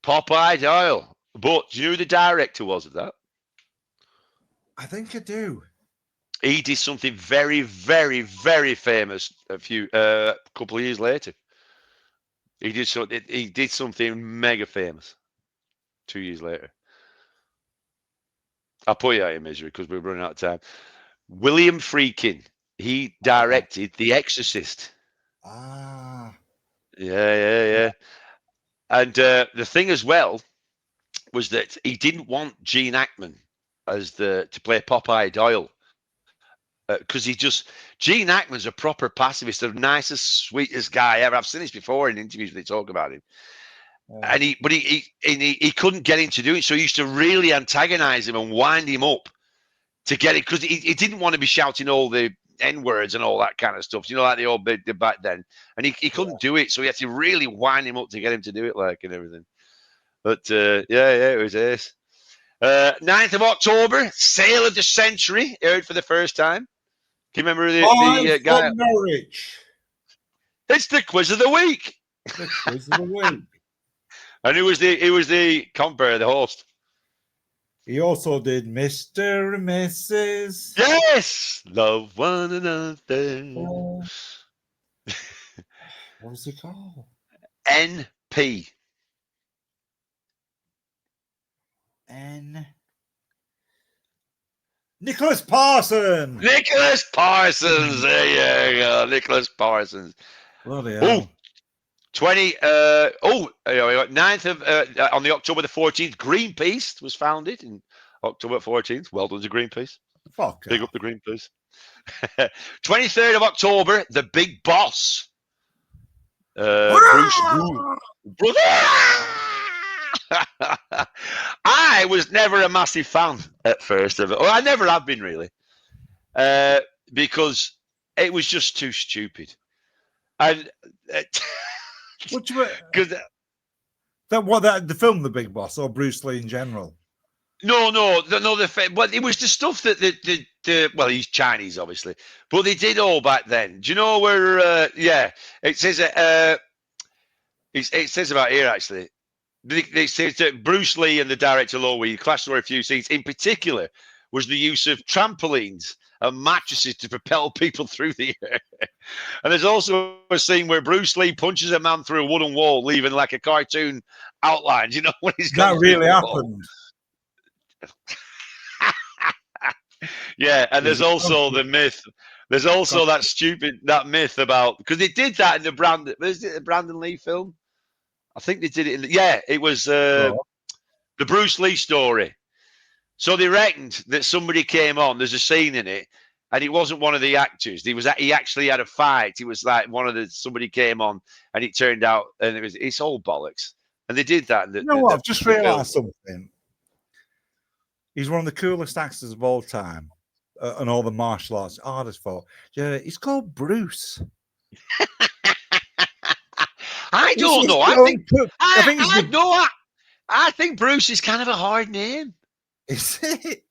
Popeye Doyle. But do you know who the director was of that? I think I do. He did something very, very, very famous a couple of years later. He did something mega famous 2 years later. I'll put you out of misery because we're running out of time. William Friedkin. He directed The Exorcist. Ah. Yeah. And the thing as well was that he didn't want Gene Hackman to play Popeye Doyle. Because Gene Hackman's a proper pacifist, the nicest, sweetest guy ever. I've seen this before in interviews when they talk about him. And he couldn't get him to do it, so he used to really antagonize him and wind him up to get it, because he didn't want to be shouting all the N-words and all that kind of stuff, like the old bit back then. And he couldn't do it, so he had to really wind him up to get him to do it, and everything. But it was ace. 9th of October, Sale of the Century aired for the first time. Do you remember the guy? Norwich. It's the quiz of the week. The quiz of the week. And he was the compere, the host. He also did Mr. and Mrs. Yes, love one another. What was it called? NP. Nicholas Parsons. Nicholas Parsons. There you go. Nicholas Parsons. Bloody hell. 9th of on the October the 14th, Greenpeace was founded in October 14th. Well done to Greenpeace. Fuck. Big up the Greenpeace. 23rd of October, The Big Boss. Bruce Brother. I was never a massive fan at first of it. Well, I never have been really, because it was just too stupid. And what do you mean? The film The Big Boss or Bruce Lee in general? No, but it was the stuff that the well, he's Chinese, obviously, but they did all back then. Do you know where? Yeah, it says it says about here actually. It says that Bruce Lee and the director Lowy clashed over a few scenes. In particular, was the use of trampolines and mattresses to propel people through the air. And there's also a scene where Bruce Lee punches a man through a wooden wall, leaving like a cartoon outline. Do you know when he's That gone through really the wall? happened. Yeah, and there's also the myth. There's also that myth about, because they did that in the Brandon Lee film. I think they did it it was the Bruce Lee story. So they reckoned that somebody came on. There's a scene in it, and it wasn't one of the actors. He actually had a fight. It was like somebody came on, and it turned out, and it's all bollocks. And they did that. You know what? I've just realised something. He's one of the coolest actors of all time, and all the martial arts artists for. Yeah, he's called Bruce. I don't know. I think Bruce is kind of a hard name. Is it?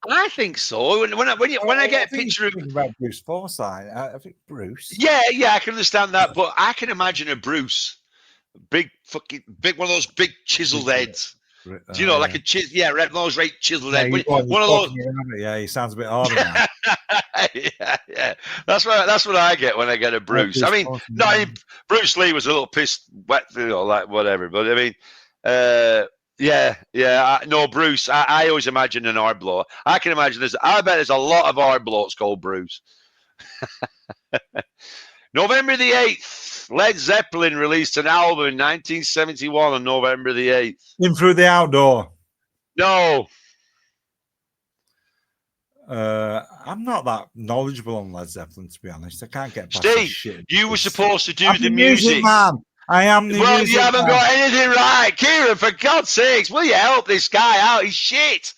I think so. When I get a picture of Bruce Forsyth, I think Bruce. Yeah, I can understand that, but I can imagine a Bruce, big one of those big chiseled heads. Do you know, like a chisel? Yeah, one of those right chiseled heads. One of those. Yeah, he sounds a bit harder now. yeah. That's what I get when I get a Bruce. I mean, Bruce Lee was a little pissed, wet, like whatever. But I mean, no, Bruce. I always imagine an hard blow. I can imagine I bet there's a lot of hard blokes called Bruce. November the 8th, Led Zeppelin released an album in 1971 on November the 8th. In Through the Outdoor. No. I'm not that knowledgeable on Led Zeppelin, to be honest. I can't get past Steve, shit. you were supposed to do I'm the music. Man. I am the Well, music you haven't man. got anything right. Kieran, for God's sakes, will you help this guy out? He's shit.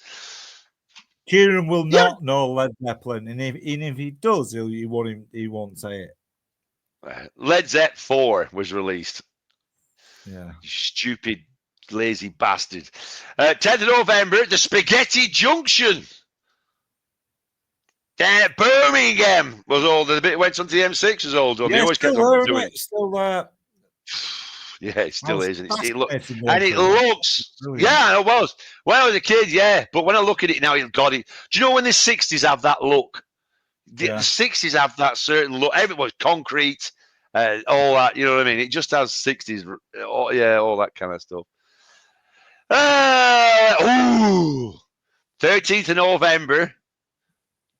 Kieran will not know Led Zeppelin, and if he does, he won't say it. Led Zepp 4 was released. Yeah. You stupid, lazy bastard. 10th of November, the Spaghetti Junction. Birmingham was all the bit went onto the M6 was all done. Yeah, they always kept on doing it. Still there. Yeah, it still is. And it looks. Brilliant. Yeah, it was. When I was a kid, yeah. But when I look at it now, God, do you know when the 60s have that look? The 60s have that certain look. Everyone's concrete, all that. You know what I mean? It just has 60s. All that kind of stuff. 13th of November,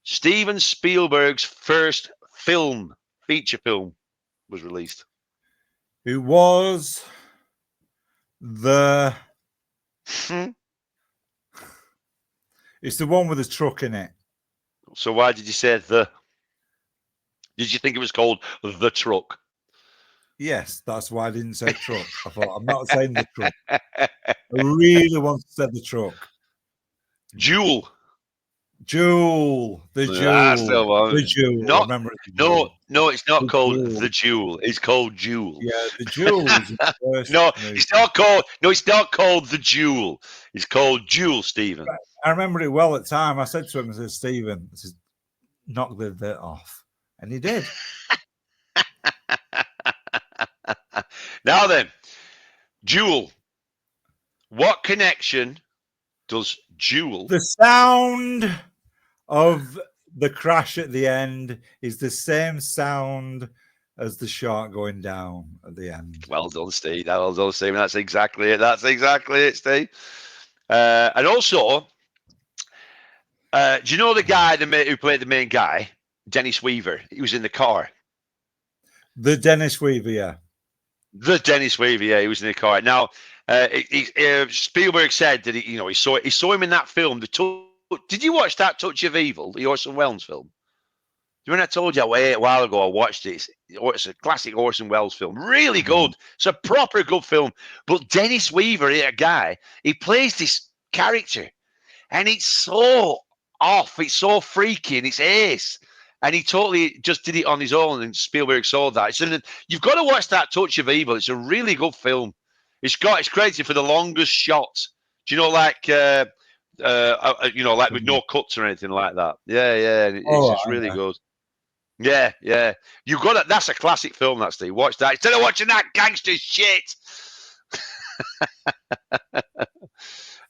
Steven Spielberg's first feature film, was released. It was the. It's the one with the truck in it. So why did you say the? Did you think it was called The Truck? Yes, that's why I didn't say truck. I thought, I'm not saying the truck. I really want to say the truck. Jewel. The Jewel. The Jewel. No, it's not called The Jewel. It's called Jewel. Yeah, The Jewel is the first movie. It's not called The Jewel. It's called Jewel, Stephen. I remember it well at the time. I said to him, I said, Stephen, I said, knock the bit off. And he did. Now then, Jewel. What connection does Jewel? The sound of the crash at the end is the same sound as the shark going down at the end. Well done, Steve. That's exactly it, Steve. And also, do you know the guy who played the main guy, Dennis Weaver? He was in the car. The Dennis Weaver, yeah. The Dennis Weaver, yeah, he was in the car. Now, Spielberg said that he saw him in that film. Did you watch that Touch of Evil, the Orson Welles film? When I told you a while ago, I watched it. It's a classic Orson Welles film, really good. It's a proper good film. But Dennis Weaver, a guy, he plays this character, and it's so off, it's so freaky, and it's ace. And he totally just did it on his own, and Spielberg saw that. So you've got to watch that Touch of Evil. It's a really good film. It's created for the longest shot. Do you know, like you know, like with no cuts or anything like that. Yeah, yeah. It's Oh, just really yeah. good. Yeah, yeah. You got it. That's a classic film. That Steve. Watch that instead of watching that gangster shit.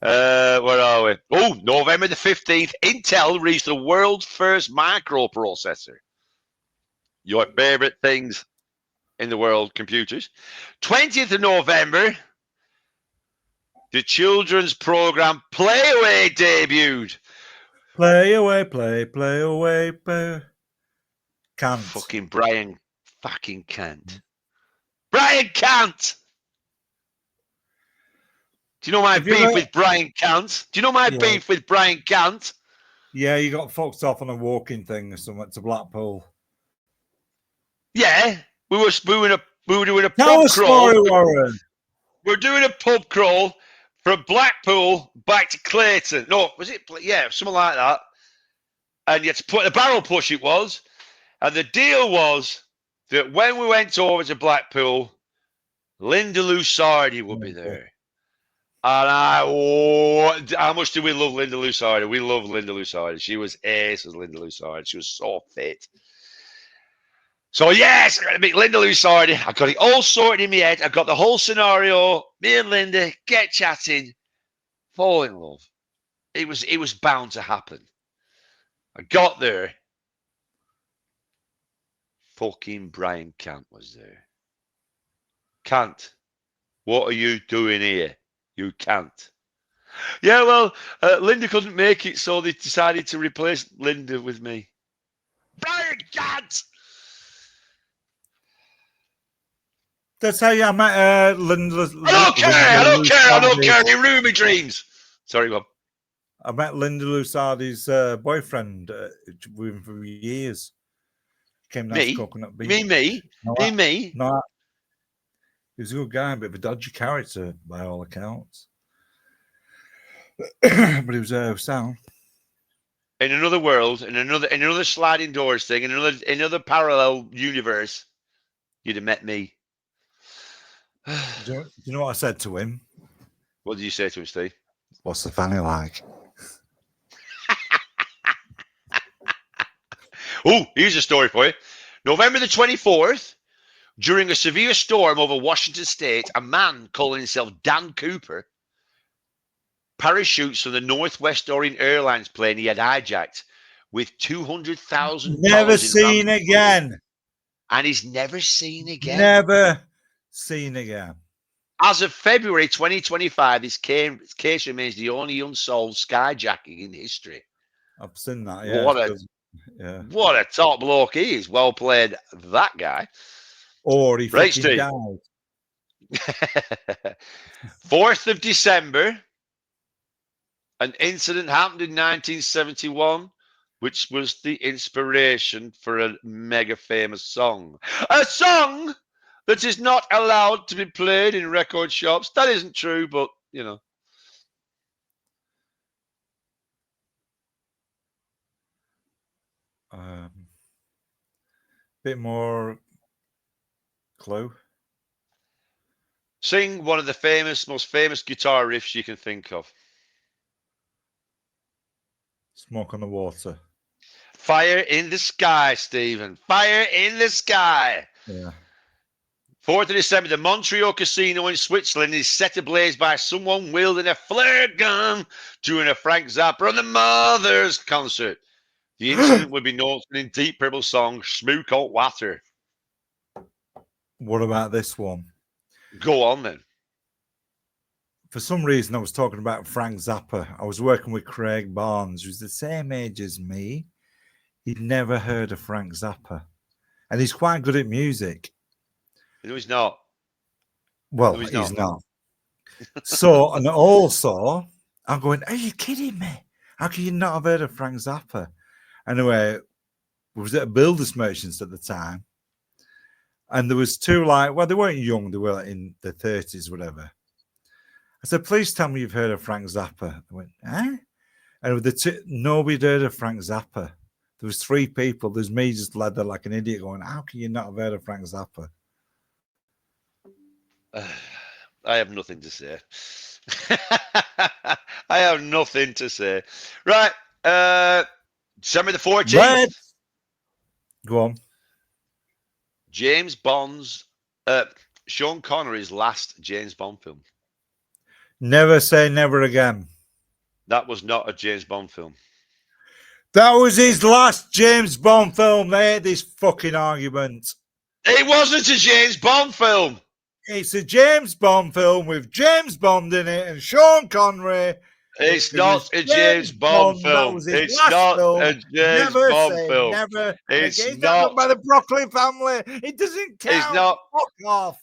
Where are we? Oh, November the 15th. Intel released the world's first microprocessor. Your favorite things in the world, computers. 20th of November, the children's program Play Away debuted. Play away, play away, play. Can't. Fucking Brian fucking can't. Brian can't. Do you know my beef with Brian Cant? Do you know my beef with Brian Cant? Yeah, you got fucked off on a walking thing or something to Blackpool. Yeah, we were doing a Tell pub a story, crawl. Warren. We're doing a pub crawl from Blackpool back to Clayton. No, was it? Yeah, something like that. And you had to put a barrel push. It was, and the deal was that when we went over to Blackpool, Linda Lusardi would be there. And how much do we love Linda Lusardi? We love Linda Lusardi. She was ace as Linda Lusardi. She was so fit. So, yes, I'm going to meet Linda Lusardi. I got it all sorted in my head. I got the whole scenario. Me and Linda get chatting, fall in love. It was bound to happen. I got there. Fucking Brian Cant was there. Cant, what are you doing here? You can't. Yeah, well, Linda couldn't make it, so they decided to replace Linda with me. Brian can't. That's how you met Linda. I don't care. They ruined my dreams. Sorry, Bob. I met Linda Lusardi's boyfriend with him for years. Came down to Coconut Beach. Me? No, he was a good guy, a bit of a dodgy character by all accounts. But he was sound. In another world, in another sliding doors thing, in another parallel universe, you'd have met me. Do you know what I said to him? What did you say to him, Steve? What's the fanny like? Oh, here's a story for you. November the 24th, during a severe storm over Washington State, a man calling himself Dan Cooper parachutes from the Northwest Orient Airlines plane he had hijacked with $200,000. Never seen again. And he's never seen again. Never seen again. As of February 2025, this case remains the only unsolved skyjacking in history. I've seen that, yeah. What a top bloke he is. Well played, that guy. Or he fucking died. 4th of December, an incident happened in 1971, which was the inspiration for a mega famous song. A song that is not allowed to be played in record shops. That isn't true, but, you know. Bit more clue. Sing one of the most famous guitar riffs you can think of. Smoke on the Water. Fire in the Sky, Stephen. Fire in the Sky. Yeah. 4th of December, the Montreal Casino in Switzerland is set ablaze by someone wielding a flare gun during a Frank Zappa and the Mothers concert. The incident would be noted in Deep Purple song Smoke Hot Water. What about this one? Go on then. For some reason, I was talking about Frank Zappa. I was working with Craig Barnes, who's the same age as me. He'd never heard of Frank Zappa. And he's quite good at music. No, he's not. Well, no, he's not. So, and also, I'm going, are you kidding me? How can you not have heard of Frank Zappa? Anyway, we was at Builders Merchants at the time. And there was two, well, they weren't young. They were in their 30s, whatever. I said, please tell me you've heard of Frank Zappa. They went, eh? And with nobody heard of Frank Zappa. There was three people. There's me just led there like an idiot going, how can you not have heard of Frank Zappa? I have nothing to say. I have nothing to say. Right. December the 14th. Red. Go on. James Bond's Sean Connery's last James Bond film. Never say never again. That was not a James Bond film. That was his last James Bond film. They had this fucking argument. It wasn't a James Bond film. It's a James Bond film with James Bond in it and Sean Connery. It's not a James Bond film. It's not a James Bond film. Never. It's It's not. done by the Broccoli family. It doesn't count. It's not. Fuck off.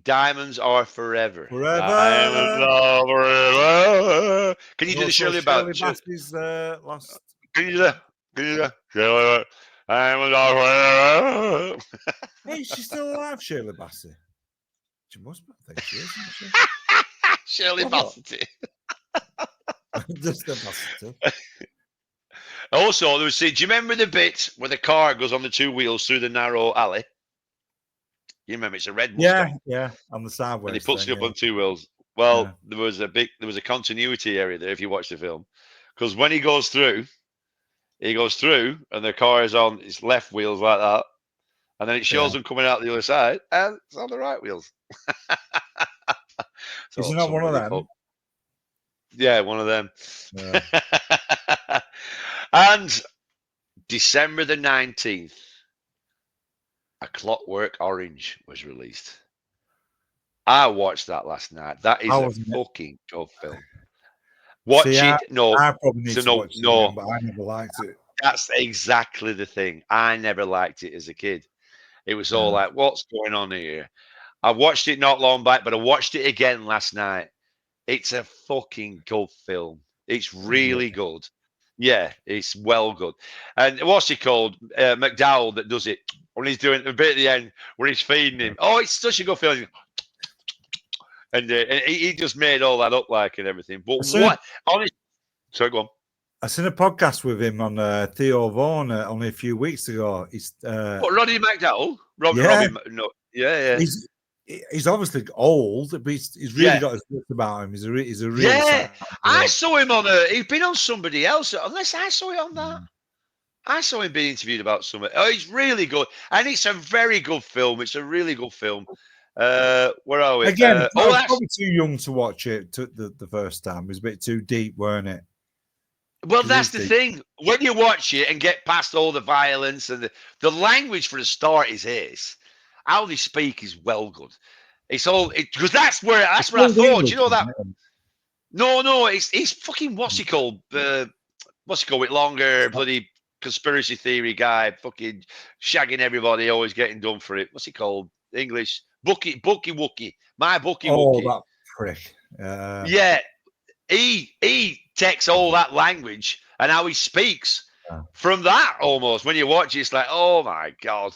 Diamonds are forever. Forever. Diamonds are forever. Can you do the Shirley Bassey's last? Can you do that? Can you do that? Shirley Diamonds are forever. Hey, she's still alive, Shirley Bassey. She must be. I think she is, isn't she? Shirley Bassey. Just the Bassey. Also, there was. Do you remember the bit where the car goes on the two wheels through the narrow alley? You remember it's a red Mustang. Yeah, on the sideways. And he puts it up yeah. on two wheels. Well, Yeah. there was a continuity area there if you watch the film, because when he goes through, and the car is on its left wheels like that, and then it shows him coming out the other side, and it's on the right wheels. So Is it not one of them? Yeah, one of them. Yeah. And December the 19th, A Clockwork Orange was released. I watched that last night. That is a fucking good film. Watch it. No, I probably need to watch it no. again, but I never liked it. That's exactly the thing. I never liked it as a kid. It was all like, what's going on here? I watched it not long back, but I watched it again last night. It's a fucking good film. It's really good. Yeah, it's well good. And what's he called? McDowell that does it when he's doing the bit at the end where he's feeding him. Oh, it's such a good film. And he just made all that up like and everything. But what? Honestly, sorry, go on. I seen a podcast with him on Theo Vaughan only a few weeks ago. He's what, Roddy McDowell? Yeah. He's obviously old, but he's really got his wits about him. He's a really I saw him on he'd been on somebody else. Unless I saw it on that. I saw him being interviewed about something. Oh, he's really good. And it's a very good film. It's a really good film. Where are we? Again, I was that's probably too young to watch it the first time. It was a bit too deep, weren't it? Well, that's the thing. When you watch it and get past all the violence and the language for the start is his. How they speak is well good. It's all because that's what I thought. You know that? No, it's fucking what's he called? What's he called with longer bloody conspiracy theory guy, fucking shagging everybody, always getting done for it. What's he called? English Bucky Wookie. My Bucky Wookie. Oh, that prick. Yeah, he takes all that language and how he speaks from that almost. When you watch it, it's like, oh my god,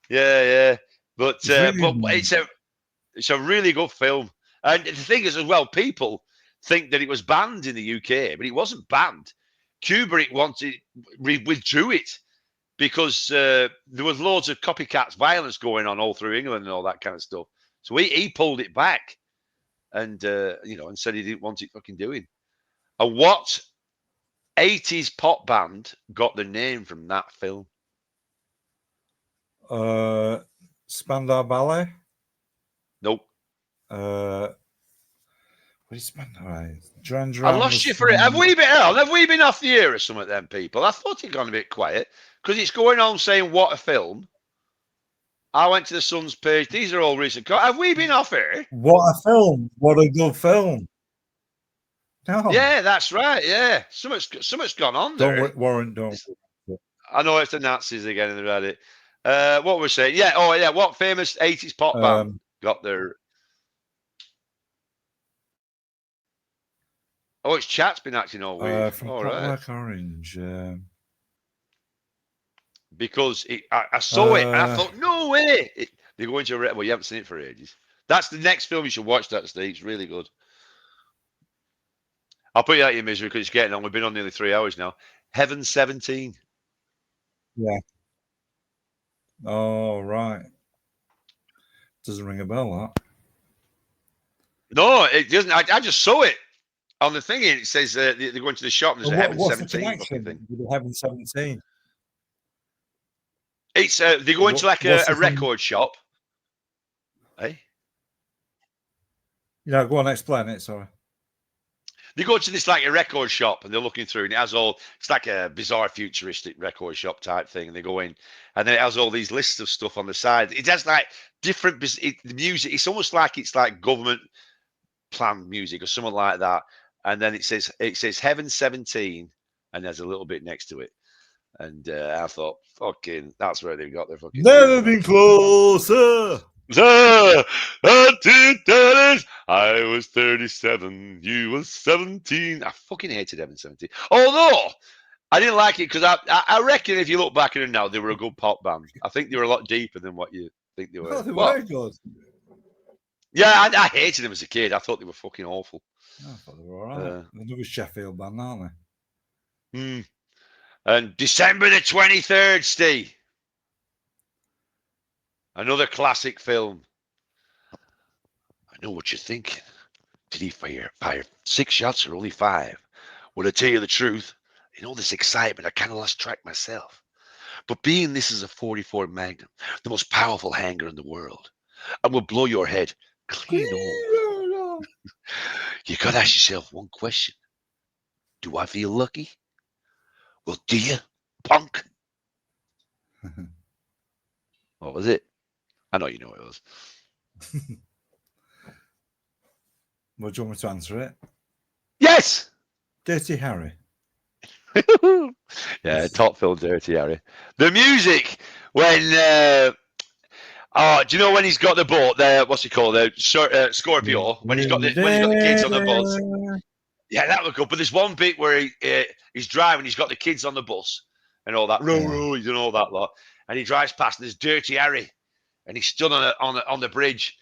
yeah. But it's a really good film. And the thing is, as well, people think that it was banned in the UK, but it wasn't banned. Kubrick withdrew it because there was loads of copycats violence going on all through England and all that kind of stuff. So he pulled it back and and said he didn't want it fucking doing. And what 80s pop band got the name from that film? Spandau Ballet? Nope. What is Spandau? Right. I lost you for it. Have we been off the air or something then, people? I thought it gone a bit quiet because it's going on saying what a film. I went to the Sun's page. These are all recent. Have we been off air? What a film. What a good film. No. Yeah, that's right. Yeah. Something's gone on there. Don't Warren, don't. I know it's the Nazis again and they're at it. What we're saying? Yeah. Oh, yeah. What famous 80s pop band got their? Oh, it's chat's been acting all weird. From all right. Clockwork Orange. Because I saw it and I thought, no way. They're going to well, you haven't seen it for ages. That's the next film you should watch. That Steve. It's really good. I'll put you out of your misery because it's getting on. We've been on nearly 3 hours now. Heaven 17. Yeah. Oh, right. Doesn't ring a bell, that. No, it doesn't. I just saw it on the thing. It says they're going to the shop. And there's a Heaven What's the 17 fucking connection thing. with the Heaven 17? It's they go into like what's a the record shop. Hey, Yeah, go on, explain it. Sorry. they go to this like a record shop and they're looking through, and it has all. It's like a bizarre futuristic record shop type thing, and they go in, and then it has all these lists of stuff on the side. It has like different the music. It's almost like it's like government planned music or something like that. And then it says Heaven 17, and there's a little bit next to it. And I thought, fucking, that's where they've got their fucking. Never been closer. I was 37, you was 17. I fucking hated Heaven 17. Although I didn't like it because I reckon if you look back at it now, they were a good pop band. I think they were a lot deeper than what you think they were. Oh, they were good. Yeah, I hated them as a kid. I thought they were fucking awful. I thought they were all right. They were Sheffield band, aren't they? And December the 23rd, Steve. Another classic film. I know what you're thinking. Did he fire 6 shots or only 5? Well, to tell you the truth, in all this excitement, I kind of lost track myself. But being this is a 44 Magnum, the most powerful hanger in the world, and will blow your head clean off. You got to ask yourself one question. Do I feel lucky? Well, do you, punk? What was it? I know you know what it was. Well, do you want me to answer it? Yes! Dirty Harry. Yeah, top film, Dirty Harry. The music when do you know when he's got the boat there? What's he called? The Scorpio. When he's got the kids on the bus. Yeah, that was good. But there's one bit where he's driving. He's got the kids on the bus and all that. He's doing all that lot. And he drives past. And there's Dirty Harry, and he's stood on the bridge.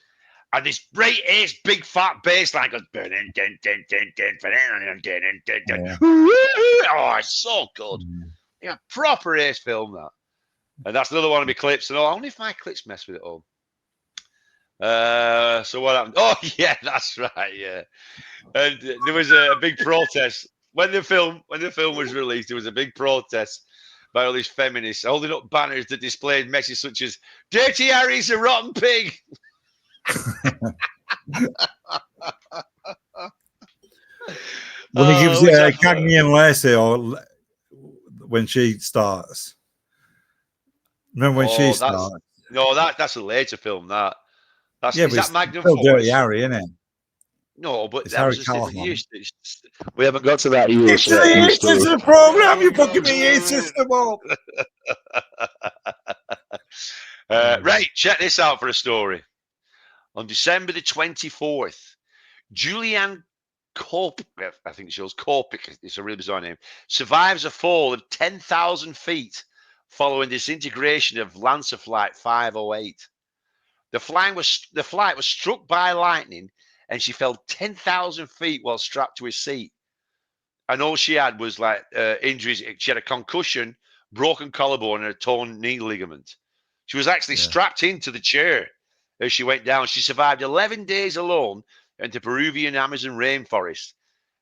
And this great ace, big fat bass line goes. Oh, it's so good. Yeah, proper ace film that. And that's another one of my clips. And I wonder if my clips mess with it all. So what happened? Oh yeah, that's right. Yeah, and there was a big protest when the film was released. There was a big protest by all these feminists holding up banners that displayed messages such as "Dirty Harry's a rotten pig." When he gives it Cagney and Lacey, or when she starts. Remember when she starts? No, that's a later film. That's is that Magnum Force? Dirty Harry, isn't it? No, but it's that Harry was a different year. We haven't got to that year. It's the year system program. You fucking me year system up. Right, check this out for a story. On December the 24th, Julianne Kopic, I think it shows Kopic, it's a really bizarre name, survives a fall of 10,000 feet following disintegration of Lancer Flight 508. The flight was struck by lightning, and she fell 10,000 feet while strapped to a seat. And all she had was like injuries. She had a concussion, broken collarbone, and a torn knee ligament. She was actually strapped into the chair as she went down. She survived 11 days alone in the Peruvian Amazon rainforest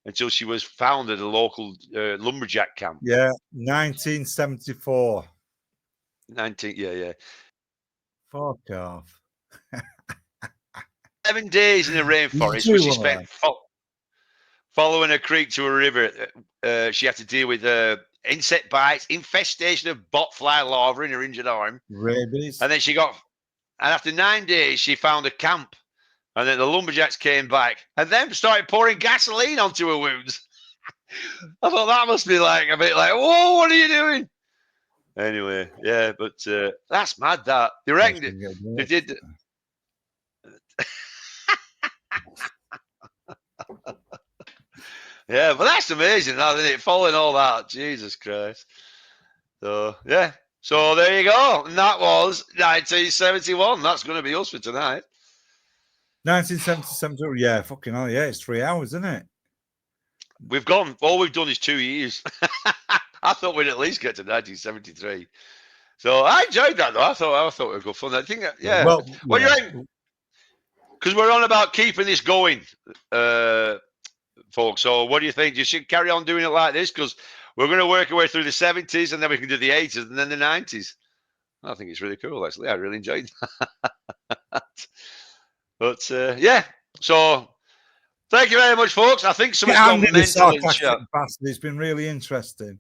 until she was found at a local lumberjack camp. Yeah, 1974. Yeah. Fuck off. 11 days in the rainforest, where she spent following a creek to a river. She had to deal with insect bites, infestation of botfly larvae in her injured arm, rabies, and then and after 9 days, she found a camp, and then the lumberjacks came back and then started pouring gasoline onto her wounds. I thought that must be like a bit like, whoa, what are you doing? Anyway, yeah, but that's mad. That they reckon they did. Yeah, but that's amazing, isn't it? Following all that, Jesus Christ. So yeah, so there you go, and that was 1971. That's going to be us for tonight. 1977. Yeah, fucking hell, yeah, it's 3 hours, isn't it? We've gone. All we've done is 2 years. I thought we'd at least get to 1973. So I enjoyed that though. I thought it was good fun. I think, yeah. Well, what do you think? because we're on about keeping this going, folks. So what do you think? You should carry on doing it like this because we're going to work our way through the 70s and then we can do the 80s and then the 90s. I think it's really cool, actually. I really enjoyed that. But yeah, so thank you very much, folks. I think someone's gone Andy, the mental in sarcastic chat. bastard. It's been really interesting.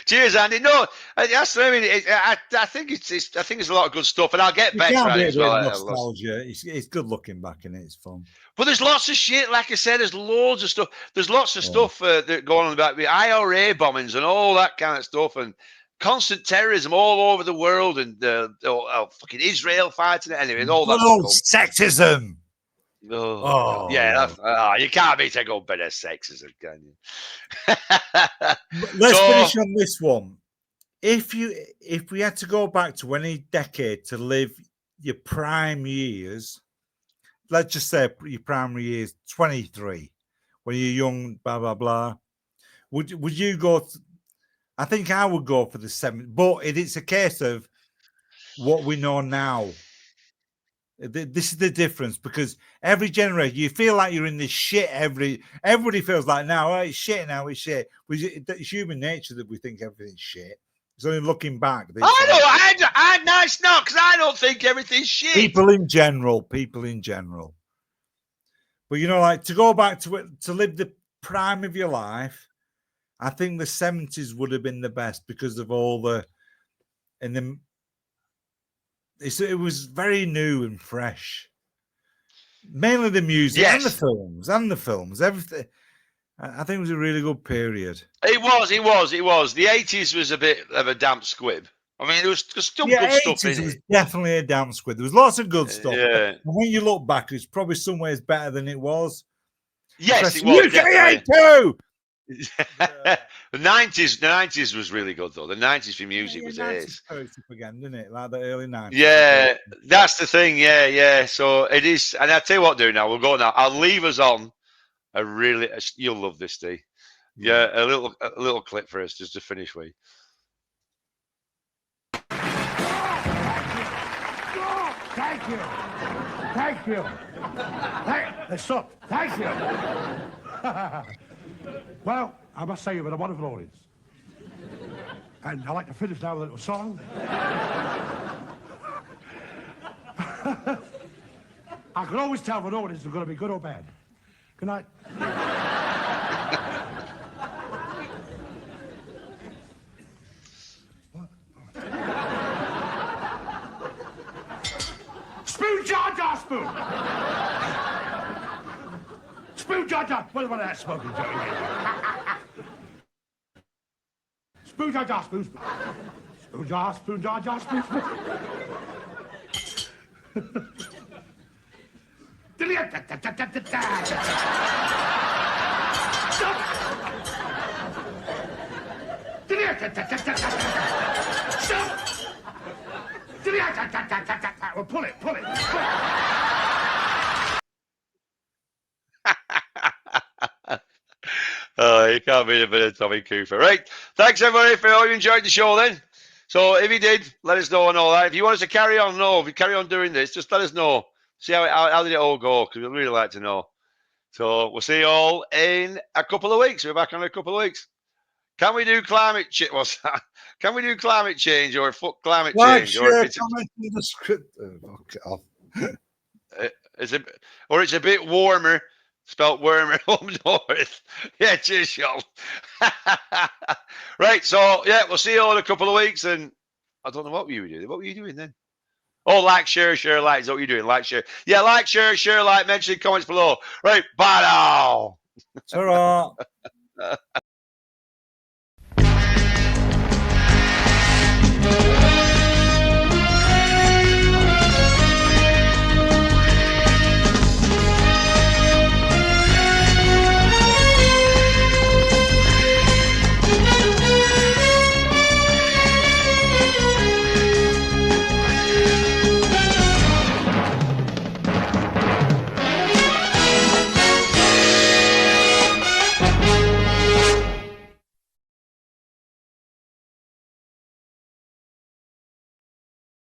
Cheers, Andy. No, that's what I mean. I think I think it's a lot of good stuff, and I'll get You better can't at be it a as bit well. of nostalgia. It's good looking back in it. It's fun. But there's lots of shit. Like I said, there's loads of stuff. There's lots of stuff that going on about the IRA bombings and all that kind of stuff, and constant terrorism all over the world, and fucking Israel fighting it anyway, and all that Good old stuff. sexism. Oh, yeah, you can't beat a good bit of sexism, can you? Let's finish on this one. If we had to go back to any decade to live your prime years, let's just say your primary years, 23, when you're young, blah blah blah. Would you go? I think I would go for the 70s, but it's a case of what we know now. This is the difference because every generation you feel like you're in this shit. Everybody feels like now, oh, it's shit now, it's shit. It's human nature that we think everything's shit. It's only looking back. It's not because I don't think everything's shit. People in general. But like to go back to it, to live the prime of your life, I think the 70s would have been the best because of all it was very new and fresh. Mainly the music and the films, everything. I think it was a really good period. It was. The 80s was a bit of a damp squib. I mean, there was still good stuff in it. It was definitely a damp squib. There was lots of good stuff. Yeah. And when you look back, it's probably some ways better than it was. Yes, it was. UK too. The 90s was really good though. The 90s for music was ace. Again, didn't it? Like the early 90s. Yeah, that's the thing. Yeah. So it is. And I'll tell you what, do now. We'll go now. I'll leave us on you'll love this, Steve. Yeah, a little clip for us just to finish with. Thank you. Stop. Thank you. Well, I must say you've been a wonderful audience. And I'd like to finish now with a little song. I can always tell if an audience is going to be good or bad. Good night. Spoon, Jar Jar, spoon. Spoon, Jar Jar. What about that smoking joke? Spoon, Jar Jar, spoon, spoon. Spoon, Jar Jar, spoon, spoon. Well, pull it. Oh, you can't beat a bit of Tommy Cooper. Right. Thanks, everybody, for all you enjoyed the show then. So if you did, let us know and all that. If you want us to carry on, if you carry on doing this, just let us know. See how did it all go, because we'd really like to know. So we'll see you all in a couple of weeks. We're back in a couple of weeks. Can we do climate change? What's that? Can we do climate change or fuck climate change? Sure, comment in the script. It's a bit warmer. Spelt wormer up north. Yeah, cheers, Sean. Right, so yeah, we'll see you all in a couple of weeks. And I don't know what you were doing. What were you doing then? Oh, like, share, like. Is that what you're doing? Like, share. Yeah, like, share, like. Mention in comments below. Right, bye now. Ta-ra.